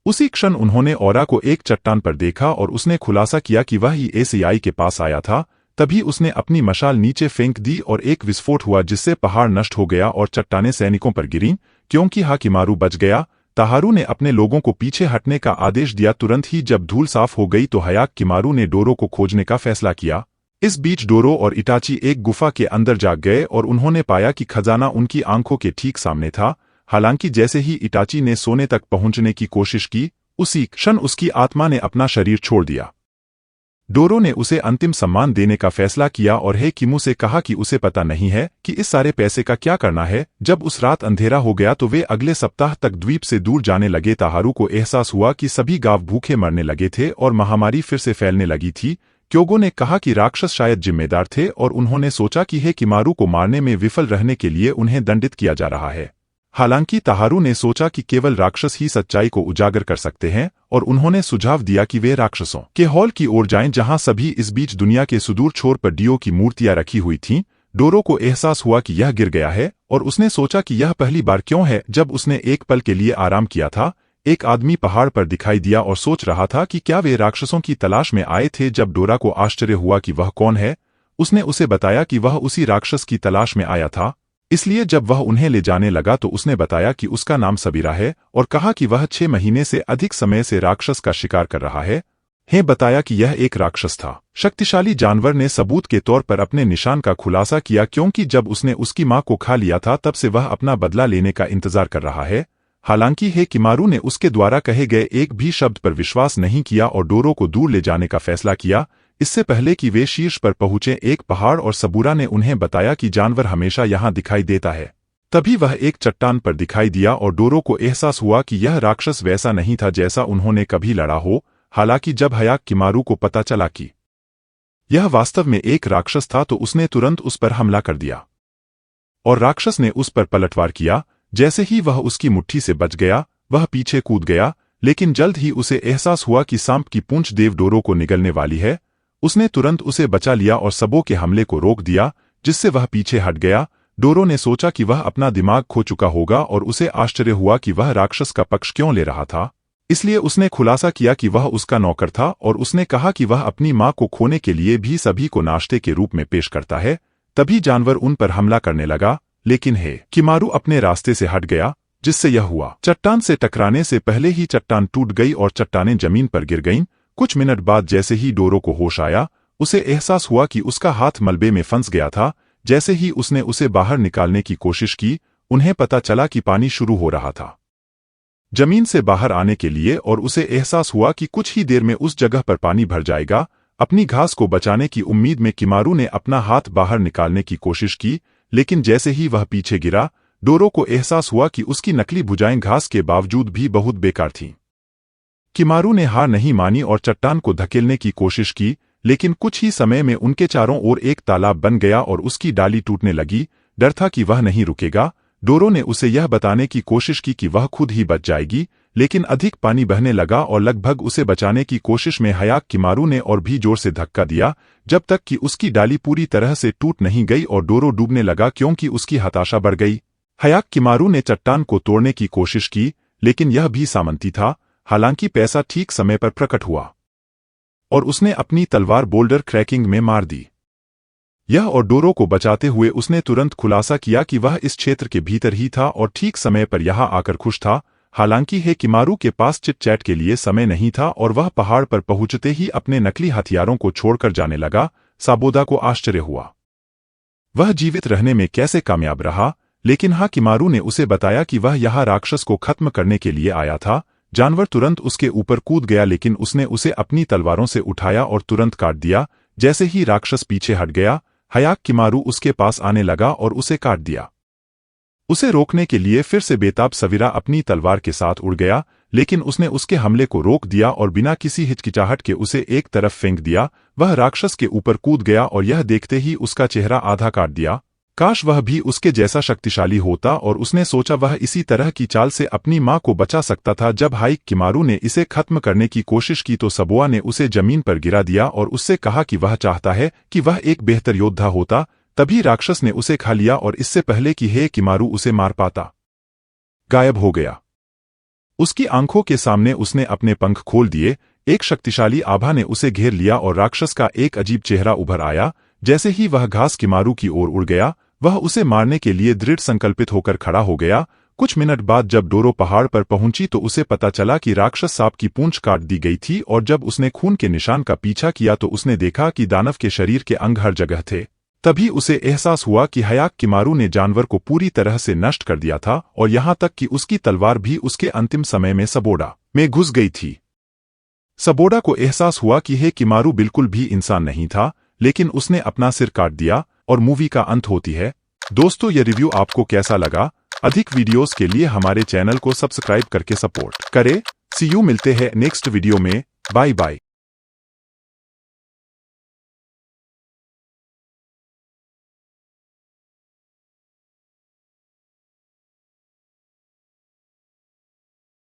उसी क्षण उन्होंने औरा को एक चट्टान पर देखा और उसने खुलासा किया कि वह ही एसीआई के पास आया था। तभी उसने अपनी मशाल नीचे फेंक दी और एक विस्फोट हुआ, जिससे पहाड़ नष्ट हो गया और चट्टानें सैनिकों पर गिरीं। क्योंकि हाकिमारू बच गया, ताहारू ने अपने लोगों को पीछे हटने का आदेश दिया। तुरंत ही जब धूल साफ हो गई तो हयाक किमारू ने डोरो को खोजने का फैसला किया। इस बीच डोरो और इटाची एक गुफा के अंदर जा गए और उन्होंने पाया कि खजाना उनकी आंखों के ठीक सामने था। हालांकि जैसे ही इटाची ने सोने तक पहुंचने की कोशिश की, उसी क्षण उसकी आत्मा ने अपना शरीर छोड़ दिया। डोरो ने उसे अंतिम सम्मान देने का फैसला किया और हे किमू से कहा कि उसे पता नहीं है कि इस सारे पैसे का क्या करना है। जब उस रात अंधेरा हो गया तो वे अगले सप्ताह तक द्वीप से दूर जाने लगे। ताहारू को एहसास हुआ कि सभी गांव भूखे मरने लगे थे और महामारी फिर से फैलने लगी थी। क्योगो ने कहा कि राक्षस शायद जिम्मेदार थे और उन्होंने सोचा कि हे किमारू को मारने में विफल रहने के लिए उन्हें दंडित किया जा रहा है। हालांकि ताहारू ने सोचा कि केवल राक्षस ही सच्चाई को उजागर कर सकते हैं और उन्होंने सुझाव दिया कि वे राक्षसों के हॉल की ओर जाएं, जहां सभी इस बीच दुनिया के सुदूर छोर पर डियो की मूर्तियां रखी हुई थीं। डोरो को एहसास हुआ कि यह गिर गया है और उसने सोचा कि यह पहली बार क्यों है। जब उसने एक पल के लिए आराम किया था, एक आदमी पहाड़ पर दिखाई दिया और सोच रहा था कि क्या वे राक्षसों की तलाश में आए थे। जब डोरा को आश्चर्य हुआ कि वह कौन है, उसने उसे बताया कि वह उसी राक्षस की तलाश में आया था। इसलिए जब वह उन्हें ले जाने लगा तो उसने बताया कि उसका नाम सबीरा है और कहा कि वह 6 महीने से अधिक समय से राक्षस का शिकार कर रहा है। बताया कि यह एक राक्षस था। शक्तिशाली जानवर ने सबूत के तौर पर अपने निशान का खुलासा किया, क्योंकि जब उसने उसकी मां को खा लिया था तब से वह अपना बदला लेने का इंतजार कर रहा है। हालांकि हेकिमारू ने उसके द्वारा कहे गए एक भी शब्द पर विश्वास नहीं किया और डोरो को दूर ले जाने का फैसला किया, इससे पहले कि वे शीर्ष पर पहुंचे एक पहाड़ और सबूरा ने उन्हें बताया कि जानवर हमेशा यहां दिखाई देता है। तभी वह एक चट्टान पर दिखाई दिया और डोरो को एहसास हुआ कि यह राक्षस वैसा नहीं था जैसा उन्होंने कभी लड़ा हो। हालांकि जब हेकिमारू को पता चला कि यह वास्तव में एक राक्षस था तो उसने तुरंत उस पर हमला कर दिया और राक्षस ने उस पर पलटवार किया। जैसे ही वह उसकी मुट्ठी से बच गया, वह पीछे कूद गया, लेकिन जल्द ही उसे एहसास हुआ कि सांप की पूंछ देव डोरो को निगलने वाली है। उसने तुरंत उसे बचा लिया और सबों के हमले को रोक दिया, जिससे वह पीछे हट गया। डोरो ने सोचा कि वह अपना दिमाग खो चुका होगा और उसे आश्चर्य हुआ कि वह राक्षस का पक्ष क्यों ले रहा था। इसलिए उसने खुलासा किया कि वह उसका नौकर था और उसने कहा कि वह अपनी मां को खोने के लिए भी सभी को नाश्ते के रूप में पेश करता है। तभी जानवर उन पर हमला करने लगा, लेकिन हेकिमारू अपने रास्ते से हट गया, जिससे यह हुआ चट्टान से टकराने से पहले ही चट्टान टूट गई और चट्टानें जमीन पर गिर गईं। कुछ मिनट बाद जैसे ही डोरो को होश आया, उसे एहसास हुआ कि उसका हाथ मलबे में फंस गया था। जैसे ही उसने उसे बाहर निकालने की कोशिश की, उन्हें पता चला कि पानी शुरू हो रहा था जमीन से बाहर आने के लिए और उसे एहसास हुआ कि कुछ ही देर में उस जगह पर पानी भर जाएगा। अपनी घास को बचाने की उम्मीद में किमारू ने अपना हाथ बाहर निकालने की कोशिश की, लेकिन जैसे ही वह पीछे गिरा, डोरो को एहसास हुआ कि उसकी नकली भुजाएं घास के बावजूद भी बहुत बेकार थीं। किमारू ने हार नहीं मानी और चट्टान को धकेलने की कोशिश की, लेकिन कुछ ही समय में उनके चारों ओर एक तालाब बन गया और उसकी डाली टूटने लगी। डर था कि वह नहीं रुकेगा। डोरो ने उसे यह बताने की कोशिश की कि वह खुद ही बच जाएगी, लेकिन अधिक पानी बहने लगा और लगभग उसे बचाने की कोशिश में हेकिमारू ने और भी जोर से धक्का दिया, जब तक कि उसकी डाली पूरी तरह से टूट नहीं गई और डोरो डूबने लगा क्योंकि उसकी हताशा बढ़ गई। हेकिमारू ने चट्टान को तोड़ने की कोशिश की, लेकिन यह भी सामंती था। हालांकि पैसा ठीक समय पर प्रकट हुआ और उसने अपनी तलवार बोल्डर क्रैकिंग में मार दी। यह और डोरो को बचाते हुए उसने तुरंत खुलासा किया कि वह इस क्षेत्र के भीतर ही था और ठीक समय पर यहां आकर खुश था। हालांकि हेकिमारू के पास चिट चैट के लिए समय नहीं था और वह पहाड़ पर पहुंचते ही अपने नकली हथियारों को छोड़कर जाने लगा। साबोदा को आश्चर्य हुआ वह जीवित रहने में कैसे कामयाब रहा, लेकिन हेकिमारू ने उसे बताया कि वह यहां राक्षस को खत्म करने के लिए आया था। जानवर तुरंत उसके ऊपर कूद गया, लेकिन उसने उसे अपनी तलवारों से उठाया और तुरंत काट दिया। जैसे ही राक्षस पीछे हट गया, हेकिमारू उसके पास आने लगा और उसे काट दिया। उसे रोकने के लिए फिर से बेताब सवेरा अपनी तलवार के साथ उड़ गया, लेकिन उसने उसके हमले को रोक दिया और बिना किसी हिचकिचाहट के उसे एक तरफ फेंक दिया। वह राक्षस के ऊपर कूद गया और यह देखते ही उसका चेहरा आधा काट दिया। काश वह भी उसके जैसा शक्तिशाली होता, और उसने सोचा वह इसी तरह की चाल से अपनी मां को बचा सकता था। जब हेकिमारू ने इसे खत्म करने की कोशिश की तो सबोआ ने उसे जमीन पर गिरा दिया और उससे कहा कि वह चाहता है कि वह एक बेहतर योद्धा होता। तभी राक्षस ने उसे खा लिया और इससे पहले कि हेकिमारू उसे मार पाता, गायब हो गया। उसकी आंखों के सामने उसने अपने पंख खोल दिए। एक शक्तिशाली आभा ने उसे घेर लिया और राक्षस का एक अजीब चेहरा उभर आया। जैसे ही वह हेकिमारू की ओर उड़ गया, वह उसे मारने के लिए दृढ़ संकल्पित होकर खड़ा हो गया। कुछ मिनट बाद जब डोरो पहाड़ पर पहुंची तो उसे पता चला कि राक्षस सांप की पूंछ काट दी गई थी, और जब उसने खून के निशान का पीछा किया तो उसने देखा कि दानव के शरीर के अंग हर जगह थे। तभी उसे एहसास हुआ कि हेकिमारू ने जानवर को पूरी तरह से नष्ट कर दिया था और यहां तक कि उसकी तलवार भी उसके अंतिम समय में सबोड़ा में घुस गई थी। सबोड़ा को एहसास हुआ कि हेकिमारू बिल्कुल भी इंसान नहीं था, लेकिन उसने अपना सिर काट दिया और मूवी का अंत होती है। दोस्तों, यह रिव्यू आपको कैसा लगा? अधिक वीडियोस के लिए हमारे चैनल को सब्सक्राइब करके सपोर्ट करें। सी यू, मिलते हैं नेक्स्ट वीडियो में। Bye bye.